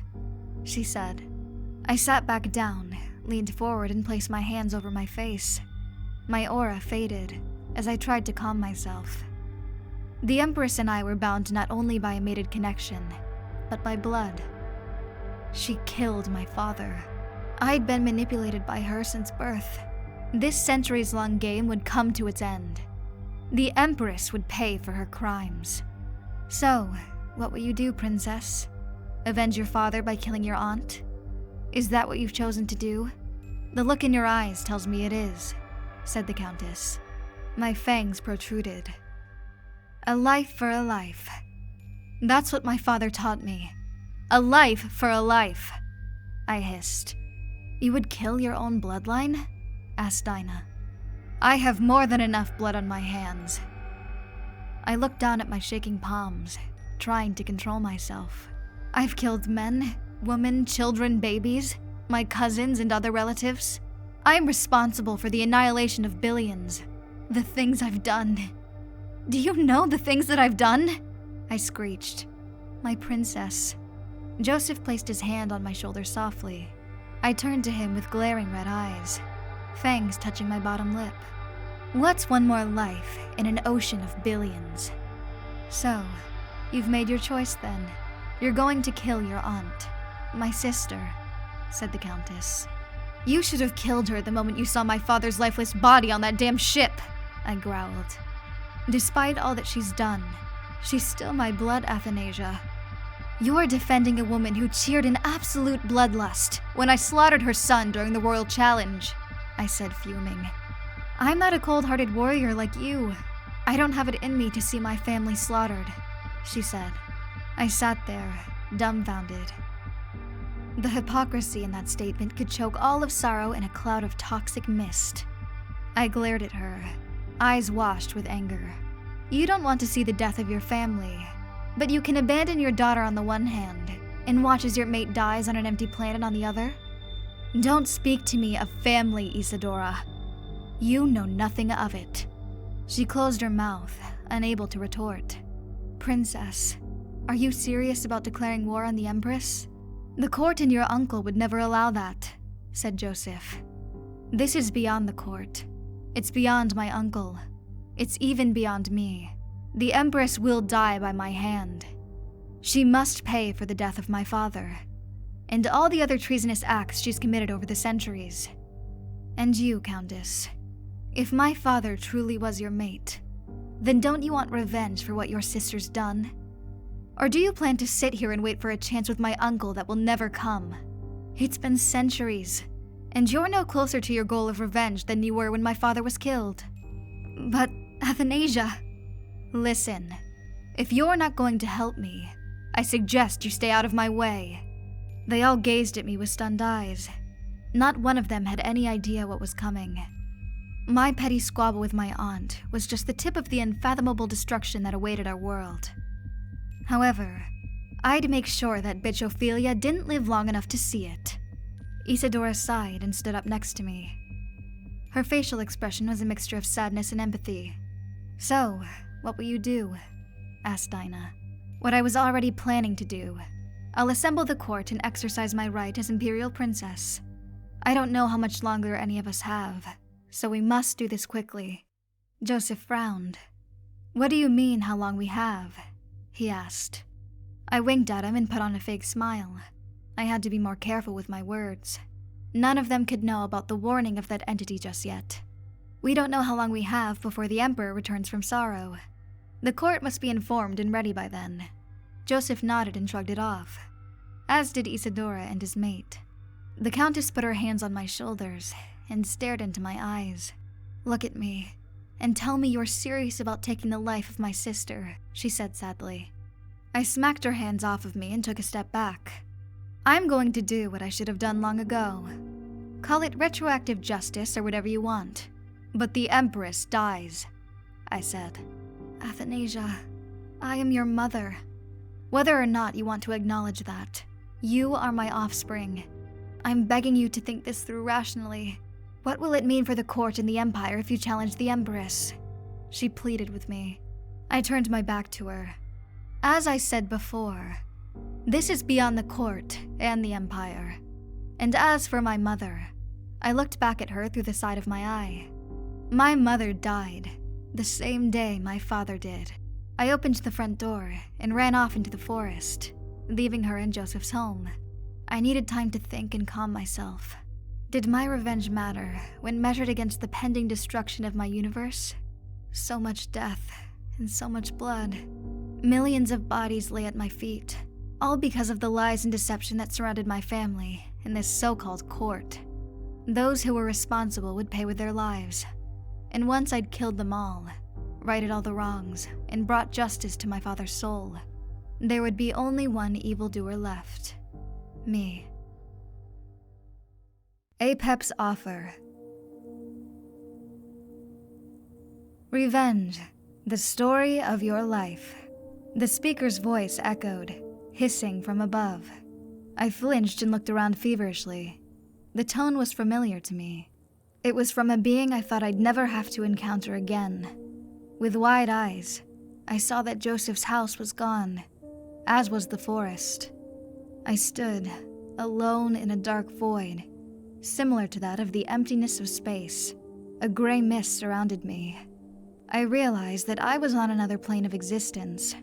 she said. I sat back down, leaned forward, and placed my hands over my face. My aura faded as I tried to calm myself. The Empress and I were bound not only by a mated connection, but by blood. She killed my father. I'd been manipulated by her since birth. This centuries-long game would come to its end. The Empress would pay for her crimes. So, what will you do, Princess? Avenge your father by killing your aunt? Is that what you've chosen to do? The look in your eyes tells me it is, said the Countess. My fangs protruded. A life for a life. That's what my father taught me. A life for a life, I hissed. You would kill your own bloodline? Asked Dinah. I have more than enough blood on my hands. I looked down at my shaking palms, trying to control myself. I've killed men, women, children, babies, my cousins and other relatives. I'm responsible for the annihilation of billions. The things I've done. Do you know the things that I've done? I screeched. My princess. Joseph placed his hand on my shoulder softly. I turned to him with glaring red eyes, fangs touching my bottom lip. What's one more life in an ocean of billions? So, you've made your choice then. You're going to kill your aunt, my sister, said the Countess. You should have killed her the moment you saw my father's lifeless body on that damn ship, I growled. Despite all that she's done, she's still my blood, Xathanya. You're defending a woman who cheered in absolute bloodlust when I slaughtered her son during the Royal Challenge, I said, fuming. I'm not a cold-hearted warrior like you. I don't have it in me to see my family slaughtered, she said. I sat there, dumbfounded. The hypocrisy in that statement could choke all of sorrow in a cloud of toxic mist. I glared at her, eyes washed with anger. You don't want to see the death of your family, but you can abandon your daughter on the one hand and watch as your mate dies on an empty planet on the other? Don't speak to me of family, Isadora. You know nothing of it. She closed her mouth, unable to retort. Princess, are you serious about declaring war on the Empress? The court and your uncle would never allow that, said Joseph. This is beyond the court. It's beyond my uncle. It's even beyond me. The Empress will die by my hand. She must pay for the death of my father, and all the other treasonous acts she's committed over the centuries. And you, Countess, if my father truly was your mate, then don't you want revenge for what your sister's done? Or do you plan to sit here and wait for a chance with my uncle that will never come? It's been centuries, and you're no closer to your goal of revenge than you were when my father was killed. But, Xathanya, listen, if you're not going to help me, I suggest you stay out of my way. They all gazed at me with stunned eyes. Not one of them had any idea what was coming. My petty squabble with my aunt was just the tip of the unfathomable destruction that awaited our world. However, I'd make sure that bitch Ophelia didn't live long enough to see it. Isadora sighed and stood up next to me. Her facial expression was a mixture of sadness and empathy. So, what will you do? Asked Dinah. What I was already planning to do. I'll assemble the court and exercise my right as Imperial Princess. I don't know how much longer any of us have, so we must do this quickly. Joseph frowned. What do you mean, how long we have? He asked. I winked at him and put on a fake smile. I had to be more careful with my words. None of them could know about the warning of that entity just yet. We don't know how long we have before the Emperor returns from sorrow. The court must be informed and ready by then. Joseph nodded and shrugged it off, as did Isadora and his mate. The Countess put her hands on my shoulders and stared into my eyes. Look at me, and tell me you're serious about taking the life of my sister, she said sadly. I smacked her hands off of me and took a step back. I'm going to do what I should have done long ago. Call it retroactive justice or whatever you want. But the Empress dies, I said. Athanasia, I am your mother. Whether or not you want to acknowledge that, you are my offspring. I'm begging you to think this through rationally. What will it mean for the court and the Empire if you challenge the Empress? She pleaded with me. I turned my back to her. As I said before, this is beyond the court and the Empire. And as for my mother, I looked back at her through the side of my eye. My mother died the same day my father did. I opened the front door and ran off into the forest, leaving her in Joseph's home. I needed time to think and calm myself. Did my revenge matter when measured against the pending destruction of my universe? So much death and so much blood. Millions of bodies lay at my feet, all because of the lies and deception that surrounded my family in this so-called court. Those who were responsible would pay with their lives. And once I'd killed them all, righted all the wrongs, and brought justice to my father's soul, there would be only one evildoer left. Me. Apep's offer. Revenge, the story of your life. The speaker's voice echoed, hissing from above. I flinched and looked around feverishly. The tone was familiar to me. It was from a being I thought I'd never have to encounter again. With wide eyes, I saw that Joseph's house was gone, as was the forest. I stood, alone in a dark void, similar to that of the emptiness of space. A gray mist surrounded me. I realized that I was on another plane of existence.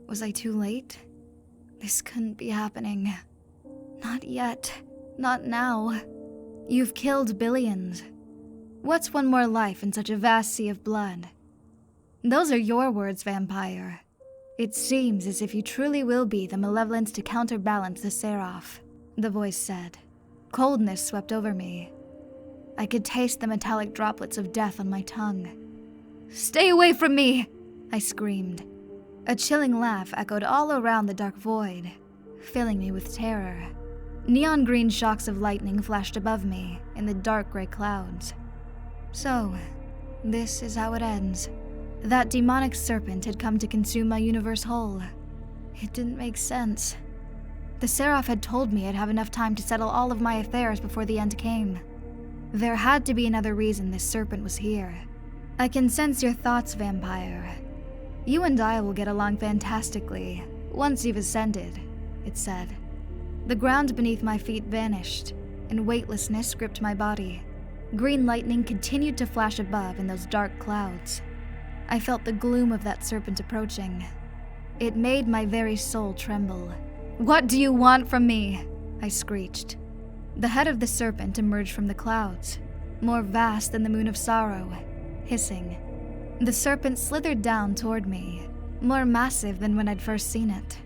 Was I too late? This couldn't be happening. Not yet. Not now. You've killed billions. What's one more life in such a vast sea of blood? Those are your words, Vampyre. It seems as if you truly will be the malevolence to counterbalance the Seraph, the voice said. Coldness swept over me. I could taste the metallic droplets of death on my tongue. Stay away from me! I screamed. A chilling laugh echoed all around the dark void, filling me with terror. Neon green shocks of lightning flashed above me in the dark gray clouds. So, this is how it ends. That demonic serpent had come to consume my universe whole. It didn't make sense. The Seraph had told me I'd have enough time to settle all of my affairs before the end came. There had to be another reason this serpent was here. I can sense your thoughts, Vampyre. You and I will get along fantastically once you've ascended, it said. The ground beneath my feet vanished, and weightlessness gripped my body. Green lightning continued to flash above in those dark clouds. I felt the gloom of that serpent approaching. It made my very soul tremble. What do you want from me? I screeched. The head of the serpent emerged from the clouds, more vast than the moon of sorrow, hissing. The serpent slithered down toward me, more massive than when I'd first seen it.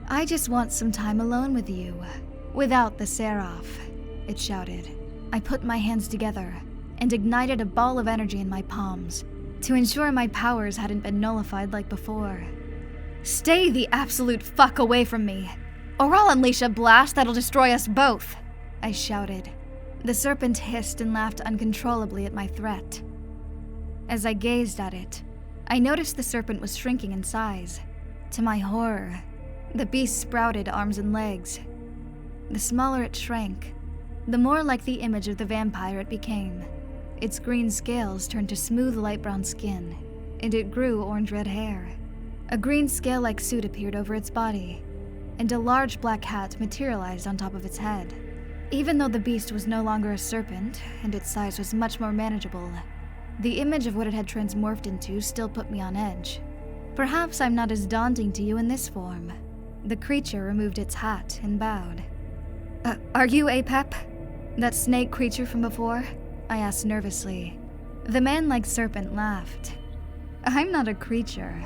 I just want some time alone with you, without the Seraph, it shouted. I put my hands together and ignited a ball of energy in my palms to ensure my powers hadn't been nullified like before. Stay the absolute fuck away from me, or I'll unleash a blast that'll destroy us both, I shouted. The serpent hissed and laughed uncontrollably at my threat. As I gazed at it, I noticed the serpent was shrinking in size. To my horror, the beast sprouted arms and legs. The smaller it shrank, the more like the image of the vampire it became. Its green scales turned to smooth light brown skin, and it grew orange-red hair. A green scale-like suit appeared over its body, and a large black hat materialized on top of its head. Even though the beast was no longer a serpent, and its size was much more manageable, the image of what it had transmorphed into still put me on edge. Perhaps I'm not as daunting to you in this form. The creature removed its hat and bowed. Are you Apep? That snake creature from before? I asked nervously. The man-like serpent laughed. I'm not a creature.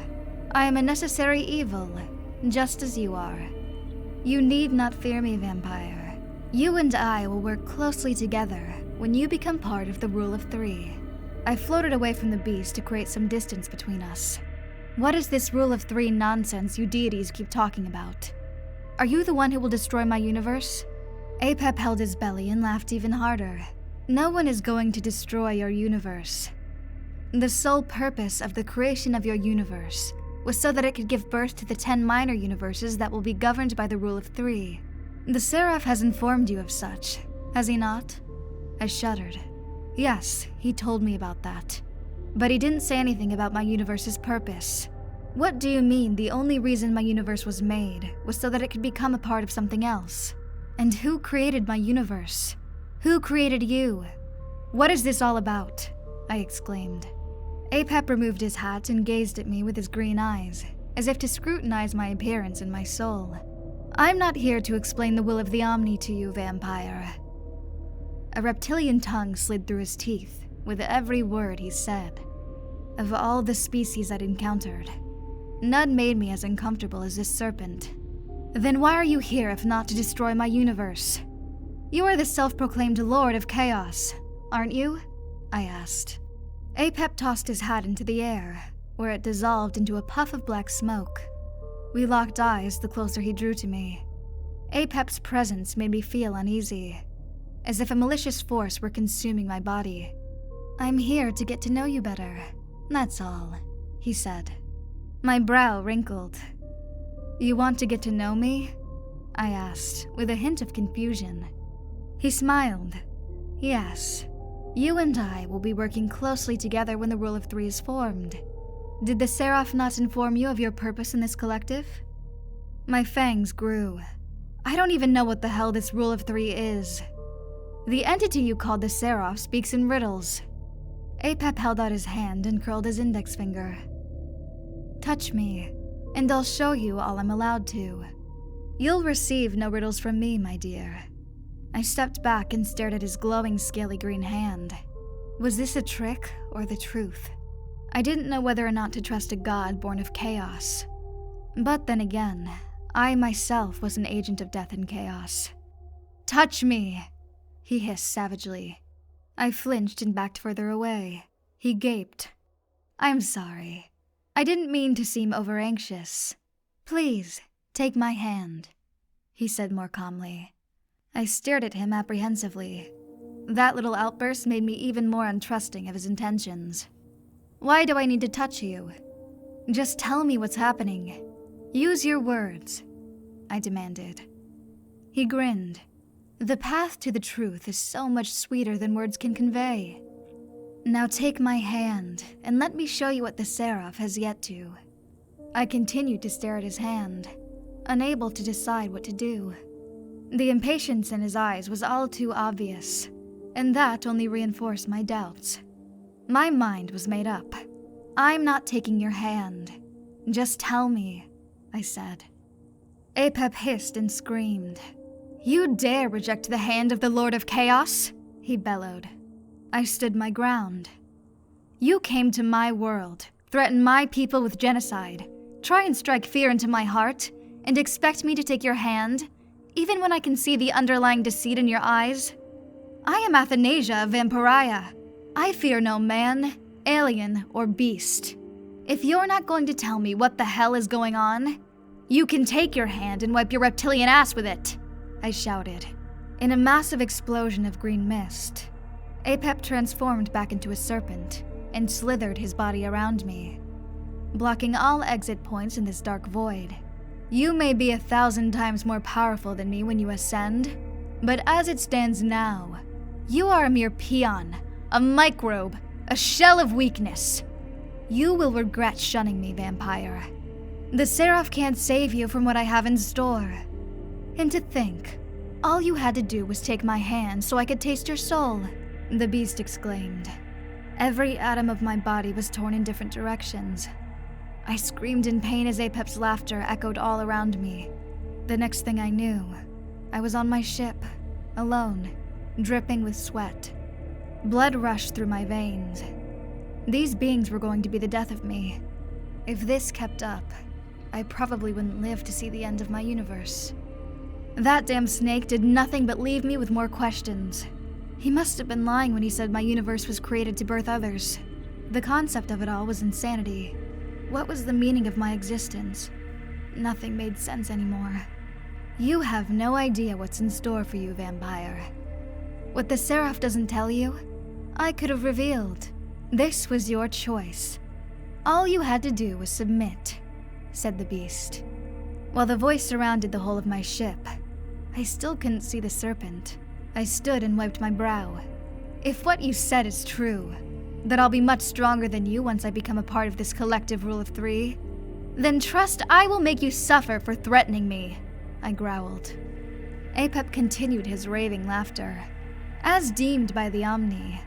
I am a necessary evil, just as you are. You need not fear me, Vampyre. You and I will work closely together when you become part of the Rule of Three. I floated away from the beast to create some distance between us. What is this Rule of Three nonsense you deities keep talking about? Are you the one who will destroy my universe? Apep held his belly and laughed even harder. No one is going to destroy your universe. The sole purpose of the creation of your universe was so that it could give birth to the 10 minor universes that will be governed by the rule of 3. The Seraph has informed you of such, has he not? I shuddered. Yes, he told me about that. But he didn't say anything about my universe's purpose. What do you mean the only reason my universe was made was so that it could become a part of something else? And who created my universe? Who created you? What is this all about? I exclaimed. Apep removed his hat and gazed at me with his green eyes, as if to scrutinize my appearance and my soul. I'm not here to explain the will of the Omni to you, Vampyre. A reptilian tongue slid through his teeth with every word he said. Of all the species I'd encountered, none made me as uncomfortable as this serpent. Then why are you here if not to destroy my universe? You are the self-proclaimed Lord of Chaos, aren't you? I asked. Apep tossed his hat into the air, where it dissolved into a puff of black smoke. We locked eyes the closer he drew to me. Apep's presence made me feel uneasy, as if a malicious force were consuming my body. I'm here to get to know you better, that's all, he said. My brow wrinkled. You want to get to know me? I asked, with a hint of confusion. He smiled. Yes. You and I will be working closely together when the Rule of 3 is formed. Did the Seraph not inform you of your purpose in this collective? My fangs grew. I don't even know what the hell this Rule of 3 is. The entity you called the Seraph speaks in riddles. Apep held out his hand and curled his index finger. Touch me, and I'll show you all I'm allowed to. You'll receive no riddles from me, my dear. I stepped back and stared at his glowing, scaly green hand. Was this a trick or the truth? I didn't know whether or not to trust a god born of chaos. But then again, I myself was an agent of death and chaos. Touch me, he hissed savagely. I flinched and backed further away. He gaped. I'm sorry. I didn't mean to seem over-anxious. Please, take my hand, he said more calmly. I stared at him apprehensively. That little outburst made me even more untrusting of his intentions. Why do I need to touch you? Just tell me what's happening. Use your words, I demanded. He grinned. The path to the truth is so much sweeter than words can convey. Now take my hand, and let me show you what the Seraph has yet to. I continued to stare at his hand, unable to decide what to do. The impatience in his eyes was all too obvious, and that only reinforced my doubts. My mind was made up. I'm not taking your hand. Just tell me, I said. Apep hissed and screamed. You dare reject the hand of the Lord of Chaos? He bellowed. I stood my ground. You came to my world, threaten my people with genocide, try and strike fear into my heart, and expect me to take your hand? Even when I can see the underlying deceit in your eyes? I am Athanasia of Vampyre. I fear no man, alien, or beast. If you're not going to tell me what the hell is going on, you can take your hand and wipe your reptilian ass with it, I shouted. In a massive explosion of green mist, Apep transformed back into a serpent and slithered his body around me, blocking all exit points in this dark void. You may be 1,000 times more powerful than me when you ascend, but as it stands now, you are a mere peon, a microbe, a shell of weakness. You will regret shunning me, Vampyre. The Seraph can't save you from what I have in store. And to think, all you had to do was take my hand so I could taste your soul, the beast exclaimed. Every atom of my body was torn in different directions. I screamed in pain as Apep's laughter echoed all around me. The next thing I knew, I was on my ship, alone, dripping with sweat. Blood rushed through my veins. These beings were going to be the death of me. If this kept up, I probably wouldn't live to see the end of my universe. That damn snake did nothing but leave me with more questions. He must have been lying when he said my universe was created to birth others. The concept of it all was insanity. What was the meaning of my existence? Nothing made sense anymore. You have no idea what's in store for you, Vampyre. What the Seraph doesn't tell you, I could have revealed. This was your choice. All you had to do was submit, said the beast. While the voice surrounded the whole of my ship, I still couldn't see the serpent. I stood and wiped my brow. If what you said is true, that I'll be much stronger than you once I become a part of this collective rule of 3, then trust I will make you suffer for threatening me, I growled. Apep continued his raving laughter. As deemed by the Omni,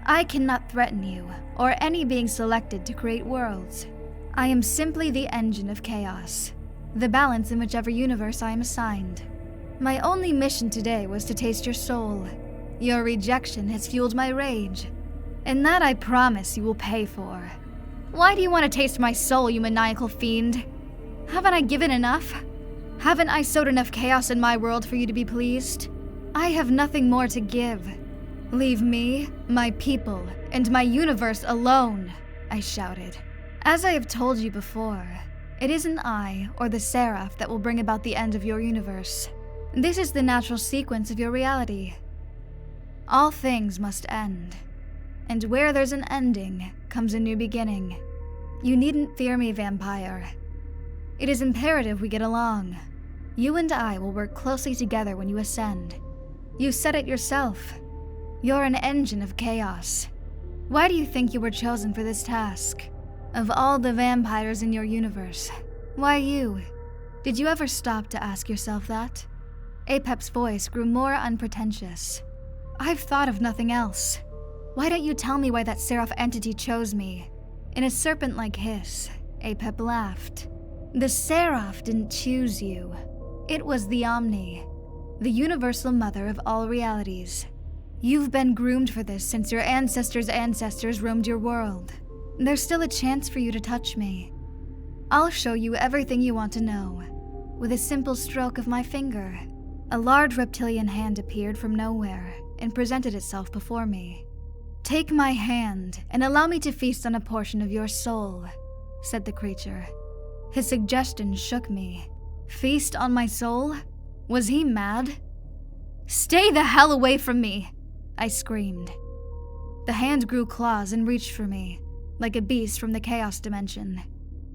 I cannot threaten you, or any being selected to create worlds. I am simply the engine of chaos, the balance in whichever universe I am assigned. My only mission today was to taste your soul. Your rejection has fueled my rage, and that I promise you will pay for. Why do you want to taste my soul, you maniacal fiend? Haven't I given enough? Haven't I sowed enough chaos in my world for you to be pleased? I have nothing more to give. Leave me, my people, and my universe alone, I shouted. As I have told you before, it isn't I or the Seraph that will bring about the end of your universe. This is the natural sequence of your reality. All things must end, and where there's an ending comes a new beginning. You needn't fear me, Vampyre. It is imperative we get along. You and I will work closely together when you ascend. You said it yourself. You're an engine of chaos. Why do you think you were chosen for this task? Of all the vampires in your universe, why you? Did you ever stop to ask yourself that? Apep's voice grew more unpretentious. I've thought of nothing else. Why don't you tell me why that Seraph entity chose me? In a serpent-like hiss, Apep laughed. The Seraph didn't choose you. It was the Omni, the universal mother of all realities. You've been groomed for this since your ancestors' ancestors roamed your world. There's still a chance for you to touch me. I'll show you everything you want to know. With a simple stroke of my finger, a large reptilian hand appeared from nowhere and presented itself before me. Take my hand and allow me to feast on a portion of your soul, said the creature. His suggestion shook me. Feast on my soul? Was he mad? Stay the hell away from me, I screamed. The hand grew claws and reached for me, like a beast from the chaos dimension.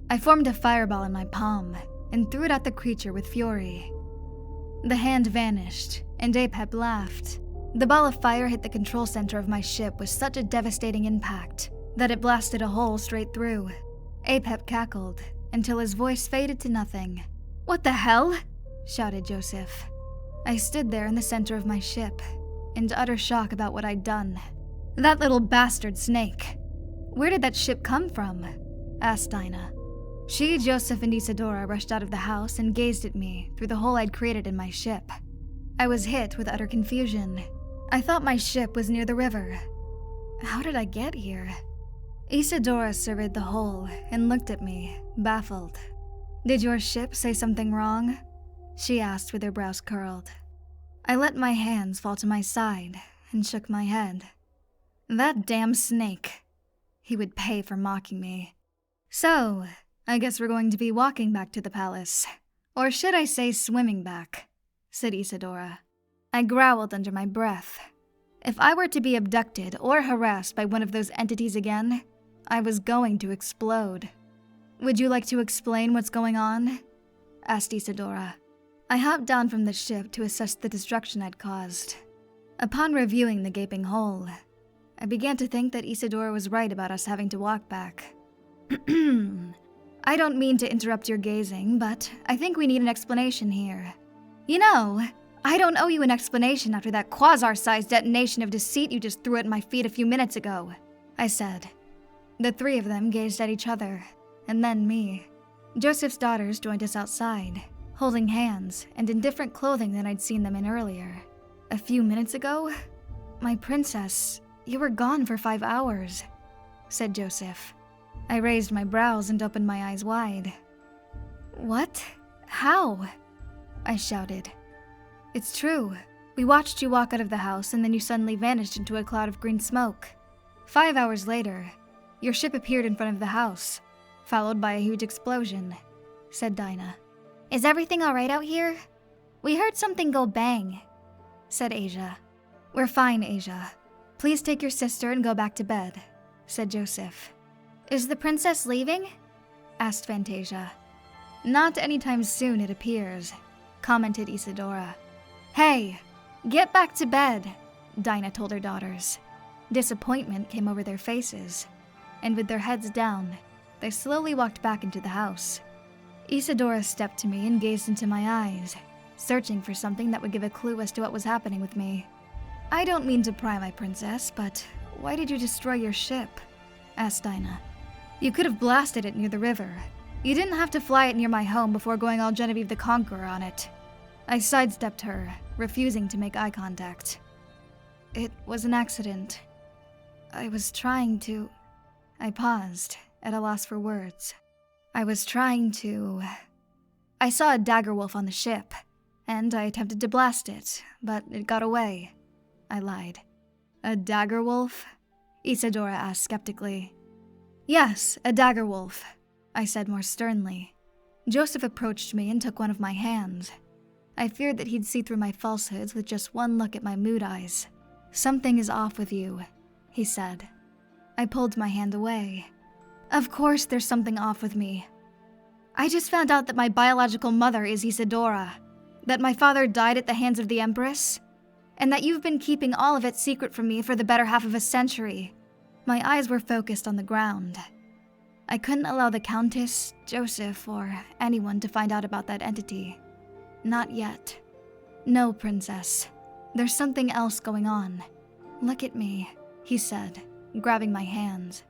I formed a fireball in my palm and threw it at the creature with fury. The hand vanished, and Apep laughed. The ball of fire hit the control center of my ship with such a devastating impact that it blasted a hole straight through. Apep cackled until his voice faded to nothing. What the hell? Shouted Joseph. I stood there in the center of my ship, in utter shock about what I'd done. That little bastard snake. Where did that ship come from? Asked Dinah. She, Joseph, and Isadora rushed out of the house and gazed at me through the hole I'd created in my ship. I was hit with utter confusion. I thought my ship was near the river. How did I get here? Isadora surveyed the hole and looked at me, baffled. Did your ship say something wrong? She asked with her brows curled. I let my hands fall to my side and shook my head. That damn snake. He would pay for mocking me. So, I guess we're going to be walking back to the palace. Or should I say swimming back, said Isadora. I growled under my breath. If I were to be abducted or harassed by one of those entities again, I was going to explode. Would you like to explain what's going on? Asked Isadora. I hopped down from the ship to assess the destruction I'd caused. Upon reviewing the gaping hole, I began to think that Isadora was right about us having to walk back. I don't mean to interrupt your gazing, but I think we need an explanation here. You know, I don't owe you an explanation after that quasar-sized detonation of deceit you just threw at my feet a few minutes ago, I said. The three of them gazed at each other, and then me. Joseph's daughters joined us outside, holding hands and in different clothing than I'd seen them in earlier. A few minutes ago? My princess, you were gone for 5 hours, said Joseph. I raised my brows and opened my eyes wide. What? How? I shouted. It's true. We watched you walk out of the house and then you suddenly vanished into a cloud of green smoke. 5 hours later, your ship appeared in front of the house, followed by a huge explosion, said Dinah. Is everything alright out here? We heard something go bang, said Asia. "We're fine, Asia. Please take your sister and go back to bed," said Joseph. "Is the princess leaving?" asked Fantasia. "Not anytime soon, it appears," commented Isadora. "Hey, get back to bed," Dinah told her daughters. Disappointment came over their faces, and with their heads down, they slowly walked back into the house. Isadora stepped to me and gazed into my eyes, searching for something that would give a clue as to what was happening with me. "I don't mean to pry, my princess, but why did you destroy your ship?" asked Dinah. "You could have blasted it near the river. You didn't have to fly it near my home before going all Genevieve the Conqueror on it." I sidestepped her, refusing to make eye contact. "It was an accident. I was trying to..." I paused, at a loss for words. "I saw a dagger wolf on the ship, and I attempted to blast it, but it got away," I lied. "A dagger wolf?" Isadora asked skeptically. "Yes, a dagger wolf," I said more sternly. Joseph approached me and took one of my hands. I feared that he'd see through my falsehoods with just one look at my mood eyes. "Something is off with you," he said. I pulled my hand away. "Of course there's something off with me. I just found out that my biological mother is Isadora, that my father died at the hands of the Empress, and that you've been keeping all of it secret from me for the better half of a century." My eyes were focused on the ground. I couldn't allow the Countess, Joseph, or anyone to find out about that entity. Not yet. "No, Princess. There's something else going on. Look at me," he said, grabbing my hands.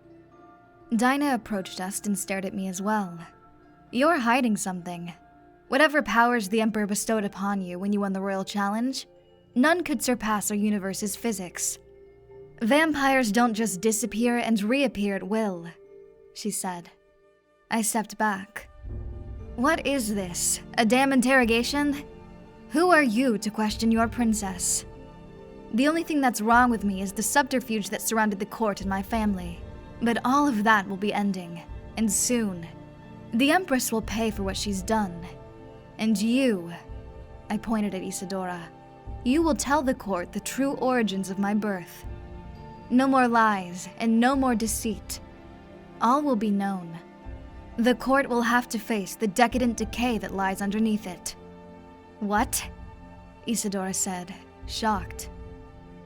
Dinah approached us and stared at me as well. "You're hiding something. Whatever powers the Emperor bestowed upon you when you won the Royal Challenge, none could surpass our universe's physics. Vampires don't just disappear and reappear at will," she said. I stepped back. "What is this? A damn interrogation? Who are you to question your princess? The only thing that's wrong with me is the subterfuge that surrounded the court and my family. But all of that will be ending, and soon. The Empress will pay for what she's done. And you," I pointed at Isadora, "you will tell the court the true origins of my birth. No more lies and no more deceit. All will be known. The court will have to face the decadent decay that lies underneath it." "What?" Isadora said, shocked.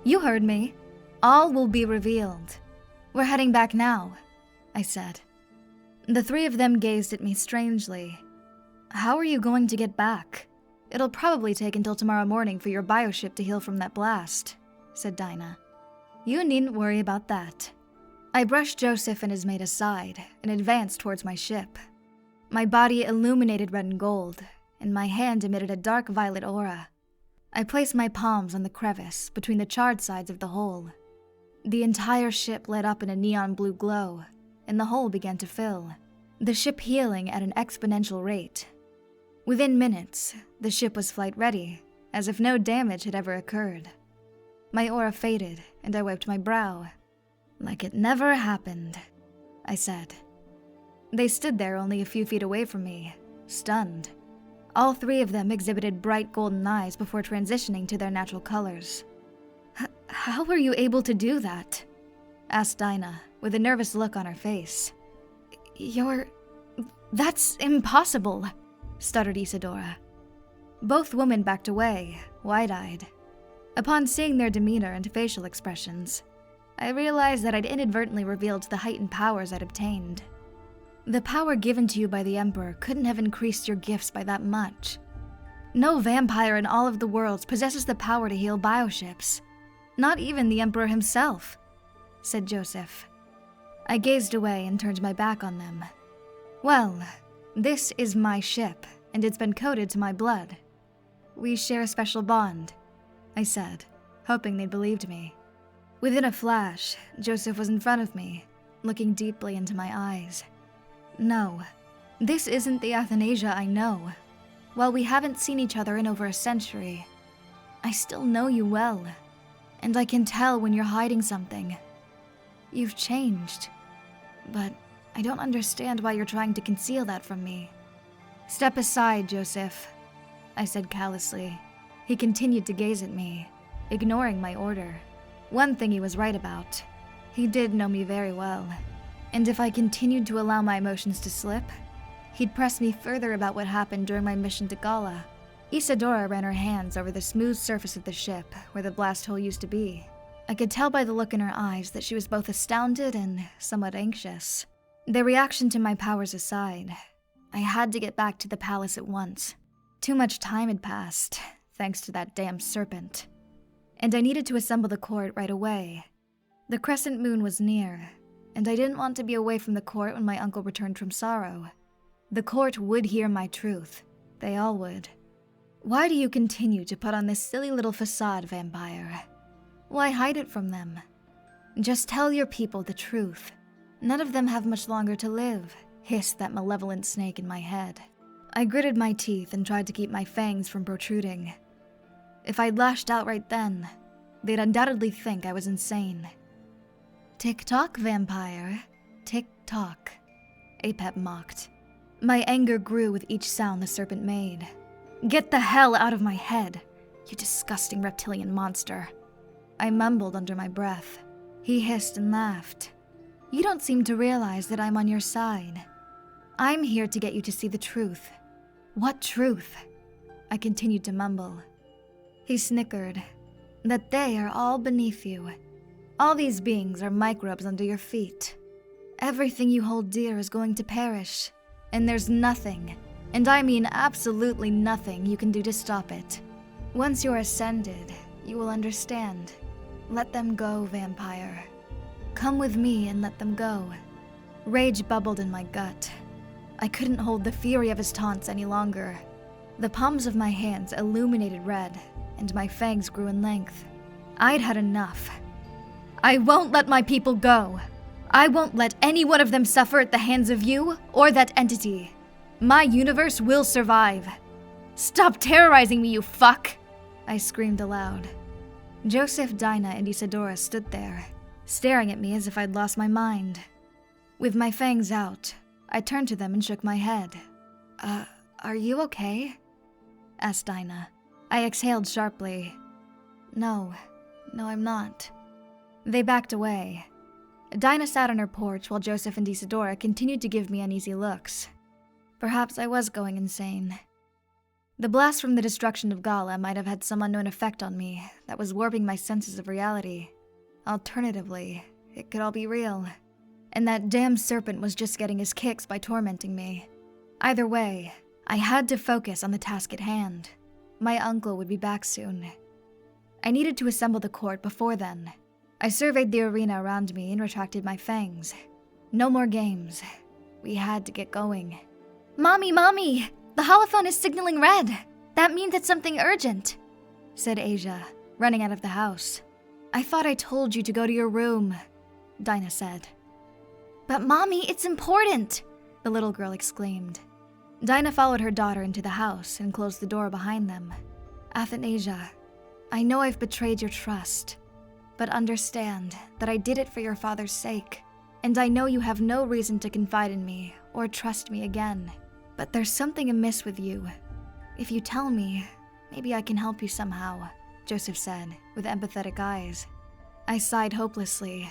"You heard me. All will be revealed. We're heading back now," I said. The three of them gazed at me strangely. "How are you going to get back? It'll probably take until tomorrow morning for your bioship to heal from that blast," said Dinah. "You needn't worry about that." I brushed Joseph and his mate aside and advanced towards my ship. My body illuminated red and gold, and my hand emitted a dark violet aura. I placed my palms on the crevice between the charred sides of the hole. The entire ship lit up in a neon blue glow, and the hole began to fill, the ship healing at an exponential rate. Within minutes, the ship was flight ready, as if no damage had ever occurred. My aura faded, and I wiped my brow. "Like it never happened," I said. They stood there only a few feet away from me, stunned. All three of them exhibited bright golden eyes before transitioning to their natural colors. "How were you able to do that?" asked Dinah, with a nervous look on her face. "That's impossible," stuttered Isadora. Both women backed away, wide-eyed. Upon seeing their demeanor and facial expressions, I realized that I'd inadvertently revealed the heightened powers I'd obtained. The power given to you by the Emperor couldn't have increased your gifts by that much. No vampire in all of the worlds possesses the power to heal bioships. Not even the Emperor himself," said Joseph. I gazed away and turned my back on them. "Well, this is my ship, and it's been coded to my blood. We share a special bond," I said, hoping they'd believed me. Within a flash, Joseph was in front of me, looking deeply into my eyes. "No, this isn't the Athanasia I know. While we haven't seen each other in over a century, I still know you well, and I can tell when you're hiding something. You've changed, but I don't understand why you're trying to conceal that from me." "Step aside, Joseph," I said callously. He continued to gaze at me. ignoring my order. One thing he was right about. He did know me very well, and if I continued to allow my emotions to slip, he'd press me further about what happened during my mission to Gala. Isadora ran her hands over the smooth surface of the ship where the blast hole used to be. I could tell by the look in her eyes that she was both astounded and somewhat anxious. Their reaction to my powers aside, I had to get back to the palace at once. Too much time had passed, thanks to that damn serpent. And I needed to assemble the court right away. The crescent moon was near, and I didn't want to be away from the court when my uncle returned from sorrow. The court would hear my truth. They all would. Why do you continue to put on this silly little facade, Vampyre? Why hide it from them? Just tell your people the truth. None of them have much longer to live, hissed that malevolent snake in my head. I gritted my teeth and tried to keep my fangs from protruding. If I'd lashed out right then, they'd undoubtedly think I was insane. Tick-tock, Vampyre. Tick-tock, Apep mocked. My anger grew with each sound the serpent made. Get the hell out of my head, you disgusting reptilian monster. I mumbled under my breath. He hissed and laughed. You don't seem to realize that I'm on your side. I'm here to get you to see the truth. What truth? I continued to mumble. He snickered. That they are all beneath you. All these beings are microbes under your feet. Everything you hold dear is going to perish, and there's nothing, and I mean absolutely nothing, you can do to stop it. Once you're ascended, you will understand. Let them go, Vampyre. Come with me and let them go. Rage bubbled in my gut. I couldn't hold the fury of his taunts any longer. The palms of my hands illuminated red, and my fangs grew in length. I'd had enough. I won't let my people go. I won't let any one of them suffer at the hands of you or that entity. My universe will survive. Stop terrorizing me, you fuck! I screamed aloud. Joseph, Dinah, and Isadora stood there, staring at me as if I'd lost my mind. With my fangs out, I turned to them and shook my head. Are you okay? Asked Dinah. I exhaled sharply. No, I'm not. They backed away. Dinah sat on her porch while Joseph and Isadora continued to give me uneasy looks. Perhaps I was going insane. The blast from the destruction of Gala might have had some unknown effect on me that was warping my senses of reality. Alternatively, it could all be real. And that damn serpent was just getting his kicks by tormenting me. Either way, I had to focus on the task at hand. My uncle would be back soon. I needed to assemble the court before then. I surveyed the arena around me and retracted my fangs. No more games. We had to get going. Mommy! The holophone is signaling red. That means it's something urgent, said Asia, running out of the house. I thought I told you to go to your room, Dinah said. But Mommy, it's important, the little girl exclaimed. Dinah followed her daughter into the house and closed the door behind them. Athanasia, I know I've betrayed your trust, but understand that I did it for your father's sake, and I know you have no reason to confide in me or trust me again. But there's something amiss with you. If you tell me, maybe I can help you somehow, Joseph said, with empathetic eyes. I sighed hopelessly.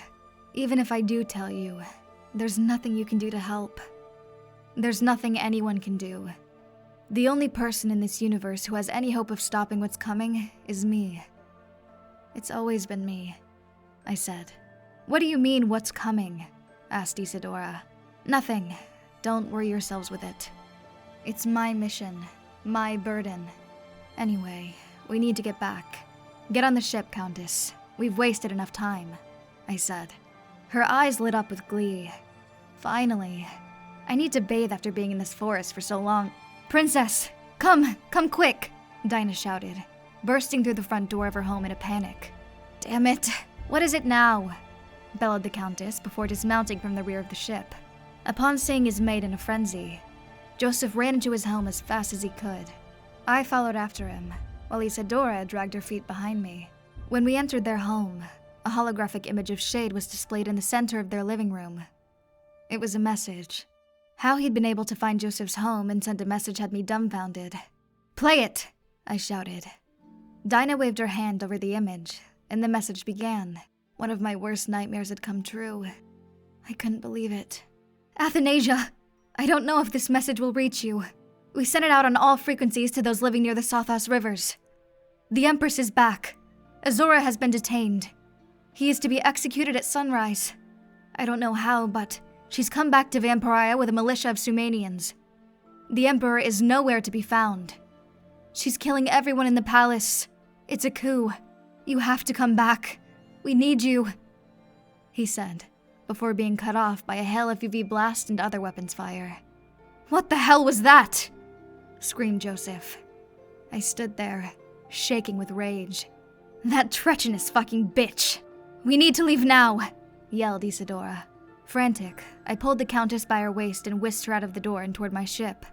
Even if I do tell you, there's nothing you can do to help. There's nothing anyone can do. The only person in this universe who has any hope of stopping what's coming is me. It's always been me, I said. What do you mean, what's coming? Asked Isadora. Nothing. Don't worry yourselves with it. It's my mission, my burden. Anyway, we need to get back. Get on the ship, Countess. We've wasted enough time, I said. Her eyes lit up with glee. Finally. I need to bathe after being in this forest for so long. Princess, come quick, Dinah shouted, bursting through the front door of her home in a panic. Damn it, what is it now? Bellowed the Countess before dismounting from the rear of the ship. Upon seeing his maid in a frenzy, Joseph ran into his home as fast as he could. I followed after him, while Isadora dragged her feet behind me. When we entered their home, a holographic image of Shade was displayed in the center of their living room. It was a message. How he'd been able to find Joseph's home and send a message had me dumbfounded. Play it, I shouted. Dinah waved her hand over the image, and the message began. One of my worst nightmares had come true. I couldn't believe it. Athanasia, I don't know if this message will reach you. We sent it out on all frequencies to those living near the Sathas rivers. The Empress is back. Azora has been detained. He is to be executed at sunrise. I don't know how, but she's come back to Vampyre with a militia of Sumanians. The Emperor is nowhere to be found. She's killing everyone in the palace. It's a coup. You have to come back. We need you, he said, before being cut off by a hail of UV blast and other weapons fire. What the hell was that? Screamed Joseph. I stood there, shaking with rage. That treacherous fucking bitch. We need to leave now, yelled Isadora. Frantic, I pulled the Countess by her waist and whisked her out of the door and toward my ship.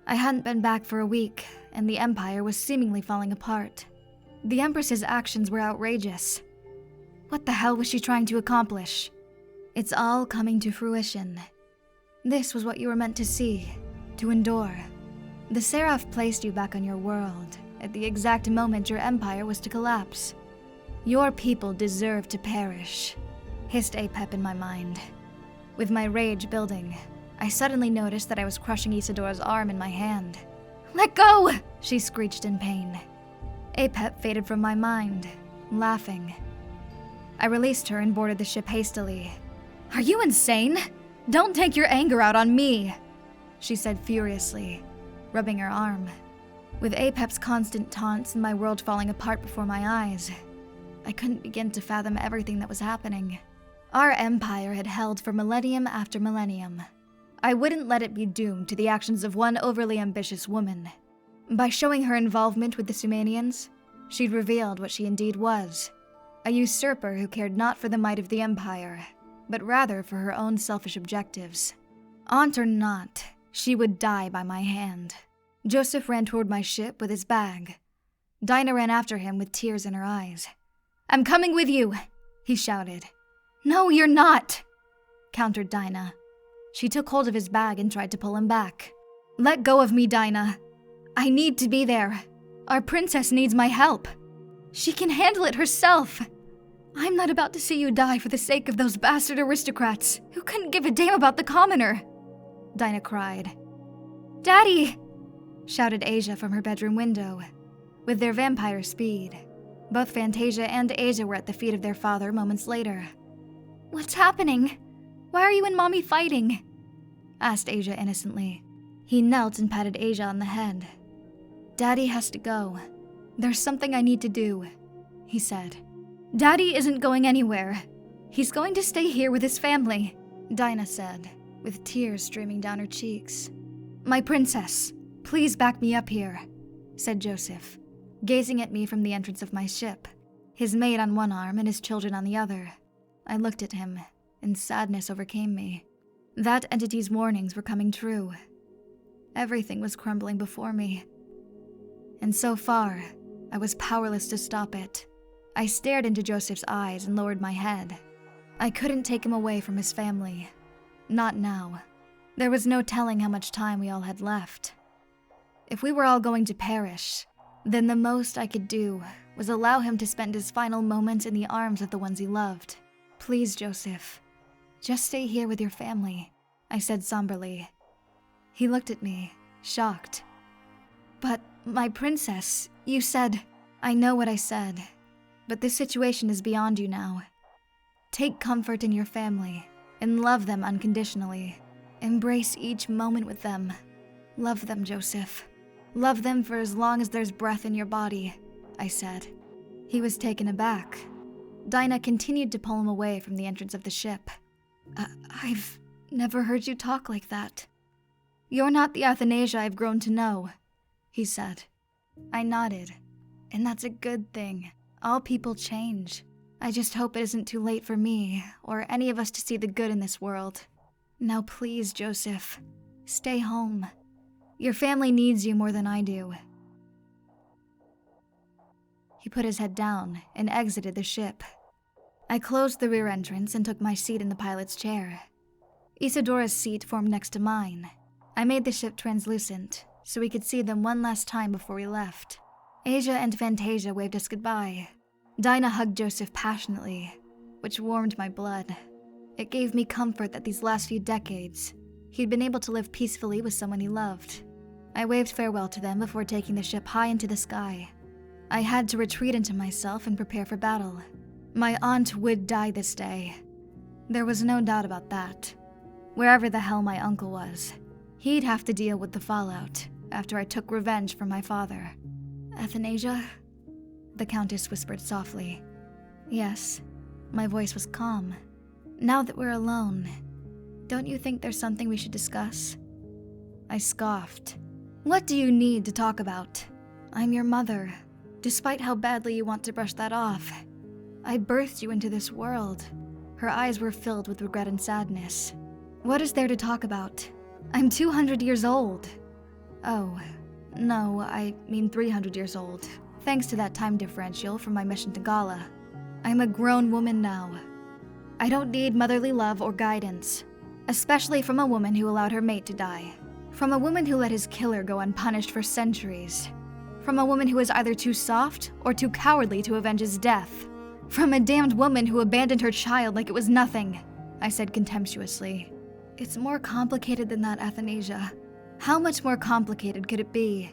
I hadn't been back for a week, and the Empire was seemingly falling apart. The Empress's actions were outrageous. What the hell was she trying to accomplish? It's all coming to fruition. This was what you were meant to see, to endure. The Seraph placed you back on your world at the exact moment your empire was to collapse. Your people deserve to perish, hissed Apep in my mind. With my rage building, I suddenly noticed that I was crushing Isadora's arm in my hand. Let go! She screeched in pain. Apep faded from my mind, laughing. I released her and boarded the ship hastily. Are you insane? Don't take your anger out on me, she said furiously, rubbing her arm. With Apep's constant taunts and my world falling apart before my eyes, I couldn't begin to fathom everything that was happening. Our empire had held for millennium after millennium. I wouldn't let it be doomed to the actions of one overly ambitious woman. By showing her involvement with the Sumanians, she'd revealed what she indeed was, a usurper who cared not for the might of the empire, but rather for her own selfish objectives. Aunt or not, she would die by my hand. Joseph ran toward my ship with his bag. Dinah ran after him with tears in her eyes. I'm coming with you, he shouted. No, you're not, countered Dinah. She took hold of his bag and tried to pull him back. Let go of me, Dinah. I need to be there. Our princess needs my help. She can handle it herself. I'm not about to see you die for the sake of those bastard aristocrats who couldn't give a damn about the commoner, Dinah cried. Daddy, shouted Asia from her bedroom window. With their vampire speed, both Fantasia and Asia were at the feet of their father moments later. What's happening? Why are you and Mommy fighting? Asked Asia innocently. He knelt and patted Asia on the head. Daddy has to go. There's something I need to do, he said. Daddy isn't going anywhere. He's going to stay here with his family, Dinah said, with tears streaming down her cheeks. My princess, please back me up here, said Joseph, gazing at me from the entrance of my ship, his maid on one arm and his children on the other. I looked at him, and sadness overcame me. That entity's warnings were coming true. Everything was crumbling before me. And so far, I was powerless to stop it. I stared into Joseph's eyes and lowered my head. I couldn't take him away from his family. Not now. There was no telling how much time we all had left. If we were all going to perish, then the most I could do was allow him to spend his final moments in the arms of the ones he loved. Please, Joseph, just stay here with your family, I said somberly. He looked at me, shocked. But, my princess, you said... I know what I said, but this situation is beyond you now. Take comfort in your family, and love them unconditionally. Embrace each moment with them. Love them, Joseph. Love them for as long as there's breath in your body, I said. He was taken aback. Dinah continued to pull him away from the entrance of the ship. I've never heard you talk like that. You're not the Athanasia I've grown to know, he said. I nodded. And that's a good thing. All people change. I just hope it isn't too late for me, or any of us to see the good in this world. Now please, Joseph, stay home. Your family needs you more than I do. He put his head down and exited the ship. I closed the rear entrance and took my seat in the pilot's chair. Isadora's seat formed next to mine. I made the ship translucent, so we could see them one last time before we left. Asia and Fantasia waved us goodbye. Dinah hugged Joseph passionately, which warmed my blood. It gave me comfort that these last few decades, he'd been able to live peacefully with someone he loved. I waved farewell to them before taking the ship high into the sky. I had to retreat into myself and prepare for battle. My aunt would die this day. There was no doubt about that. Wherever the hell my uncle was, he'd have to deal with the fallout after I took revenge for my father. Athanasia? The Countess whispered softly. Yes, my voice was calm. Now that we're alone, don't you think there's something we should discuss? I scoffed. What do you need to talk about? I'm your mother, despite how badly you want to brush that off. I birthed you into this world. Her eyes were filled with regret and sadness. What is there to talk about? I'm 200 years old. Oh, no, I mean 300 years old, thanks to that time differential from my mission to Gala. I'm a grown woman now. I don't need motherly love or guidance, especially from a woman who allowed her mate to die. From a woman who let his killer go unpunished for centuries. From a woman who is either too soft or too cowardly to avenge his death. From a damned woman who abandoned her child like it was nothing, I said contemptuously. It's more complicated than that, Athanasia. How much more complicated could it be?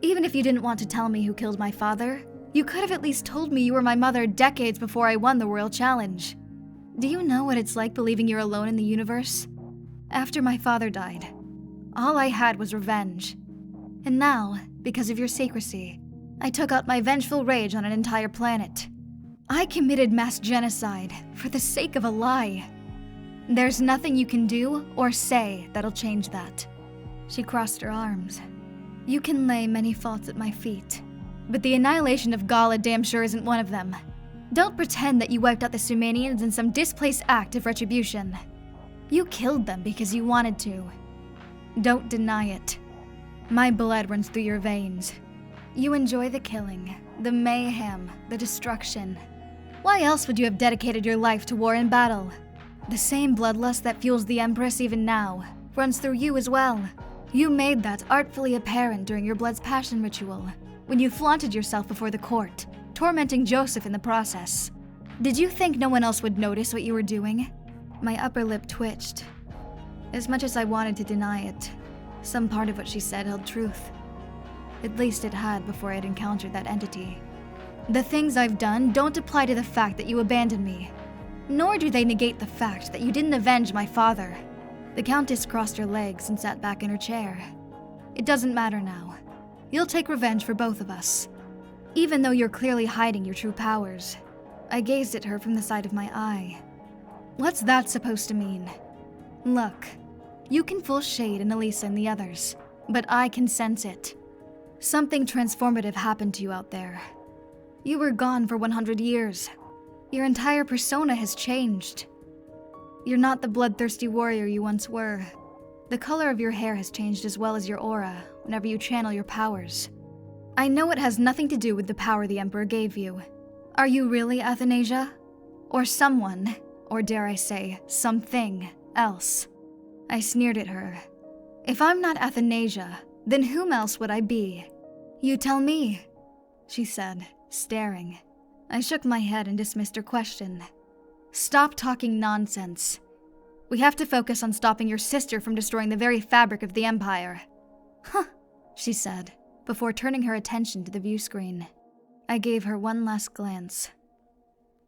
Even if you didn't want to tell me who killed my father, you could have at least told me you were my mother decades before I won the Royal Challenge. Do you know what it's like believing you're alone in the universe? After my father died, all I had was revenge. And now, because of your secrecy, I took out my vengeful rage on an entire planet. I committed mass genocide for the sake of a lie. There's nothing you can do or say that'll change that. She crossed her arms. You can lay many faults at my feet, but the annihilation of Gala damn sure isn't one of them. Don't pretend that you wiped out the Sumanians in some displaced act of retribution. You killed them because you wanted to. Don't deny it. My blood runs through your veins. You enjoy the killing, the mayhem, the destruction. Why else would you have dedicated your life to war and battle? The same bloodlust that fuels the Empress even now runs through you as well. You made that artfully apparent during your blood's passion ritual, when you flaunted yourself before the court, tormenting Joseph in the process. Did you think no one else would notice what you were doing? My upper lip twitched. As much as I wanted to deny it, some part of what she said held truth. At least it had before I had encountered that entity. The things I've done don't apply to the fact that you abandoned me, nor do they negate the fact that you didn't avenge my father. The Countess crossed her legs and sat back in her chair. It doesn't matter now. You'll take revenge for both of us, even though you're clearly hiding your true powers. I gazed at her from the side of my eye. What's that supposed to mean? Look, you can full shade in Elisa and the others, but I can sense it. Something transformative happened to you out there. You were gone for 100 years. Your entire persona has changed. You're not the bloodthirsty warrior you once were. The color of your hair has changed as well as your aura whenever you channel your powers. I know it has nothing to do with the power the Emperor gave you. Are you really Athanasia? Or someone, or dare I say, something else? I sneered at her. If I'm not Athanasia, then whom else would I be? You tell me, she said, staring. I shook my head and dismissed her question. Stop talking nonsense. We have to focus on stopping your sister from destroying the very fabric of the Empire. Huh, she said, before turning her attention to the view screen. I gave her one last glance.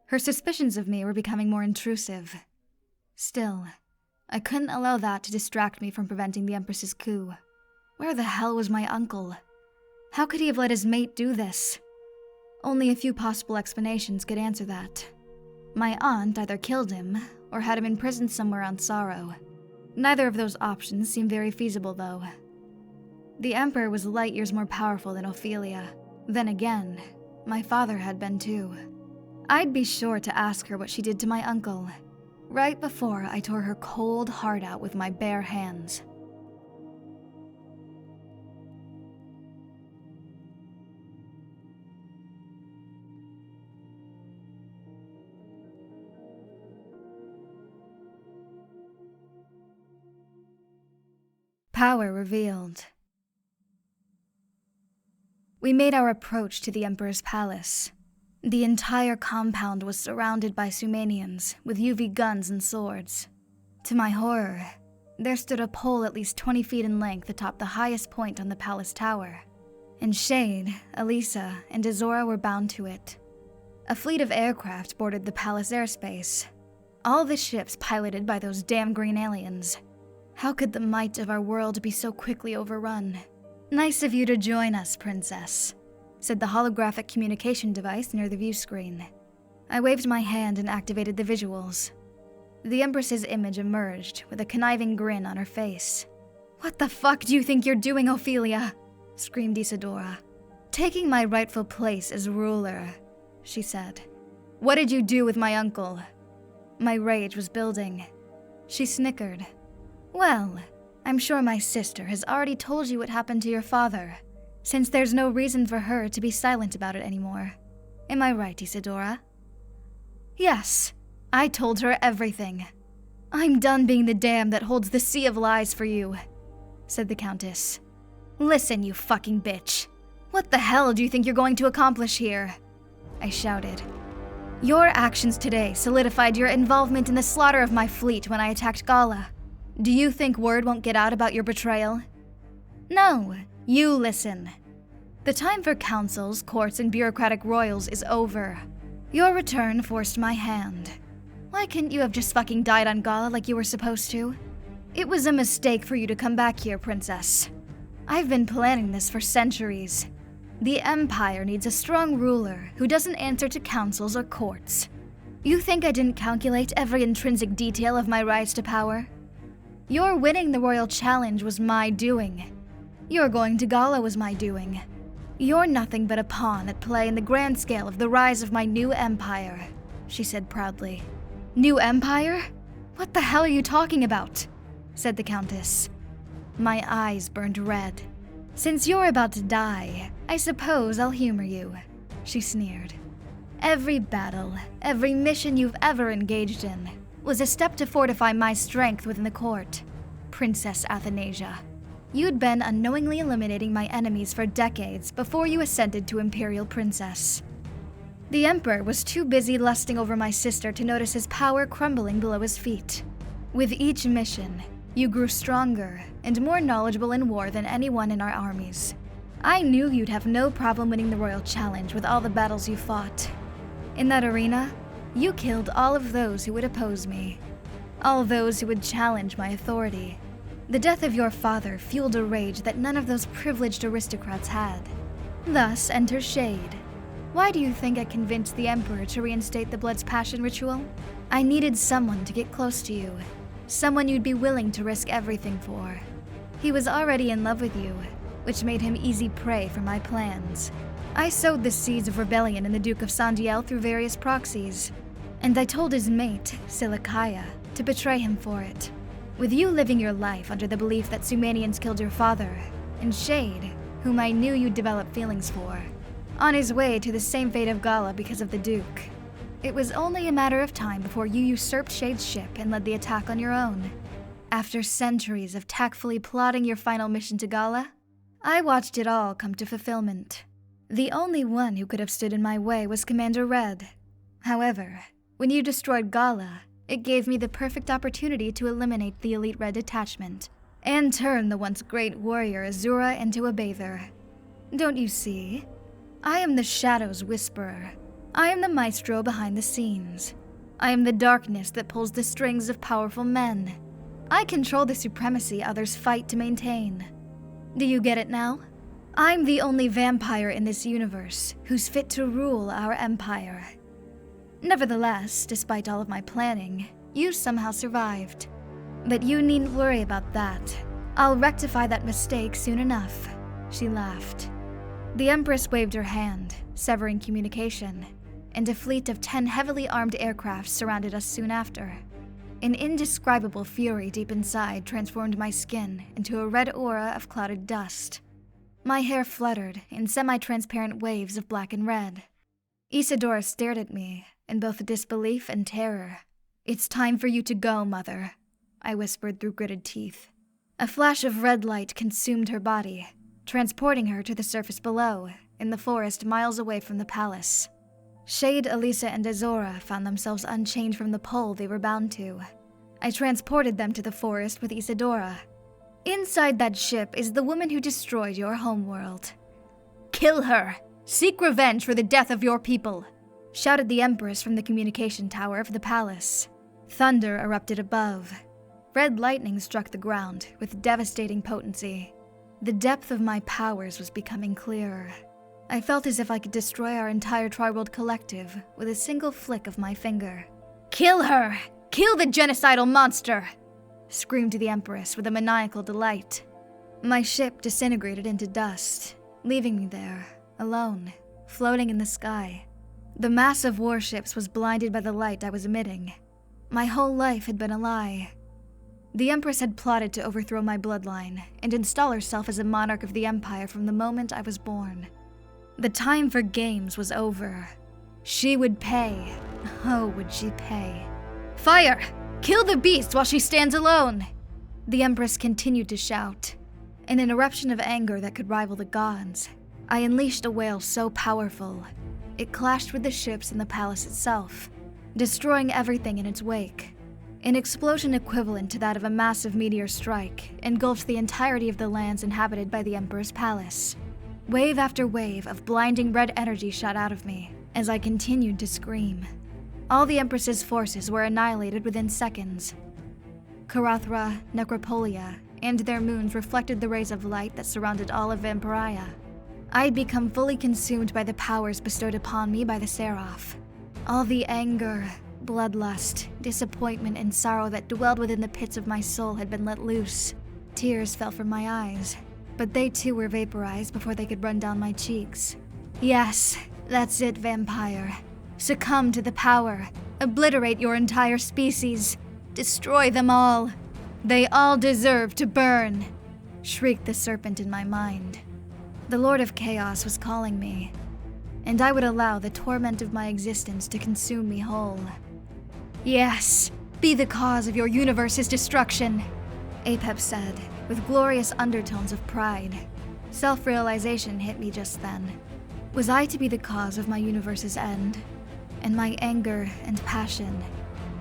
Her suspicions of me were becoming more intrusive. Still, I couldn't allow that to distract me from preventing the Empress's coup. Where the hell was my uncle? How could he have let his mate do this? Only a few possible explanations could answer that. My aunt either killed him, or had him imprisoned somewhere on Sorrow. Neither of those options seemed very feasible, though. The Emperor was light years more powerful than Ophelia. Then again, my father had been too. I'd be sure to ask her what she did to my uncle, right before I tore her cold heart out with my bare hands. Power revealed. We made our approach to the Emperor's palace. The entire compound was surrounded by Sumanians with UV guns and swords. To my horror, there stood a pole at least 20 feet in length atop the highest point on the palace tower. In shade, Elisa and Azora were bound to it. A fleet of aircraft boarded the palace airspace. All the ships piloted by those damn green aliens. How could the might of our world be so quickly overrun? "Nice of you to join us, Princess," said the holographic communication device near the view screen. I waved my hand and activated the visuals. The Empress's image emerged with a conniving grin on her face. "What the fuck do you think you're doing, Ophelia?" screamed Isadora. "Taking my rightful place as ruler," she said. "What did you do with my uncle?" My rage was building. She snickered. "Well, I'm sure my sister has already told you what happened to your father, since there's no reason for her to be silent about it anymore. Am I right, Isadora?" "Yes, I told her everything. I'm done being the dam that holds the sea of lies for you," said the Countess. "Listen, you fucking bitch. What the hell do you think you're going to accomplish here?" I shouted. "Your actions today solidified your involvement in the slaughter of my fleet when I attacked Gala. Do you think word won't get out about your betrayal? No, you listen. The time for councils, courts, and bureaucratic royals is over. Your return forced my hand. Why couldn't you have just fucking died on Gala like you were supposed to? It was a mistake for you to come back here, Princess. I've been planning this for centuries. The Empire needs a strong ruler who doesn't answer to councils or courts. You think I didn't calculate every intrinsic detail of my rise to power? Your winning the royal challenge was my doing. Your going to Gala was my doing. You're nothing but a pawn at play in the grand scale of the rise of my new empire," she said proudly. "New empire? What the hell are you talking about?" said the Countess. My eyes burned red. "Since you're about to die, I suppose I'll humor you," she sneered. "Every battle, every mission you've ever engaged in, was a step to fortify my strength within the court. Princess Athanasia, you'd been unknowingly eliminating my enemies for decades before you ascended to Imperial Princess. The Emperor was too busy lusting over my sister to notice his power crumbling below his feet. With each mission, you grew stronger and more knowledgeable in war than anyone in our armies. I knew you'd have no problem winning the royal challenge with all the battles you fought. In that arena, you killed all of those who would oppose me, all those who would challenge my authority. The death of your father fueled a rage that none of those privileged aristocrats had. Thus enters Shade. Why do you think I convinced the Emperor to reinstate the Blood's Passion ritual? I needed someone to get close to you, someone you'd be willing to risk everything for. He was already in love with you, which made him easy prey for my plans. I sowed the seeds of rebellion in the Duke of Sandiel through various proxies, and I told his mate, Silikaya, to betray him for it. With you living your life under the belief that Sumanians killed your father, and Shade, whom I knew you'd develop feelings for, on his way to the same fate of Gala because of the Duke. It was only a matter of time before you usurped Shade's ship and led the attack on your own. After centuries of tactfully plotting your final mission to Gala, I watched it all come to fulfillment. The only one who could have stood in my way was Commander Red. However, when you destroyed Gala, it gave me the perfect opportunity to eliminate the Elite Red detachment and turn the once great warrior Azura into a bather. Don't you see? I am the Shadow's Whisperer. I am the maestro behind the scenes. I am the darkness that pulls the strings of powerful men. I control the supremacy others fight to maintain. Do you get it now? I'm the only vampire in this universe who's fit to rule our empire. Nevertheless, despite all of my planning, you somehow survived. But you needn't worry about that. I'll rectify that mistake soon enough, she laughed. The Empress waved her hand, severing communication, and a fleet of 10 heavily armed aircraft surrounded us soon after. An indescribable fury deep inside transformed my skin into a red aura of clouded dust. My hair fluttered in semi-transparent waves of black and red. Isadora stared at me in both disbelief and terror. "It's time for you to go, Mother," I whispered through gritted teeth. A flash of red light consumed her body, transporting her to the surface below, in the forest miles away from the palace. Shade, Elisa, and Azora found themselves unchained from the pole they were bound to. I transported them to the forest with Isadora. Inside that ship is the woman who destroyed your homeworld. "Kill her! Seek revenge for the death of your people!" shouted the Empress from the communication tower of the palace. Thunder erupted above. Red lightning struck the ground with devastating potency. The depth of my powers was becoming clearer. I felt as if I could destroy our entire Tri-World collective with a single flick of my finger. "Kill her! Kill the genocidal monster!" screamed the Empress with a maniacal delight. My ship disintegrated into dust, leaving me there, alone, floating in the sky. The mass of warships was blinded by the light I was emitting. My whole life had been a lie. The Empress had plotted to overthrow my bloodline and install herself as a monarch of the Empire from the moment I was born. The time for games was over. She would pay. Oh, would she pay? "Fire! Kill the beast while she stands alone!" The Empress continued to shout. In an eruption of anger that could rival the gods, I unleashed a wail so powerful, it clashed with the ships in the palace itself, destroying everything in its wake. An explosion equivalent to that of a massive meteor strike engulfed the entirety of the lands inhabited by the Emperor's palace. Wave after wave of blinding red energy shot out of me as I continued to scream. All the Empress's forces were annihilated within seconds. Karathra, Necropolia, and their moons reflected the rays of light that surrounded all of Vampyre. I had become fully consumed by the powers bestowed upon me by the Seraph. All the anger, bloodlust, disappointment, and sorrow that dwelled within the pits of my soul had been let loose. Tears fell from my eyes, but they too were vaporized before they could run down my cheeks. Yes, that's it, Vampyre. Succumb to the power. Obliterate your entire species. Destroy them all. They all deserve to burn, shrieked the serpent in my mind. The Lord of Chaos was calling me, and I would allow the torment of my existence to consume me whole. Yes, be the cause of your universe's destruction, Apep said, with glorious undertones of pride. Self-realization hit me just then. Was I to be the cause of my universe's end? And my anger and passion,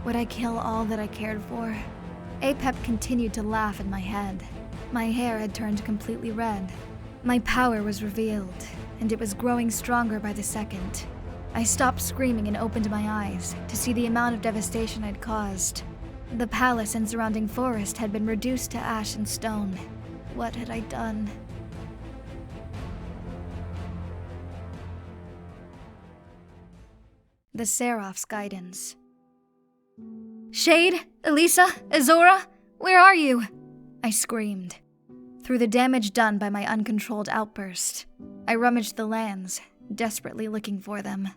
would I kill all that I cared for? Apep continued to laugh in my head. My hair had turned completely red. My power was revealed, and it was growing stronger by the second. I stopped screaming and opened my eyes to see the amount of devastation I'd caused. The palace and surrounding forest had been reduced to ash and stone. What had I done? The Seraph's guidance. "Shade? Elisa? Azora? Where are you?" I screamed. Through the damage done by my uncontrolled outburst, I rummaged the lands, desperately looking for them.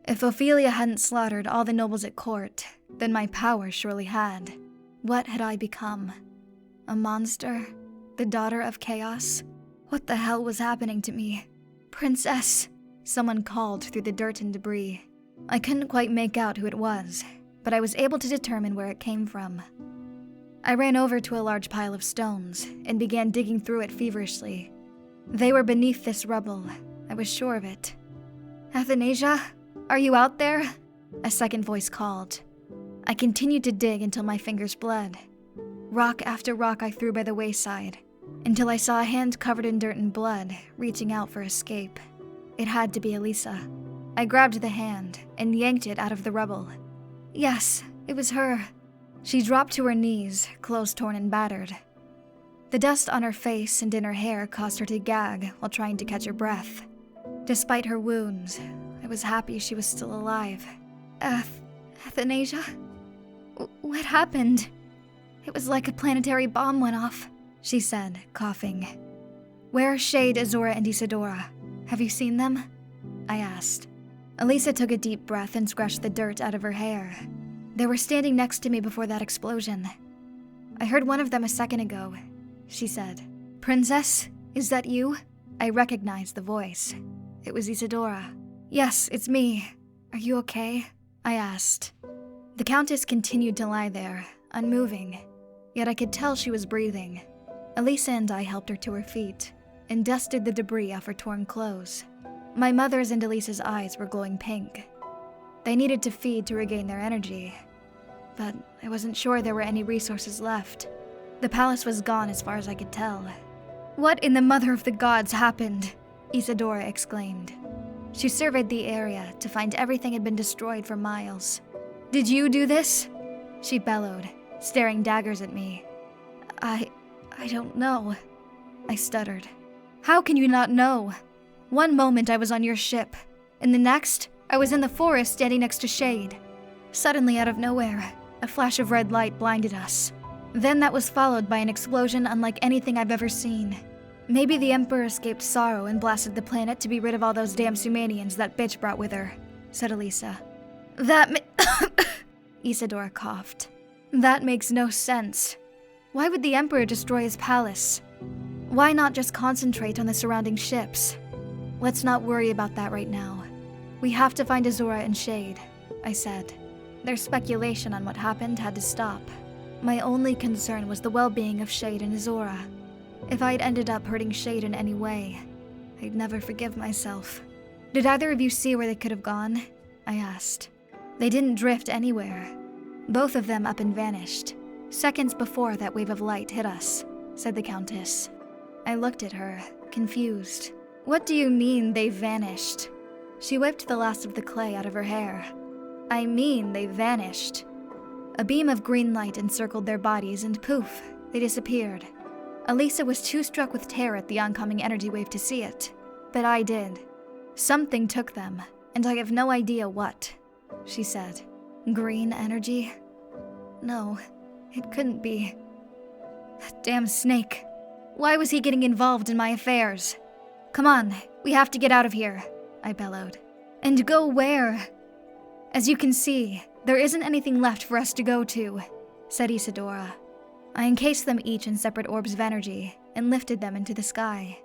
If Ophelia hadn't slaughtered all the nobles at court, then my power surely had. What had I become? A monster? The daughter of chaos? What the hell was happening to me? "Princess," someone called through the dirt and debris. I couldn't quite make out who it was, but I was able to determine where it came from. I ran over to a large pile of stones and began digging through it feverishly. They were beneath this rubble. I was sure of it. "Athanasia, are you out there?" A second voice called. I continued to dig until my fingers bled. Rock after rock I threw by the wayside, until I saw a hand covered in dirt and blood reaching out for escape. It had to be Elisa. I grabbed the hand and yanked it out of the rubble. Yes, it was her. She dropped to her knees, clothes torn and battered. The dust on her face and in her hair caused her to gag while trying to catch her breath. Despite her wounds, I was happy she was still alive. Athanasia? What happened? It was like a planetary bomb went off, she said, coughing. Where are Shade, Azora, and Isadora? Have you seen them? I asked. Elisa took a deep breath and scratched the dirt out of her hair. They were standing next to me before that explosion. I heard one of them a second ago, she said. Princess, is that you? I recognized the voice. It was Isadora. Yes, it's me. Are you okay? I asked. The Countess continued to lie there, unmoving, yet I could tell she was breathing. Elisa and I helped her to her feet and dusted the debris off her torn clothes. My mother's and Elisa's eyes were glowing pink. They needed to feed to regain their energy, but I wasn't sure there were any resources left. The palace was gone as far as I could tell. "What in the mother of the gods happened?" Isadora exclaimed. She surveyed the area to find everything had been destroyed for miles. "Did you do this?" she bellowed, staring daggers at me. I don't know," I stuttered. "How can you not know? One moment I was on your ship, and the next, I was in the forest standing next to Shade. Suddenly, out of nowhere, a flash of red light blinded us. Then that was followed by an explosion unlike anything I've ever seen. Maybe the Emperor escaped sorrow and blasted the planet to be rid of all those damn Sumanians that bitch brought with her," said Elisa. Isadora coughed. "That makes no sense. Why would the Emperor destroy his palace? Why not just concentrate on the surrounding ships? Let's not worry about that right now. We have to find Azora and Shade," I said. Their speculation on what happened had to stop. My only concern was the well-being of Shade and Azora. If I'd ended up hurting Shade in any way, I'd never forgive myself. "Did either of you see where they could have gone?" I asked. "They didn't drift anywhere. Both of them up and vanished, seconds before that wave of light hit us," said the Countess. I looked at her, confused. "What do you mean, they vanished?" She whipped the last of the clay out of her hair. "I mean, they vanished." A beam of green light encircled their bodies and poof, they disappeared. Elisa was too struck with terror at the oncoming energy wave to see it, but I did. "Something took them, and I have no idea what," she said. "Green energy? No, it couldn't be. That damn snake. Why was he getting involved in my affairs? Come on, we have to get out of here," I bellowed. "And go where?" "As you can see, there isn't anything left for us to go to," said Isadora. I encased them each in separate orbs of energy and lifted them into the sky.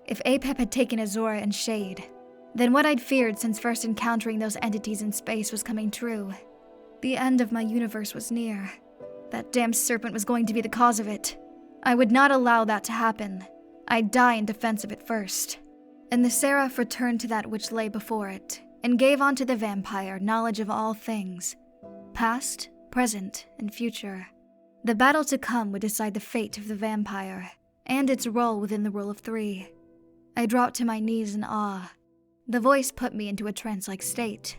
If Apep had taken Azora and Shade, then what I'd feared since first encountering those entities in space was coming true. The end of my universe was near. That damn serpent was going to be the cause of it. I would not allow that to happen. I'd die in defense of it first. And the Seraph returned to that which lay before it, and gave unto the vampire knowledge of all things, past, present, and future. The battle to come would decide the fate of the vampire, and its role within the rule of three. I dropped to my knees in awe. The voice put me into a trance-like state.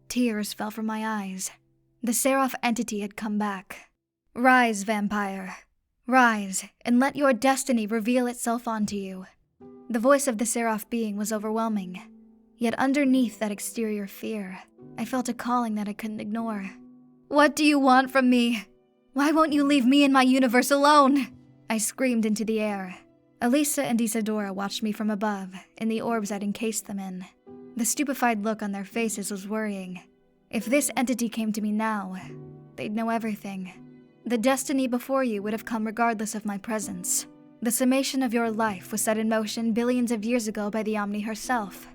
Tears fell from my eyes. The Seraph entity had come back. "Rise, vampire. Rise, and let your destiny reveal itself onto you." The voice of the Seraph being was overwhelming. Yet underneath that exterior fear, I felt a calling that I couldn't ignore. "What do you want from me? Why won't you leave me and my universe alone?" I screamed into the air. Elisa and Isadora watched me from above, in the orbs I'd encased them in. The stupefied look on their faces was worrying. If this entity came to me now, they'd know everything. The destiny before you would have come regardless of my presence. The summation of your life was set in motion billions of years ago by the Omni herself.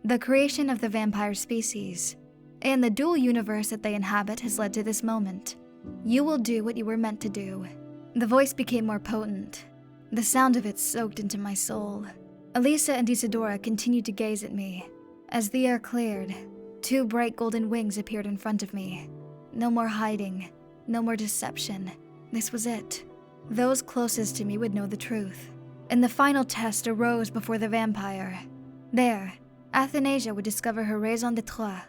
The creation of the vampire species, and the dual universe that they inhabit has led to this moment. You will do what you were meant to do. The voice became more potent. The sound of it soaked into my soul. Elisa and Isadora continued to gaze at me. As the air cleared, two bright golden wings appeared in front of me. No more hiding, no more deception. This was it. Those closest to me would know the truth. And the final test arose before the vampire. There, Athanasia would discover her Raison D'être,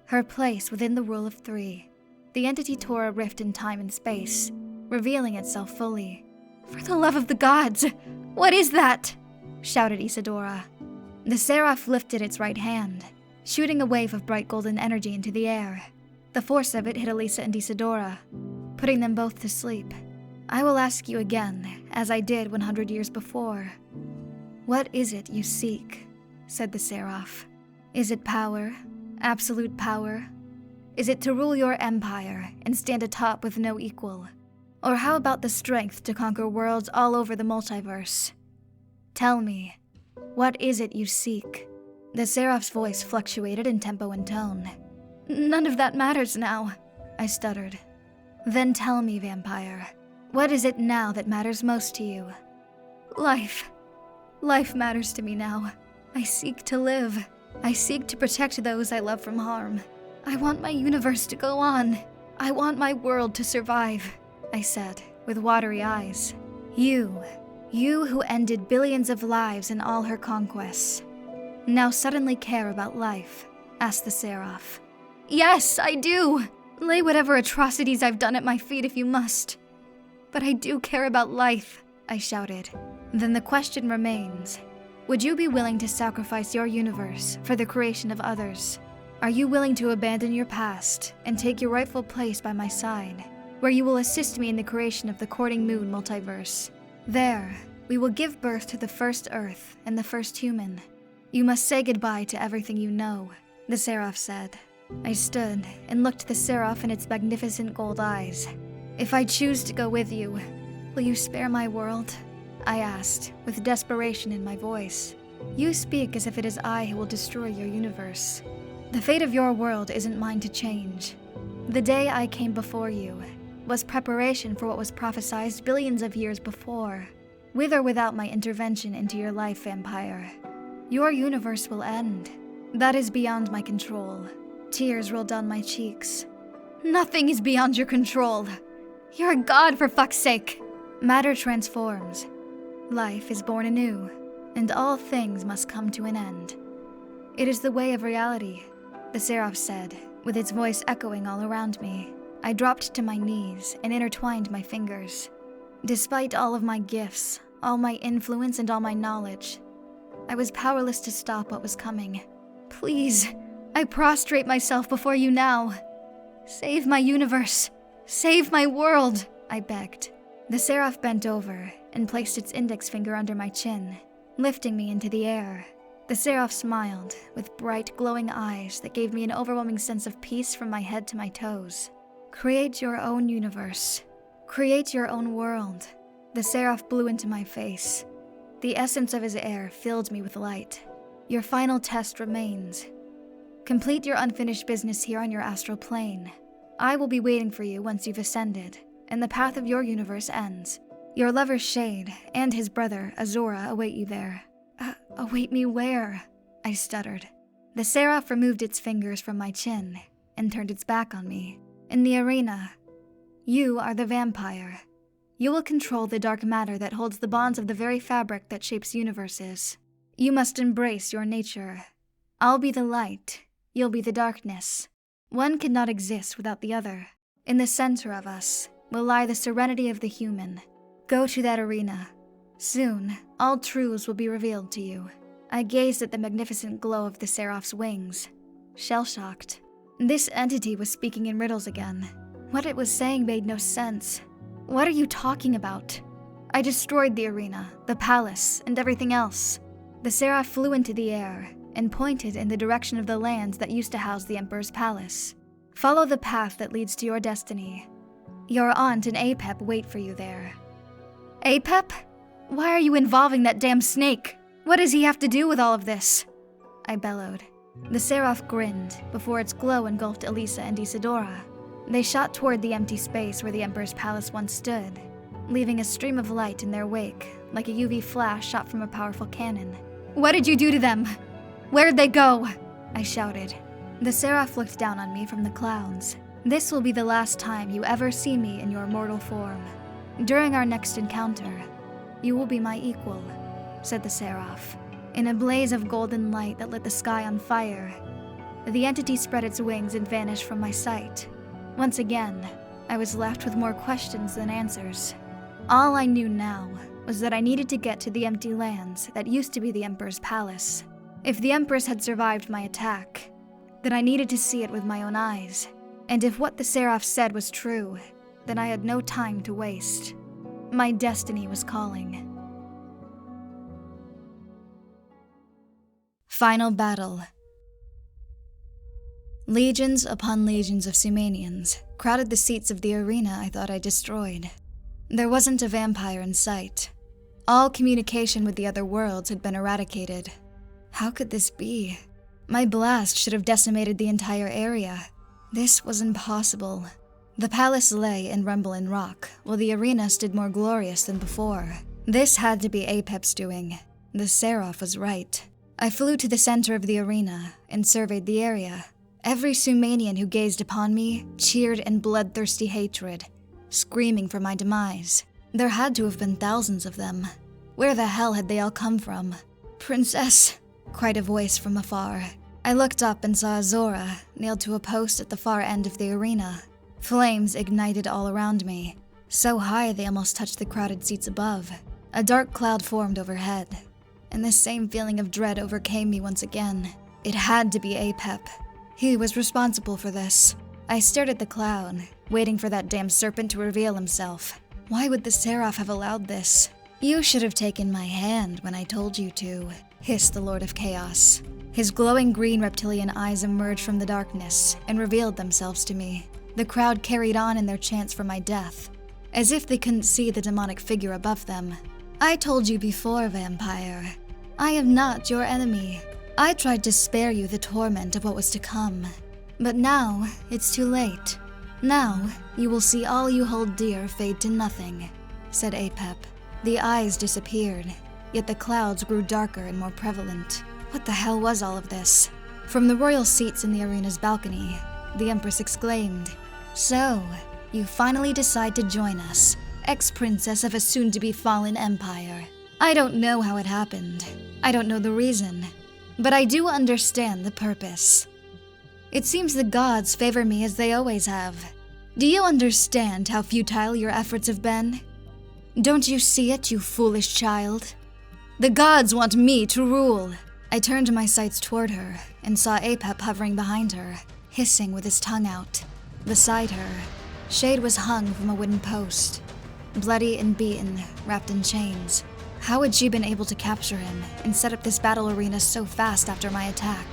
her place within the rule of three. The entity tore a rift in time and space, revealing itself fully. "For the love of the gods, what is that?" shouted Isadora. The Seraph lifted its right hand, shooting a wave of bright golden energy into the air. The force of it hit Elisa and Isadora, putting them both to sleep. "I will ask you again, as I did 100 years before. What is it you seek?" said the Seraph. "Is it power? Absolute power? Is it to rule your empire and stand atop with no equal? Or how about the strength to conquer worlds all over the multiverse? Tell me, what is it you seek?" The Seraph's voice fluctuated in tempo and tone. "None of that matters now," I stuttered. "Then tell me, vampire, what is it now that matters most to you?" Life. Life matters to me now. I seek to live. I seek to protect those I love from harm. I want my universe to go on. I want my world to survive, I said, with watery eyes. You who ended billions of lives in all her conquests, now suddenly care about life, asked the Seraph. Yes, I do. Lay whatever atrocities I've done at my feet if you must. But I do care about life, I shouted. Then the question remains. Would you be willing to sacrifice your universe for the creation of others? Are you willing to abandon your past and take your rightful place by my side, where you will assist me in the creation of the Courting Moon multiverse? There, we will give birth to the first Earth and the first human. You must say goodbye to everything you know, the Seraph said. I stood and looked the Seraph in its magnificent gold eyes. If I choose to go with you, will you spare my world? I asked, with desperation in my voice. You speak as if it is I who will destroy your universe. The fate of your world isn't mine to change. The day I came before you was preparation for what was prophesied billions of years before, with or without my intervention into your life, Vampyre. Your universe will end. That is beyond my control. Tears rolled down my cheeks. Nothing is beyond your control. You're a god, for fuck's sake. Matter transforms. Life is born anew, and all things must come to an end. It is the way of reality, the Seraph said, with its voice echoing all around me. I dropped to my knees and intertwined my fingers. Despite all of my gifts, all my influence, and all my knowledge, I was powerless to stop what was coming. Please, I prostrate myself before you now. Save my universe. Save my world, I begged. The Seraph bent over and placed its index finger under my chin, lifting me into the air. The Seraph smiled, with bright, glowing eyes that gave me an overwhelming sense of peace from my head to my toes. Create your own universe. Create your own world. The Seraph blew into my face. The essence of his air filled me with light. Your final test remains. Complete your unfinished business here on your astral plane. I will be waiting for you once you've ascended, and the path of your universe ends. Your lover Shade and his brother Azora await you there. Await me where? I stuttered. The Seraph removed its fingers from my chin and turned its back on me. In the arena, you are the Vampyre. You will control the dark matter that holds the bonds of the very fabric that shapes universes. You must embrace your nature. I'll be the light. You'll be the darkness. One cannot exist without the other. In the center of us will lie the serenity of the human. Go to that arena. Soon, all truths will be revealed to you. I gazed at the magnificent glow of the Seraph's wings, shell-shocked. This entity was speaking in riddles again. What it was saying made no sense. What are you talking about? I destroyed the arena, the palace, and everything else. The Seraph flew into the air and pointed in the direction of the lands that used to house the Emperor's palace. Follow the path that leads to your destiny. Your aunt and Apep wait for you there. Apep? Why are you involving that damn snake? What does he have to do with all of this? I bellowed. The Seraph grinned before its glow engulfed Elisa and Isadora. They shot toward the empty space where the Emperor's palace once stood, leaving a stream of light in their wake, like a UV flash shot from a powerful cannon. What did you do to them? Where'd they go? I shouted. The Seraph looked down on me from the clouds. This will be the last time you ever see me in your mortal form. During our next encounter, you will be my equal, said the Seraph. In a blaze of golden light that lit the sky on fire, the entity spread its wings and vanished from my sight. Once again, I was left with more questions than answers. All I knew now was that I needed to get to the empty lands that used to be the Emperor's palace. If the Empress had survived my attack, then I needed to see it with my own eyes. And if what the Seraph said was true, then I had no time to waste. My destiny was calling. Final battle. Legions upon legions of Sumanians crowded the seats of the arena I thought I destroyed. There wasn't a vampire in sight. All communication with the other worlds had been eradicated. How could this be? My blast should have decimated the entire area. This was impossible. The palace lay in rumble and rock, while the arena stood more glorious than before. This had to be Apep's doing. The Seraph was right. I flew to the center of the arena and surveyed the area. Every Sumanian who gazed upon me cheered in bloodthirsty hatred, screaming for my demise. There had to have been thousands of them. Where the hell had they all come from? "Princess," cried a voice from afar. I looked up and saw Azora nailed to a post at the far end of the arena. Flames ignited all around me, so high they almost touched the crowded seats above. A dark cloud formed overhead, and the same feeling of dread overcame me once again. It had to be Apep. He was responsible for this. I stared at the cloud, waiting for that damn serpent to reveal himself. Why would the Seraph have allowed this? "You should have taken my hand when I told you to," hissed the Lord of Chaos. His glowing green reptilian eyes emerged from the darkness and revealed themselves to me. The crowd carried on in their chants for my death, as if they couldn't see the demonic figure above them. "I told you before, Vampyre. I am not your enemy. I tried to spare you the torment of what was to come. But now, it's too late. Now, you will see all you hold dear fade to nothing," said Apep. The eyes disappeared, yet the clouds grew darker and more prevalent. What the hell was all of this? From the royal seats in the arena's balcony, the Empress exclaimed, "So, you finally decide to join us, ex-princess of a soon-to-be-fallen empire. I don't know how it happened. I don't know the reason. But I do understand the purpose. It seems the gods favor me as they always have. Do you understand how futile your efforts have been? Don't you see it, you foolish child? The gods want me to rule." I turned my sights toward her and saw Apep hovering behind her, hissing with his tongue out. Beside her, Shade was hung from a wooden post, bloody and beaten, wrapped in chains. How had she been able to capture him and set up this battle arena so fast after my attack?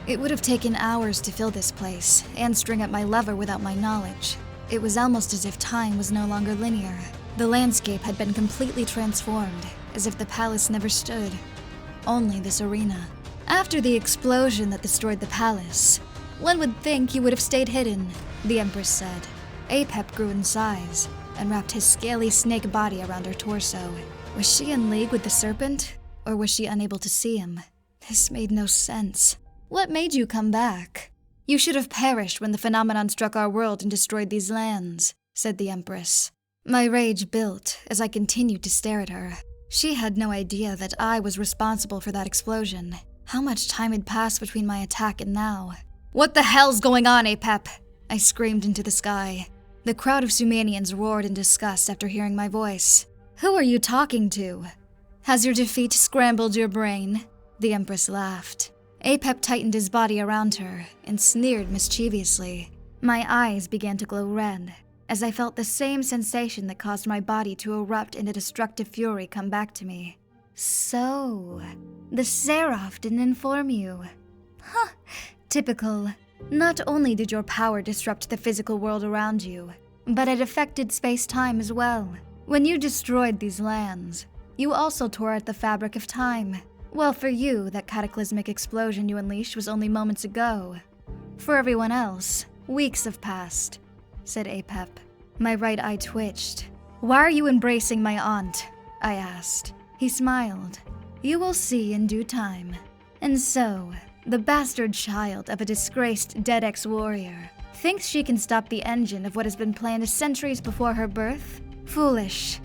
It would have taken hours to fill this place and string up my lover without my knowledge. It was almost as if time was no longer linear. The landscape had been completely transformed, as if the palace never stood. Only this arena. After the explosion that destroyed the palace, one would think you would have stayed hidden, the Empress said. Apep grew in size and wrapped his scaly snake body around her torso. Was she in league with the serpent, or was she unable to see him? This made no sense. "What made you come back? You should have perished when the phenomenon struck our world and destroyed these lands," said the Empress. My rage built as I continued to stare at her. She had no idea that I was responsible for that explosion. How much time had passed between my attack and now? "What the hell's going on, Apep?" I screamed into the sky. The crowd of Sumanians roared in disgust after hearing my voice. "Who are you talking to? Has your defeat scrambled your brain?" The Empress laughed. Apep tightened his body around her and sneered mischievously. My eyes began to glow red, as I felt the same sensation that caused my body to erupt into destructive fury come back to me. "So, the Seraph didn't inform you." "Huh, typical. Not only did your power disrupt the physical world around you, but it affected space-time as well. When you destroyed these lands, you also tore at the fabric of time. Well, for you, that cataclysmic explosion you unleashed was only moments ago. For everyone else, weeks have passed," said Apep. My right eye twitched. "Why are you embracing my aunt?" I asked. He smiled. "You will see in due time." And so, the bastard child of a disgraced dead ex-warrior thinks she can stop the engine of what has been planned centuries before her birth? Foolish.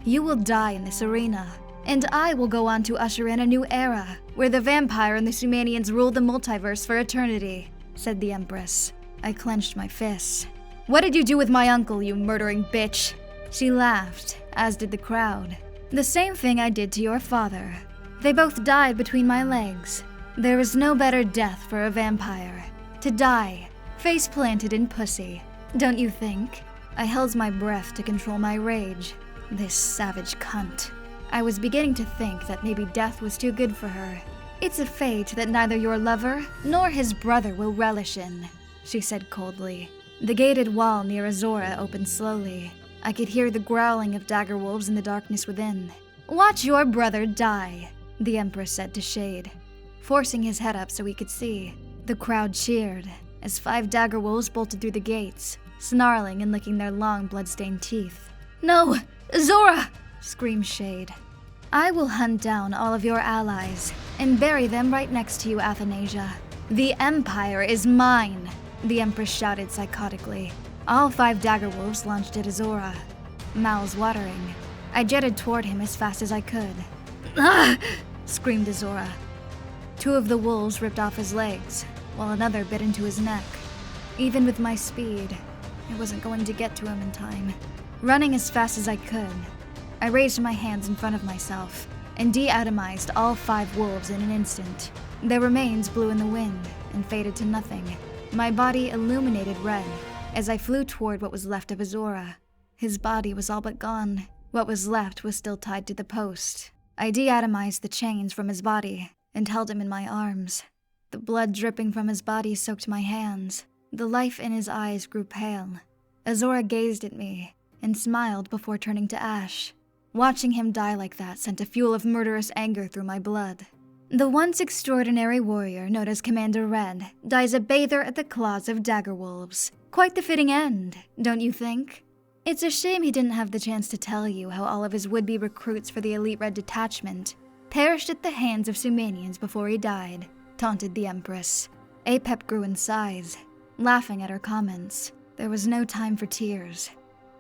You will die in this arena, and I will go on to usher in a new era, where the vampire and the Sumanians rule the multiverse for eternity, said the Empress. I clenched my fists. "What did you do with my uncle, you murdering bitch?" She laughed, as did the crowd. "The same thing I did to your father. They both died between my legs. There is no better death for a vampire. To die, face planted in pussy. Don't you think?" I held my breath to control my rage. This savage cunt. I was beginning to think that maybe death was too good for her. "It's a fate that neither your lover nor his brother will relish in," she said coldly. The gated wall near Azora opened slowly. I could hear the growling of dagger wolves in the darkness within. "Watch your brother die," the Empress said to Shade, forcing his head up so he could see. The crowd cheered as 5 dagger wolves bolted through the gates, snarling and licking their long blood-stained teeth. "No! Azora!" screamed Shade. I will hunt down all of your allies and bury them right next to you, Athanasia. The Empire is mine, the Empress shouted psychotically. All 5 dagger wolves launched at Azora, mouths watering. I jetted toward him as fast as I could. "Ah!" screamed Azora. 2 of the wolves ripped off his legs, while another bit into his neck. Even with my speed, I wasn't going to get to him in time. Running as fast as I could, I raised my hands in front of myself and de-atomized all 5 wolves in an instant. Their remains blew in the wind and faded to nothing. My body illuminated red as I flew toward what was left of Azora. His body was all but gone. What was left was still tied to the post. I de-atomized the chains from his body and held him in my arms. The blood dripping from his body soaked my hands. The life in his eyes grew pale. Azora gazed at me and smiled before turning to ash. Watching him die like that sent a fuel of murderous anger through my blood. The once extraordinary warrior known as Commander Red dies a bather at the claws of dagger wolves. Quite the fitting end, don't you think? It's a shame he didn't have the chance to tell you how all of his would-be recruits for the Elite Red Detachment perished at the hands of Sumanians before he died, taunted the Empress. Apep grew in size, laughing at her comments. There was no time for tears,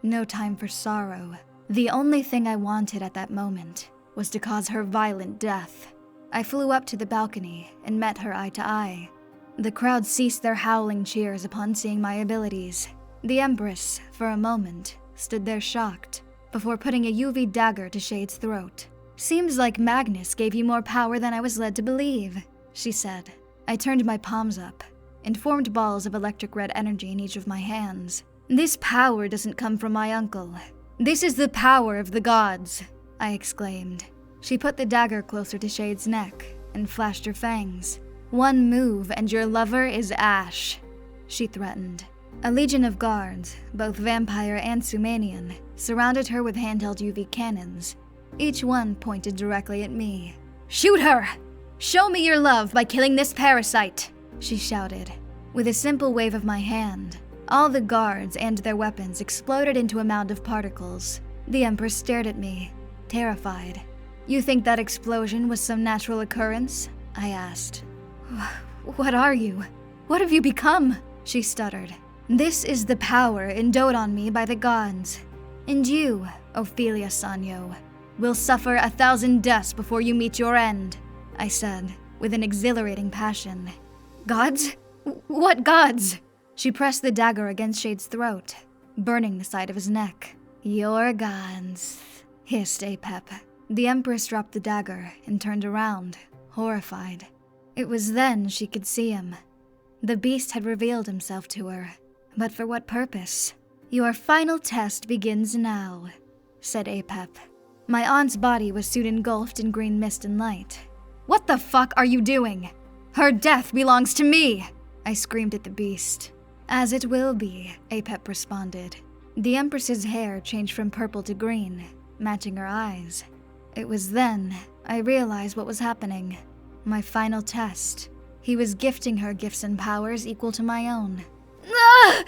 no time for sorrow. The only thing I wanted at that moment was to cause her violent death. I flew up to the balcony and met her eye to eye. The crowd ceased their howling cheers upon seeing my abilities. The Empress, for a moment, stood there shocked, before putting a UV dagger to Shade's throat. "Seems like Magnus gave you more power than I was led to believe," she said. I turned my palms up and formed balls of electric red energy in each of my hands. "This power doesn't come from my uncle. This is the power of the gods," I exclaimed. She put the dagger closer to Shade's neck and flashed her fangs. "One move and your lover is ash," she threatened. A legion of guards, both vampire and Sumanian, surrounded her with handheld UV cannons. Each one pointed directly at me. "Shoot her! Show me your love by killing this parasite!" she shouted. With a simple wave of my hand, all the guards and their weapons exploded into a mound of particles. The Empress stared at me, terrified. "You think that explosion was some natural occurrence?" I asked. "What are you? What have you become?" she stuttered. "This is the power endowed on me by the gods. And you, Ophelia Sanyo, will suffer 1,000 deaths before you meet your end," I said, with an exhilarating passion. "Gods? What gods?" She pressed the dagger against Shade's throat, burning the side of his neck. "Your gods," hissed Apep. The Empress dropped the dagger and turned around, horrified. It was then she could see him. The beast had revealed himself to her. But for what purpose? "Your final test begins now," said Apep. My aunt's body was soon engulfed in green mist and light. "What the fuck are you doing? Her death belongs to me!" I screamed at the beast. "As it will be," Apep responded. The Empress's hair changed from purple to green, matching her eyes. It was then I realized what was happening. My final test. He was gifting her gifts and powers equal to my own. "Ah!"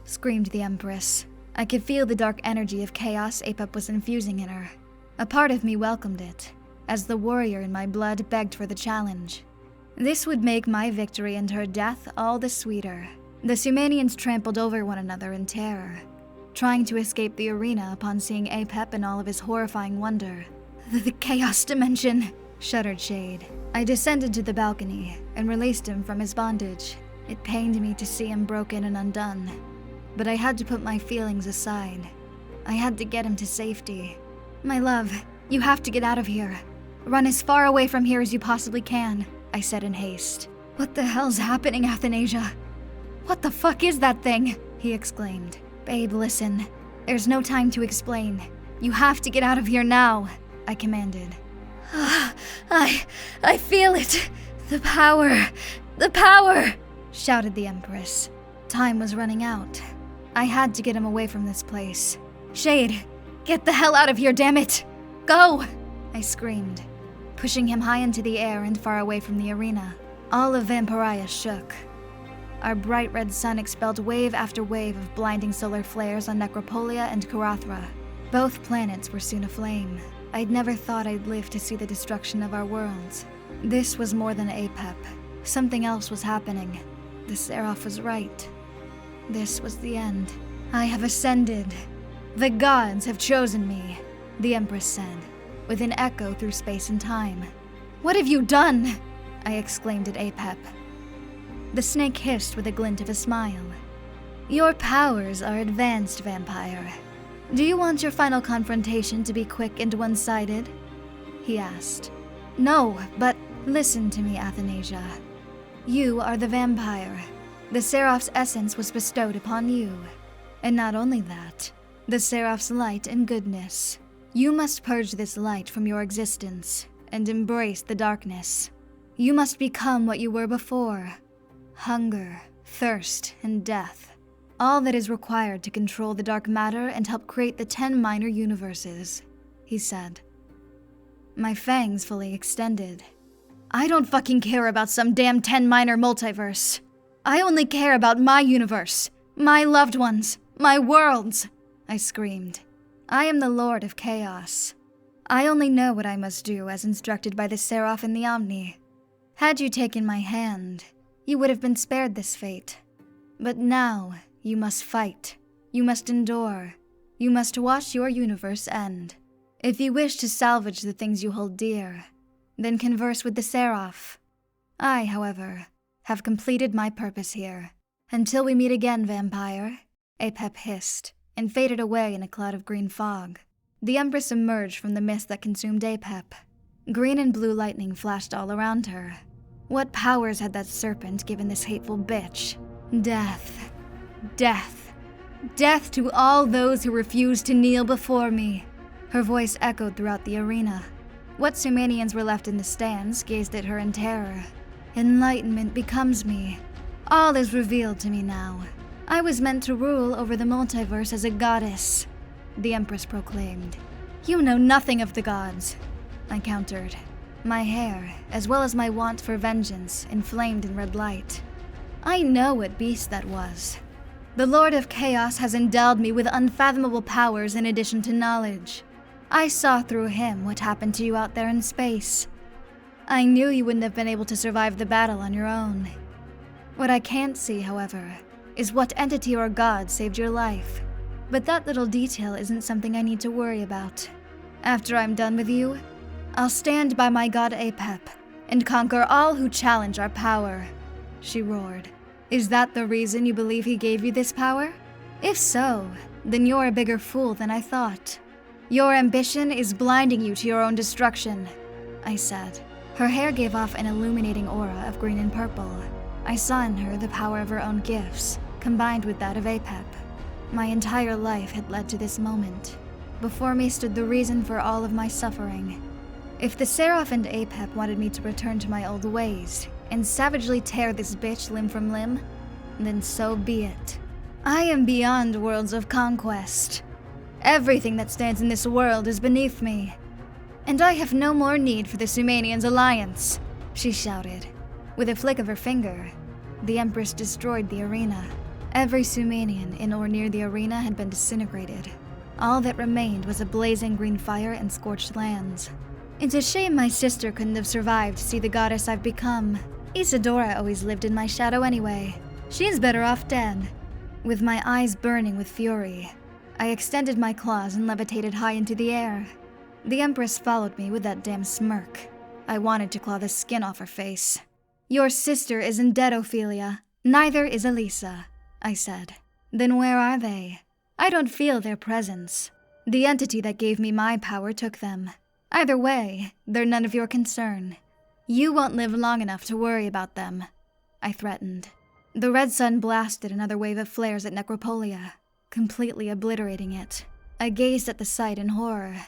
screamed the Empress. I could feel the dark energy of chaos Apep was infusing in her. A part of me welcomed it, as the warrior in my blood begged for the challenge. This would make my victory and her death all the sweeter. The Sumanians trampled over one another in terror, trying to escape the arena upon seeing Apep in all of his horrifying wonder. The Chaos Dimension," shuddered Shade. I descended to the balcony and released him from his bondage. It pained me to see him broken and undone, but I had to put my feelings aside. I had to get him to safety. "My love, you have to get out of here. Run as far away from here as you possibly can," I said in haste. "What the hell's happening, Athanasia? What the fuck is that thing?" he exclaimed. "Babe, listen. There's no time to explain. You have to get out of here now," I commanded. I feel it. The power, shouted the Empress. Time was running out. I had to get him away from this place. "Shade, get the hell out of here, damn it! Go!" I screamed, pushing him high into the air and far away from the arena. All of Vampyre shook. Our bright red sun expelled wave after wave of blinding solar flares on Necropolia and Karathra. Both planets were soon aflame. I'd never thought I'd live to see the destruction of our worlds. This was more than Apep. Something else was happening. The Seraph was right. This was the end. I have ascended. The gods have chosen me, the Empress said, with an echo through space and time. What have you done? I exclaimed at Apep. The snake hissed with a glint of a smile. Your powers are advanced, Vampyre. Do you want your final confrontation to be quick and one-sided? He asked. No, but listen to me, Xathanya. You are the Vampyre. The Seraph's essence was bestowed upon you. And not only that, the Seraph's light and goodness. You must purge this light from your existence and embrace the darkness. You must become what you were before. Hunger, thirst, and death. All that is required to control the dark matter and help create the 10 minor universes, he said. My fangs fully extended. I don't fucking care about some damn 10 minor multiverse. I only care about my universe, my loved ones, my worlds, I screamed. I am the Lord of Chaos. I only know what I must do as instructed by the Seraph and the Omni. Had you taken my hand, you would have been spared this fate. But now, you must fight. You must endure. You must watch your universe end. If you wish to salvage the things you hold dear, then converse with the Seraph. I, however, have completed my purpose here. Until we meet again, Vampyre, Apep hissed, and faded away in a cloud of green fog. The Empress emerged from the mist that consumed Apep. Green and blue lightning flashed all around her. What powers had that serpent given this hateful bitch? Death. Death. Death to all those who refuse to kneel before me. Her voice echoed throughout the arena. What Sumanians were left in the stands gazed at her in terror. Enlightenment becomes me. All is revealed to me now. I was meant to rule over the multiverse as a goddess, the Empress proclaimed. You know nothing of the gods, I countered. My hair, as well as my want for vengeance, inflamed in red light. I know what beast that was. The Lord of Chaos has endowed me with unfathomable powers in addition to knowledge. I saw through him what happened to you out there in space. I knew you wouldn't have been able to survive the battle on your own. What I can't see, however, is what entity or god saved your life. But that little detail isn't something I need to worry about. After I'm done with you, I'll stand by my god Apep and conquer all who challenge our power, she roared. Is that the reason you believe he gave you this power? If so, then you're a bigger fool than I thought. Your ambition is blinding you to your own destruction, I said. Her hair gave off an illuminating aura of green and purple. I saw in her the power of her own gifts, combined with that of Apep. My entire life had led to this moment. Before me stood the reason for all of my suffering. If the Seraph and Apep wanted me to return to my old ways and savagely tear this bitch limb from limb, then so be it. I am beyond worlds of conquest. Everything that stands in this world is beneath me. And I have no more need for the Sumanians' alliance, she shouted. With a flick of her finger, the Empress destroyed the arena. Every Sumanian in or near the arena had been disintegrated. All that remained was a blazing green fire and scorched lands. It's a shame my sister couldn't have survived to see the goddess I've become. Isadora always lived in my shadow anyway. She's better off dead. With my eyes burning with fury, I extended my claws and levitated high into the air. The Empress followed me with that damn smirk. I wanted to claw the skin off her face. Your sister isn't dead, Ophelia. Neither is Elisa, I said. Then where are they? I don't feel their presence. The entity that gave me my power took them. Either way, they're none of your concern. You won't live long enough to worry about them, I threatened. The red sun blasted another wave of flares at Necropolia, completely obliterating it. I gazed at the sight in horror.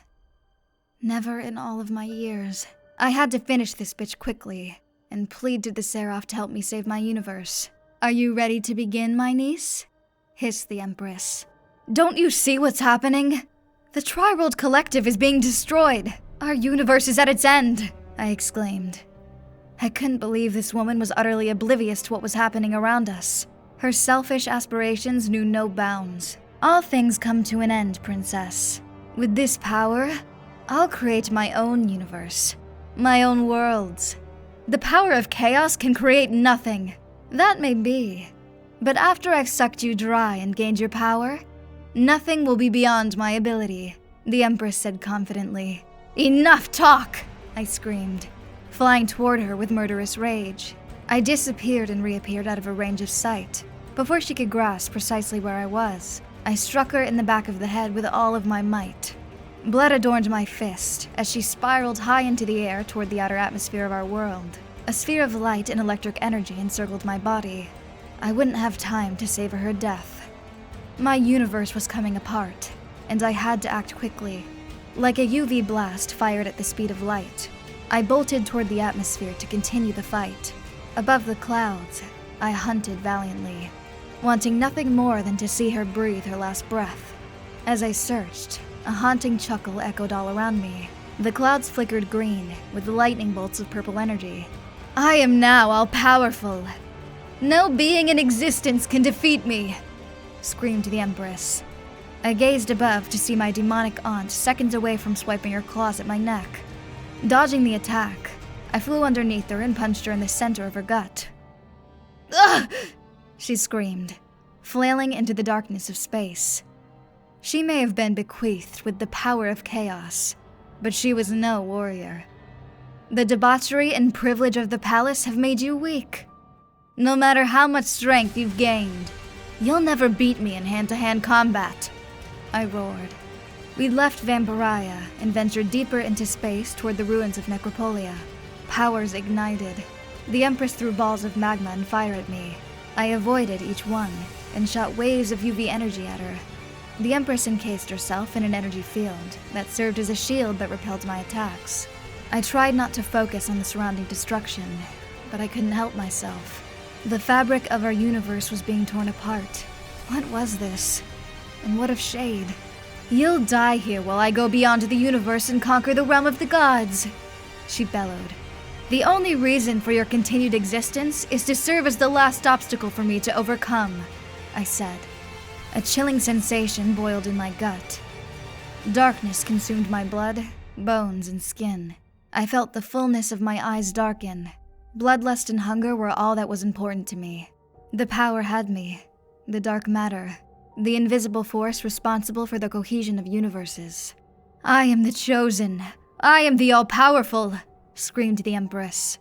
Never in all of my years. I had to finish this bitch quickly and plead to the Seraph to help me save my universe. Are you ready to begin, my niece? Hissed the Empress. Don't you see what's happening? The Tri-World Collective is being destroyed. Our universe is at its end, I exclaimed. I couldn't believe this woman was utterly oblivious to what was happening around us. Her selfish aspirations knew no bounds. All things come to an end, Princess. With this power, I'll create my own universe, my own worlds. The power of chaos can create nothing. That may be. But after I've sucked you dry and gained your power, nothing will be beyond my ability, the Empress said confidently. Enough talk, I screamed, flying toward her with murderous rage. I disappeared and reappeared out of her range of sight. Before she could grasp precisely where I was, I struck her in the back of the head with all of my might. Blood adorned my fist as she spiraled high into the air toward the outer atmosphere of our world. A sphere of light and electric energy encircled my body. I wouldn't have time to savor her death. My universe was coming apart, and I had to act quickly. Like a UV blast fired at the speed of light, I bolted toward the atmosphere to continue the fight. Above the clouds, I hunted valiantly, wanting nothing more than to see her breathe her last breath. As I searched, a haunting chuckle echoed all around me. The clouds flickered green, with lightning bolts of purple energy. I am now all-powerful. No being in existence can defeat me, screamed the Empress. I gazed above to see my demonic aunt seconds away from swiping her claws at my neck. Dodging the attack, I flew underneath her and punched her in the center of her gut. Ugh! She screamed, flailing into the darkness of space. She may have been bequeathed with the power of chaos, but she was no warrior. The debauchery and privilege of the palace have made you weak. No matter how much strength you've gained, you'll never beat me in hand-to-hand combat, I roared. We left Vampyre and ventured deeper into space toward the ruins of Necropolia. Powers ignited. The Empress threw balls of magma and fire at me. I avoided each one and shot waves of UV energy at her. The Empress encased herself in an energy field that served as a shield that repelled my attacks. I tried not to focus on the surrounding destruction, but I couldn't help myself. The fabric of our universe was being torn apart. What was this? And what of Shade? You'll die here while I go beyond the universe and conquer the realm of the gods, she bellowed. The only reason for your continued existence is to serve as the last obstacle for me to overcome, I said. A chilling sensation boiled in my gut. Darkness consumed my blood, bones, and skin. I felt the fullness of my eyes darken. Bloodlust and hunger were all that was important to me. The power had me, the dark matter, the invisible force responsible for the cohesion of universes. I am the chosen. I am the all-powerful, screamed the Empress.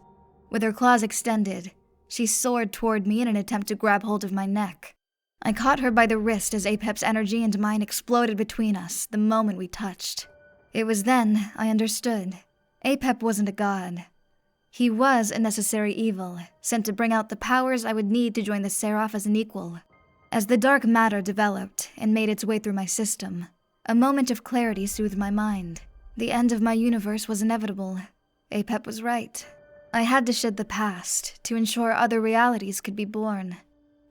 With her claws extended, she soared toward me in an attempt to grab hold of my neck. I caught her by the wrist as Apep's energy and mine exploded between us the moment we touched. It was then I understood. Apep wasn't a god. He was a necessary evil, sent to bring out the powers I would need to join the Seraph as an equal. As the dark matter developed and made its way through my system, a moment of clarity soothed my mind. The end of my universe was inevitable. Apep was right. I had to shed the past to ensure other realities could be born.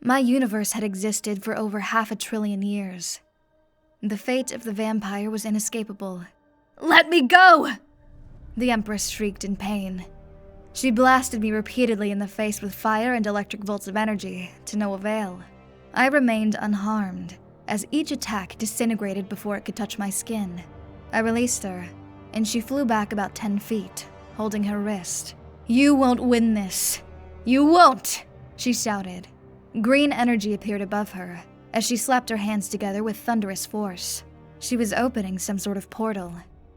My universe had existed for over 500 billion years. The fate of the vampire was inescapable. Let me go! The Empress shrieked in pain. She blasted me repeatedly in the face with fire and electric bolts of energy, to no avail. I remained unharmed, as each attack disintegrated before it could touch my skin. I released her, and she flew back about 10 feet, holding her wrist. You won't win this. You won't, she shouted. Green energy appeared above her, as she slapped her hands together with thunderous force. She was opening some sort of portal.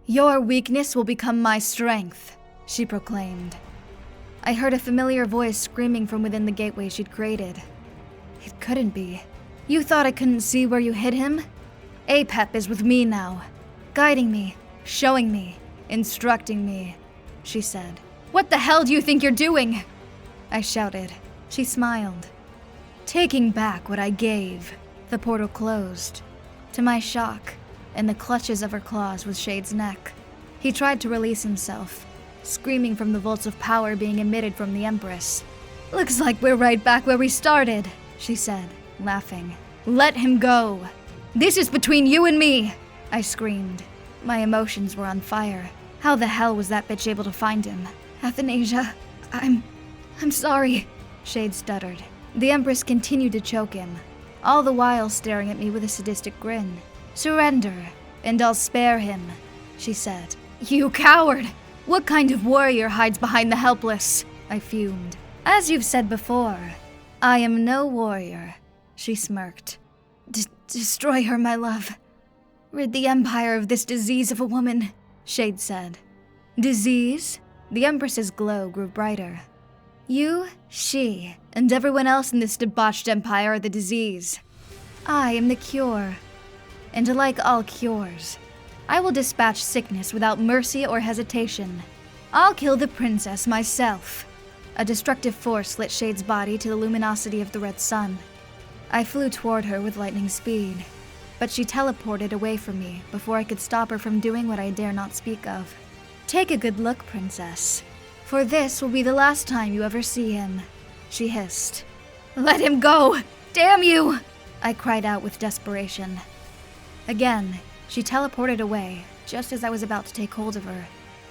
Your weakness will become my strength, she proclaimed. I heard a familiar voice screaming from within the gateway she'd created. It couldn't be. You thought I couldn't see where you hid him? Apep is with me now, guiding me, showing me, instructing me, she said. What the hell do you think you're doing? I shouted. She smiled. Taking back what I gave. The portal closed. To my shock, in the clutches of her claws was Shade's neck. He tried to release himself, screaming from the volts of power being emitted from the Empress. Looks like we're right back where we started, she said, laughing. Let him go. This is between you and me, I screamed. My emotions were on fire. How the hell was that bitch able to find him? Xathanya, I'm sorry, Shade stuttered. The Empress continued to choke him, all the while staring at me with a sadistic grin. Surrender, and I'll spare him, she said. You coward! What kind of warrior hides behind the helpless? I fumed. As you've said before, I am no warrior, she smirked. Destroy her, my love. Rid the Empire of this disease of a woman, Shade said. Disease? The Empress's glow grew brighter. You, she, and everyone else in this debauched empire are the disease. I am the cure. And like all cures, I will dispatch sickness without mercy or hesitation. I'll kill the princess myself. A destructive force lit Shade's body to the luminosity of the red sun. I flew toward her with lightning speed, but she teleported away from me before I could stop her from doing what I dare not speak of. Take a good look, princess, for this will be the last time you ever see him, she hissed. Let him go! Damn you! I cried out with desperation. Again, she teleported away, just as I was about to take hold of her.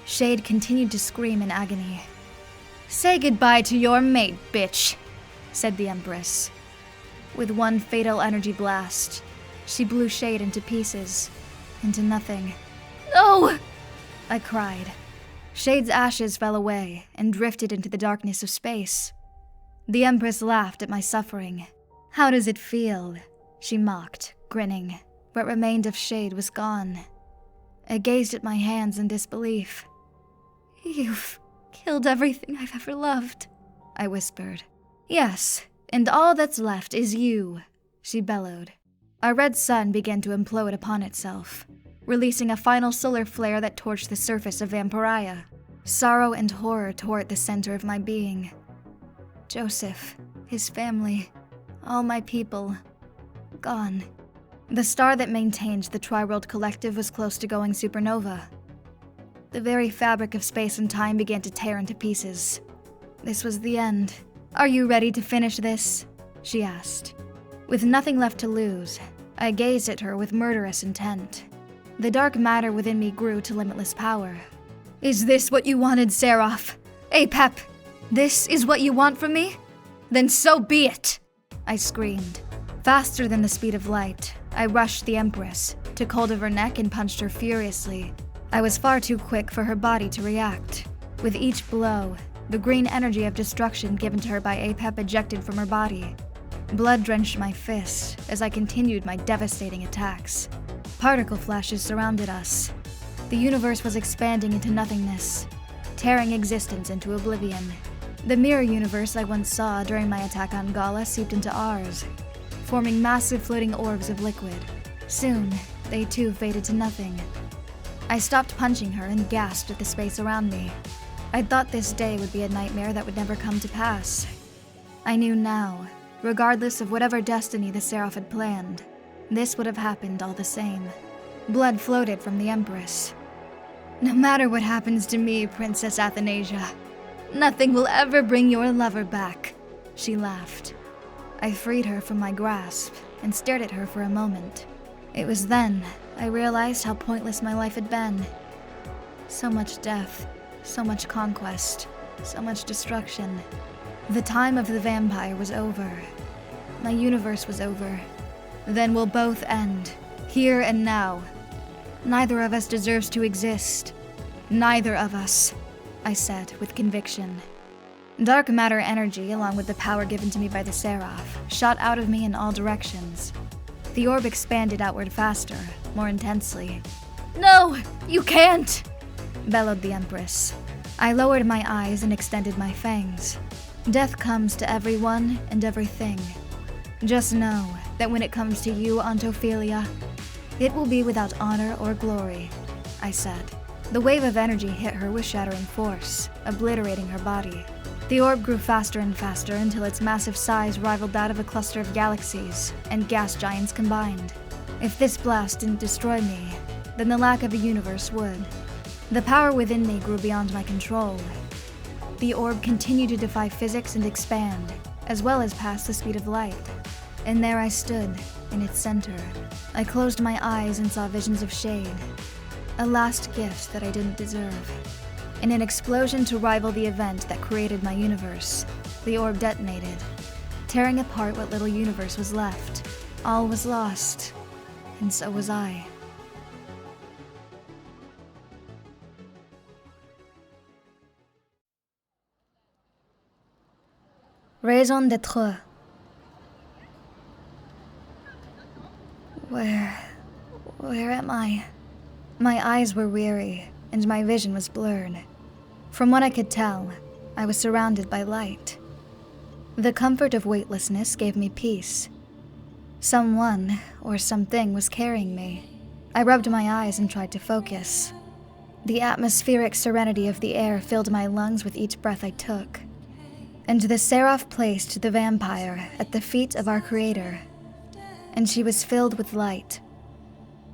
Shade continued to scream in agony. Say goodbye to your mate, bitch, said the Empress. With one fatal energy blast, she blew Shade into pieces, into nothing. No! I cried. Shade's ashes fell away and drifted into the darkness of space. The Empress laughed at my suffering. How does it feel? She mocked, grinning. What remained of Shade was gone. I gazed at my hands in disbelief. You've killed everything I've ever loved, I whispered. Yes, and all that's left is you, she bellowed. Our red sun began to implode upon itself, releasing a final solar flare that torched the surface of Vampyre. Sorrow and horror tore at the center of my being. Joseph, his family, all my people, gone. The star that maintained the Tri-World Collective was close to going supernova. The very fabric of space and time began to tear into pieces. This was the end. Are you ready to finish this? She asked. With nothing left to lose, I gazed at her with murderous intent. The dark matter within me grew to limitless power. Is this what you wanted, Seraph? Apep, this is what you want from me? Then so be it! I screamed. Faster than the speed of light, I rushed the Empress, took hold of her neck and punched her furiously. I was far too quick for her body to react. With each blow, the green energy of destruction given to her by Apep ejected from her body. Blood drenched my fist as I continued my devastating attacks. Particle flashes surrounded us. The universe was expanding into nothingness, tearing existence into oblivion. The mirror universe I once saw during my attack on Gala seeped into ours, forming massive floating orbs of liquid. Soon, they too faded to nothing. I stopped punching her and gasped at the space around me. I'd thought this day would be a nightmare that would never come to pass. I knew now, regardless of whatever destiny the Seraph had planned, this would have happened all the same. Blood floated from the Empress. No matter what happens to me, Princess Athanasia, nothing will ever bring your lover back, she laughed. I freed her from my grasp and stared at her for a moment. It was then I realized how pointless my life had been. So much death, so much conquest, so much destruction. The time of the vampire was over. My universe was over. Then we'll both end, here and now. Neither of us deserves to exist. Neither of us, I said with conviction. Dark matter energy, along with the power given to me by the Seraph, shot out of me in all directions. The orb expanded outward faster, more intensely. No, you can't, bellowed the Empress. I lowered my eyes and extended my fangs. Death comes to everyone and everything. Just know that when it comes to you, Aunt Ophelia, it will be without honor or glory, I said. The wave of energy hit her with shattering force, obliterating her body. The orb grew faster and faster until its massive size rivaled that of a cluster of galaxies and gas giants combined. If this blast didn't destroy me, then the lack of a universe would. The power within me grew beyond my control. The orb continued to defy physics and expand, as well as pass the speed of light. And there I stood, in its center. I closed my eyes and saw visions of Shade, a last gift that I didn't deserve. In an explosion to rival the event that created my universe, the orb detonated, tearing apart what little universe was left. All was lost, and so was I. Raison D'être. Where am I? My eyes were weary, and my vision was blurred. From what I could tell, I was surrounded by light. The comfort of weightlessness gave me peace. Someone or something was carrying me. I rubbed my eyes and tried to focus. The atmospheric serenity of the air filled my lungs with each breath I took. And the Seraph placed the vampire at the feet of our Creator, and she was filled with light,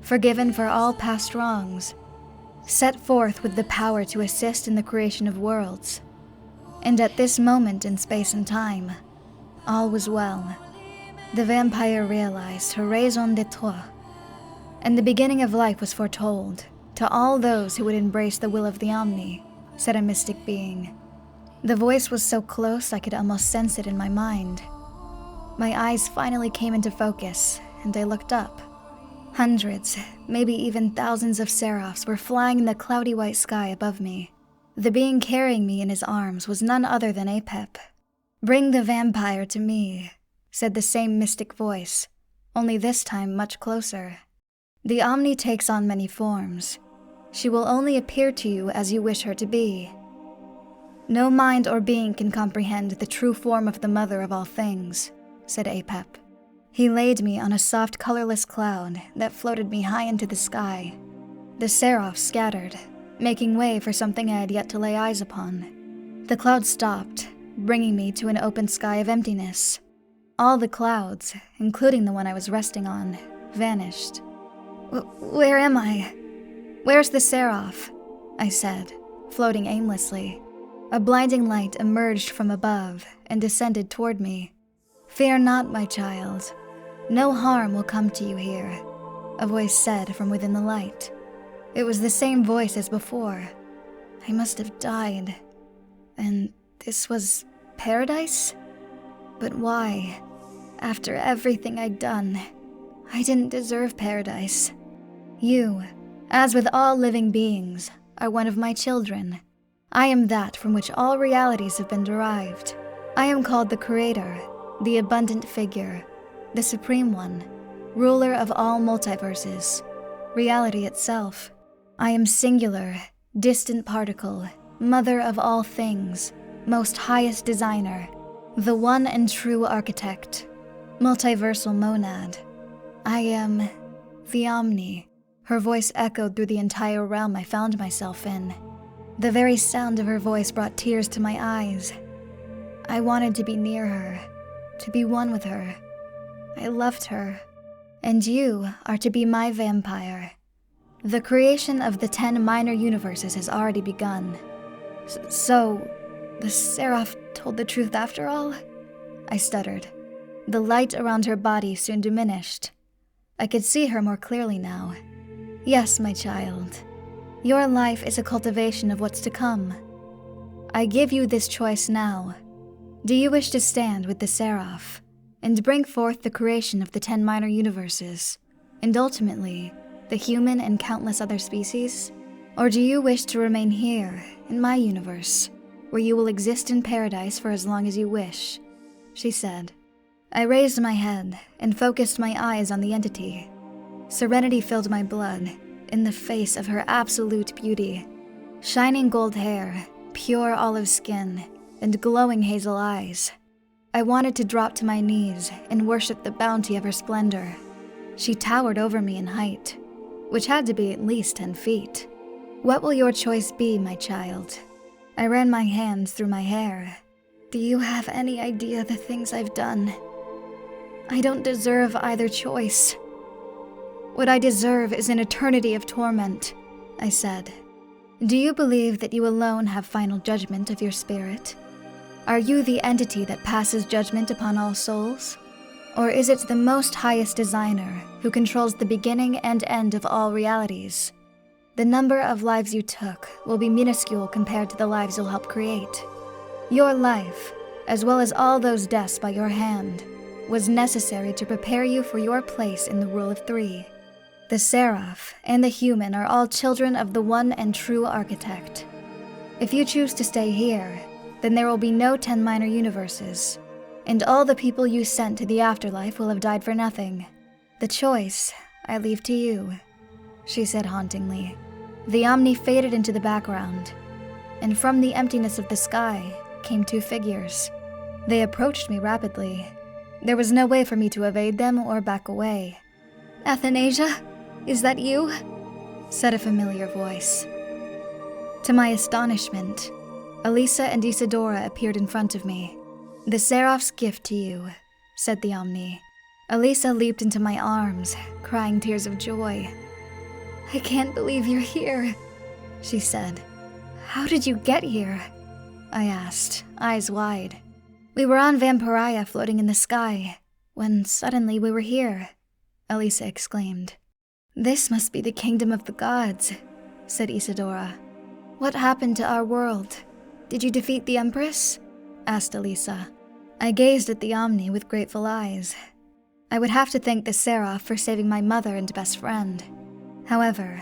forgiven for all past wrongs, set forth with the power to assist in the creation of worlds. And at this moment in space and time, all was well. The vampire realized her raison d'être, and the beginning of life was foretold to all those who would embrace the will of the Omni, said a mystic being. The voice was so close I could almost sense it in my mind. My eyes finally came into focus, and I looked up. Hundreds, maybe even thousands of seraphs were flying in the cloudy white sky above me. The being carrying me in his arms was none other than Apep. "Bring the vampire to me," said the same mystic voice, only this time much closer. "The Omni takes on many forms. She will only appear to you as you wish her to be. No mind or being can comprehend the true form of the mother of all things," said Apep. He laid me on a soft, colorless cloud that floated me high into the sky. The seraphs scattered, making way for something I had yet to lay eyes upon. The cloud stopped, bringing me to an open sky of emptiness. All the clouds, including the one I was resting on, vanished. Where am I? Where's the seraph?" I said, floating aimlessly. A blinding light emerged from above and descended toward me. "Fear not, my child. No harm will come to you here," a voice said from within the light. It was the same voice as before. I must have died. And this was paradise? But why? After everything I'd done, I didn't deserve paradise. You, as with all living beings, are one of my children. I am that from which all realities have been derived. I am called the Creator, the Abundant Figure, the Supreme One, ruler of all multiverses, reality itself. I am singular, distant particle, mother of all things, most highest designer, the one and true architect, multiversal monad. I am the Omni. Her voice echoed through the entire realm I found myself in. The very sound of her voice brought tears to my eyes. I wanted to be near her, to be one with her. I loved her. And you are to be my vampire. The creation of the 10 minor universes has already begun. So, the Seraph told the truth after all? I stuttered. The light around her body soon diminished. I could see her more clearly now. Yes, my child. Your life is a cultivation of what's to come. I give you this choice now. Do you wish to stand with the Seraph and bring forth the creation of the 10 minor universes, and ultimately, the human and countless other species? Or do you wish to remain here, in my universe, where you will exist in paradise for as long as you wish? She said. I raised my head and focused my eyes on the entity. Serenity filled my blood, in the face of her absolute beauty. Shining gold hair, pure olive skin, and glowing hazel eyes. I wanted to drop to my knees and worship the bounty of her splendor. She towered over me in height, which had to be at least 10 feet. What will your choice be, my child? I ran my hands through my hair. Do you have any idea the things I've done? I don't deserve either choice. What I deserve is an eternity of torment, I said. Do you believe that you alone have final judgment of your spirit? Are you the entity that passes judgment upon all souls? Or is it the most highest designer who controls the beginning and end of all realities? The number of lives you took will be minuscule compared to the lives you'll help create. Your life, as well as all those deaths by your hand, was necessary to prepare you for your place in the rule of 3. The Seraph and the human are all children of the one and true architect. If you choose to stay here, then there will be no 10 minor universes, and all the people you sent to the afterlife will have died for nothing. The choice I leave to you," she said hauntingly. The Omni faded into the background, and from the emptiness of the sky came 2 figures. They approached me rapidly. There was no way for me to evade them or back away. "Athanasia, is that you?" said a familiar voice. To my astonishment, Elisa and Isadora appeared in front of me. "The Seraph's gift to you," said the Omni. Elisa leaped into my arms, crying tears of joy. "I can't believe you're here," she said. "How did you get here?" I asked, eyes wide. "We were on Vampyre floating in the sky, when suddenly we were here," Elisa exclaimed. "This must be the kingdom of the gods," said Isadora. "What happened to our world? Did you defeat the Empress?" asked Elisa. I gazed at the Omni with grateful eyes. I would have to thank the Seraph for saving my mother and best friend. However,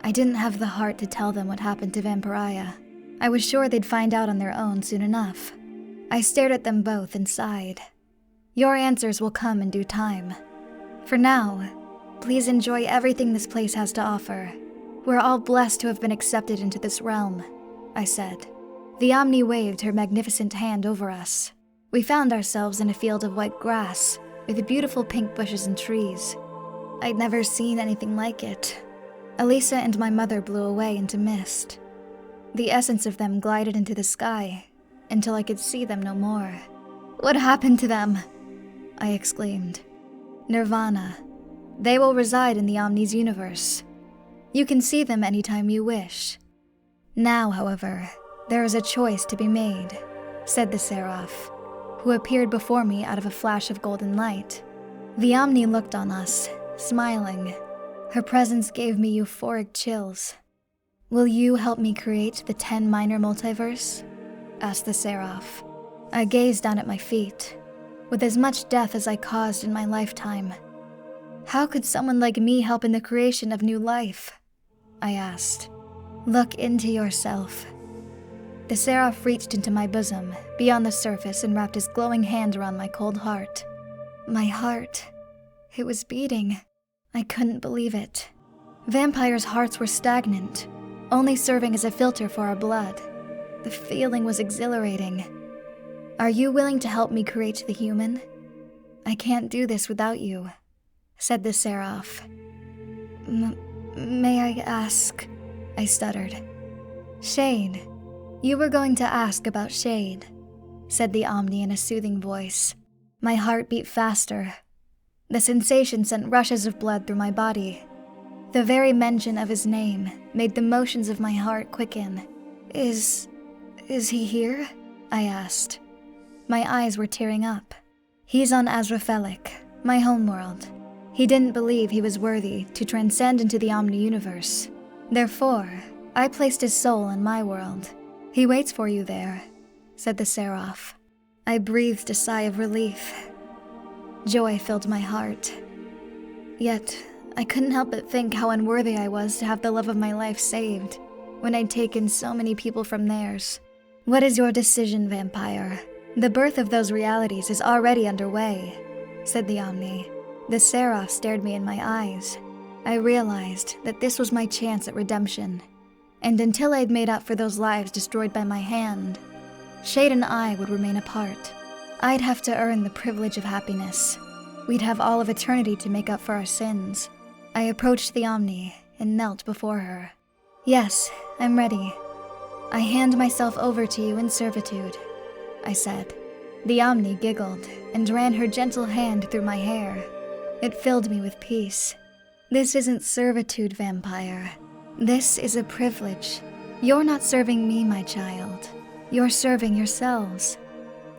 I didn't have the heart to tell them what happened to Vampyre. I was sure they'd find out on their own soon enough. I stared at them both and sighed. "Your answers will come in due time. For now, please enjoy everything this place has to offer. We're all blessed to have been accepted into this realm," I said. The Omni waved her magnificent hand over us. We found ourselves in a field of white grass, with beautiful pink bushes and trees. I'd never seen anything like it. Elisa and my mother blew away into mist. The essence of them glided into the sky, until I could see them no more. "What happened to them?" I exclaimed. "Nirvana. They will reside in the Omni's universe. You can see them anytime you wish. Now, however, there is a choice to be made," said the Seraph, who appeared before me out of a flash of golden light. The Omni looked on us, smiling. Her presence gave me euphoric chills. "Will you help me create the 10 minor multiverse?" asked the Seraph. I gazed down at my feet. With as much death as I caused in my lifetime, how could someone like me help in the creation of new life? I asked. "Look into yourself." The Seraph reached into my bosom, beyond the surface, and wrapped his glowing hand around my cold heart. My heart, it was beating. I couldn't believe it. Vampires' hearts were stagnant, only serving as a filter for our blood. The feeling was exhilarating. "Are you willing to help me create the human?" "I can't do this without you," said the Seraph. May I ask?" I stuttered. "Shade. You were going to ask about Shade," said the Omni in a soothing voice. My heart beat faster. The sensation sent rushes of blood through my body. The very mention of his name made the motions of my heart quicken. Is he here?" I asked. My eyes were tearing up. "He's on Azraphelic, my homeworld. He didn't believe he was worthy to transcend into the Omni universe. Therefore, I placed his soul in my world. He waits for you there," said the Seraph. I breathed a sigh of relief. Joy filled my heart. Yet, I couldn't help but think how unworthy I was to have the love of my life saved, when I'd taken so many people from theirs. "What is your decision, Vampyre? The birth of those realities is already underway," said the Omni. The Seraph stared me in my eyes. I realized that this was my chance at redemption, and until I'd made up for those lives destroyed by my hand, Shade and I would remain apart. I'd have to earn the privilege of happiness. We'd have all of eternity to make up for our sins. I approached the Omni and knelt before her. "Yes, I'm ready. I hand myself over to you in servitude," I said. The Omni giggled and ran her gentle hand through my hair. It filled me with peace. "This isn't servitude, Vampyre. This is a privilege. You're not serving me, my child. You're serving yourselves.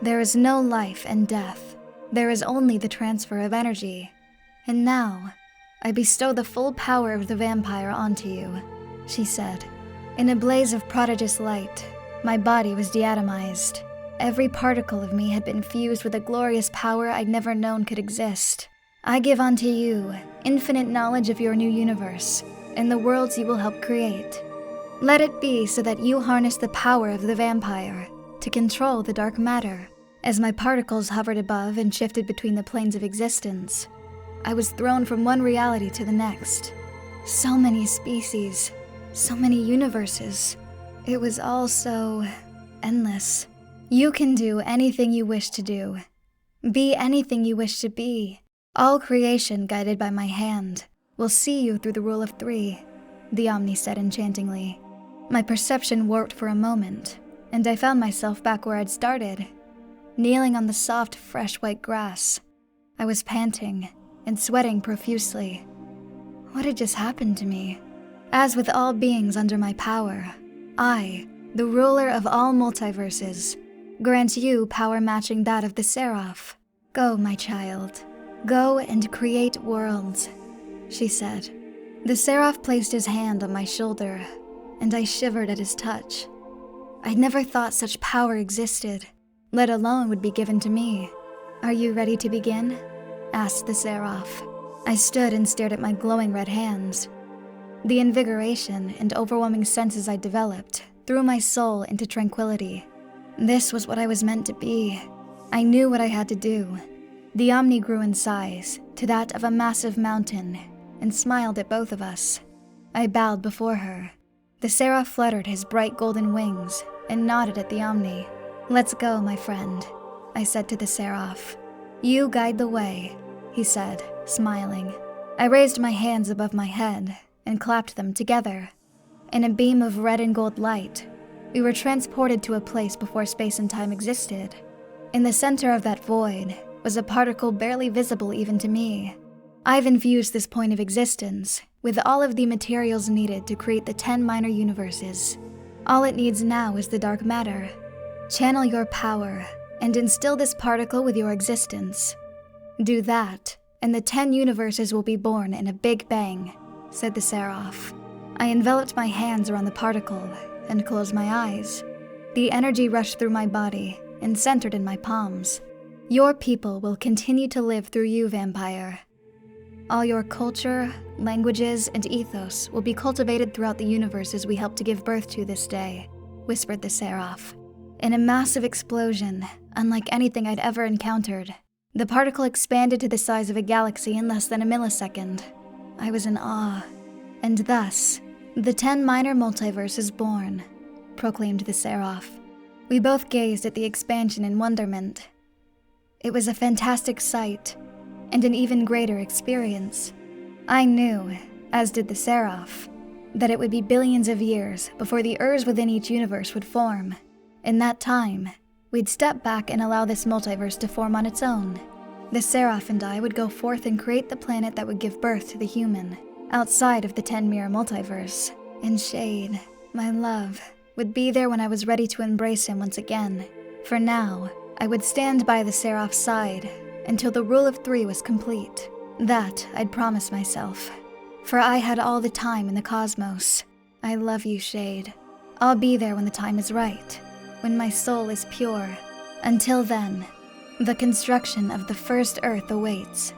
There is no life and death. There is only the transfer of energy. And now, I bestow the full power of the Vampyre onto you," she said. In a blaze of prodigious light, my body was deatomized. Every particle of me had been fused with a glorious power I'd never known could exist. "I give unto you infinite knowledge of your new universe and the worlds you will help create. Let it be so that you harness the power of the Vampyre to control the dark matter. As my particles hovered above and shifted between the planes of existence, I was thrown from one reality to the next. So many species, so many universes. It was all so endless. You can do anything you wish to do. Be anything you wish to be. All creation guided by my hand will see you through the rule of 3, the Omni said enchantingly. My perception warped for a moment, and I found myself back where I'd started, kneeling on the soft, fresh white grass. I was panting and sweating profusely. What had just happened to me? As with all beings under my power, I, the ruler of all multiverses, grant you power matching that of the Seraph. Go, my child. Go and create worlds, she said. The Seraph placed his hand on my shoulder, and I shivered at his touch. I'd never thought such power existed, let alone would be given to me. Are you ready to begin? Asked the Seraph. I stood and stared at my glowing red hands. The invigoration and overwhelming senses I developed threw my soul into tranquility. This was what I was meant to be. I knew what I had to do. The Omni grew in size to that of a massive mountain and smiled at both of us. I bowed before her. The Seraph fluttered his bright golden wings and nodded at the Omni. Let's go, my friend, I said to the Seraph. You guide the way, he said, smiling. I raised my hands above my head and clapped them together. In a beam of red and gold light, we were transported to a place before space and time existed. In the center of that void was a particle barely visible even to me. I've infused this point of existence with all of the materials needed to create the 10 minor universes. All it needs now is the dark matter. Channel your power and instill this particle with your existence. Do that, and the 10 universes will be born in a big bang, said the Seraph. I enveloped my hands around the particle and closed my eyes. The energy rushed through my body and centered in my palms. Your people will continue to live through you, Vampyre. All your culture, languages, and ethos will be cultivated throughout the universes we helped to give birth to this day, whispered the Seraph. In a massive explosion, unlike anything I'd ever encountered, the particle expanded to the size of a galaxy in less than a millisecond. I was in awe. And thus, the 10 minor multiverse is born, proclaimed the Seraph. We both gazed at the expansion in wonderment. It was a fantastic sight, and an even greater experience. I knew, as did the Seraph, that it would be billions of years before the Urs within each universe would form. In that time, we'd step back and allow this multiverse to form on its own. The Seraph and I would go forth and create the planet that would give birth to the human, outside of the 10-mirror multiverse. And Shade, my love, would be there when I was ready to embrace him once again. For now, I would stand by the Seraph's side until the rule of 3 was complete. That I'd promised myself. For I had all the time in the cosmos. I love you, Shade. I'll be there when the time is right, when my soul is pure. Until then, the construction of the first Earth awaits.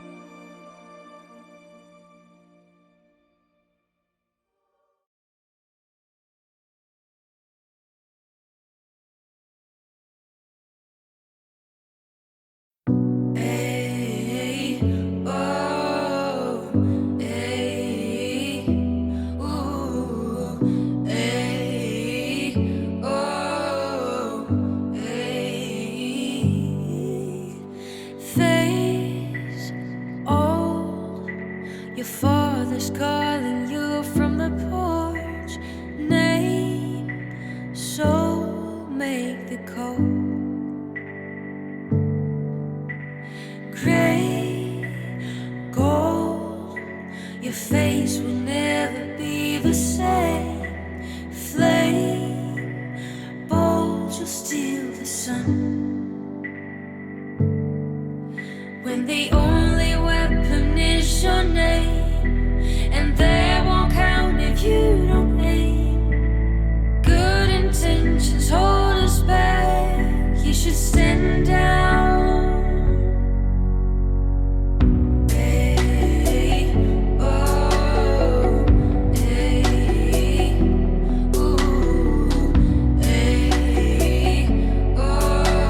Your father's calling you from the porch. Name, so make the call. Gray, gold, your face will never be the same. Flame, bold, you'll steal the sun. When the only weapon is your name, and they won't count if you don't aim. Good intentions hold us back. You should stand down. Hey, oh, hey, ooh, hey, oh, hey, oh.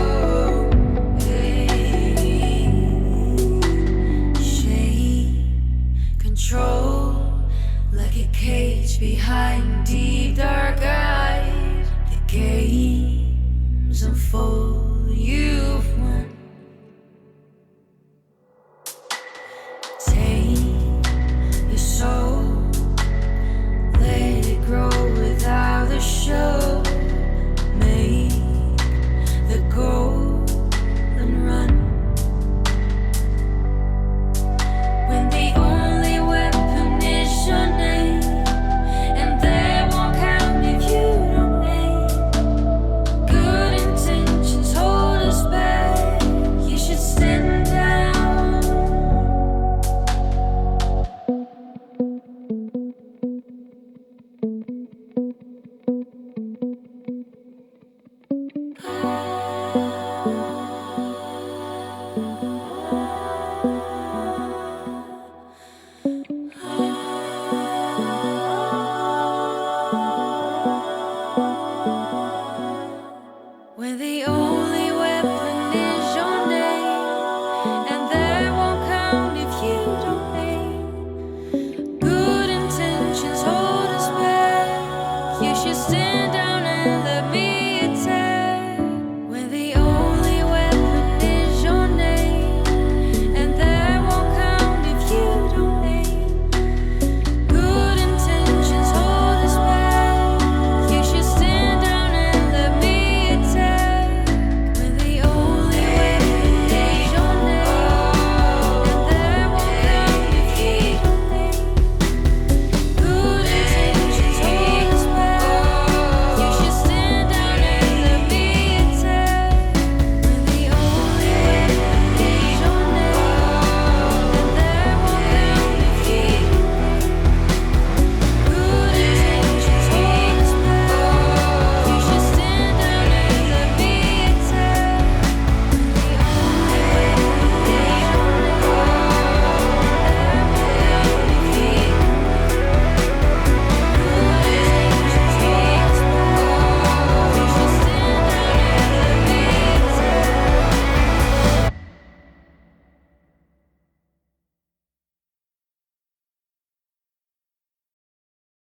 like a cage behind deep dark eyes. The games unfold.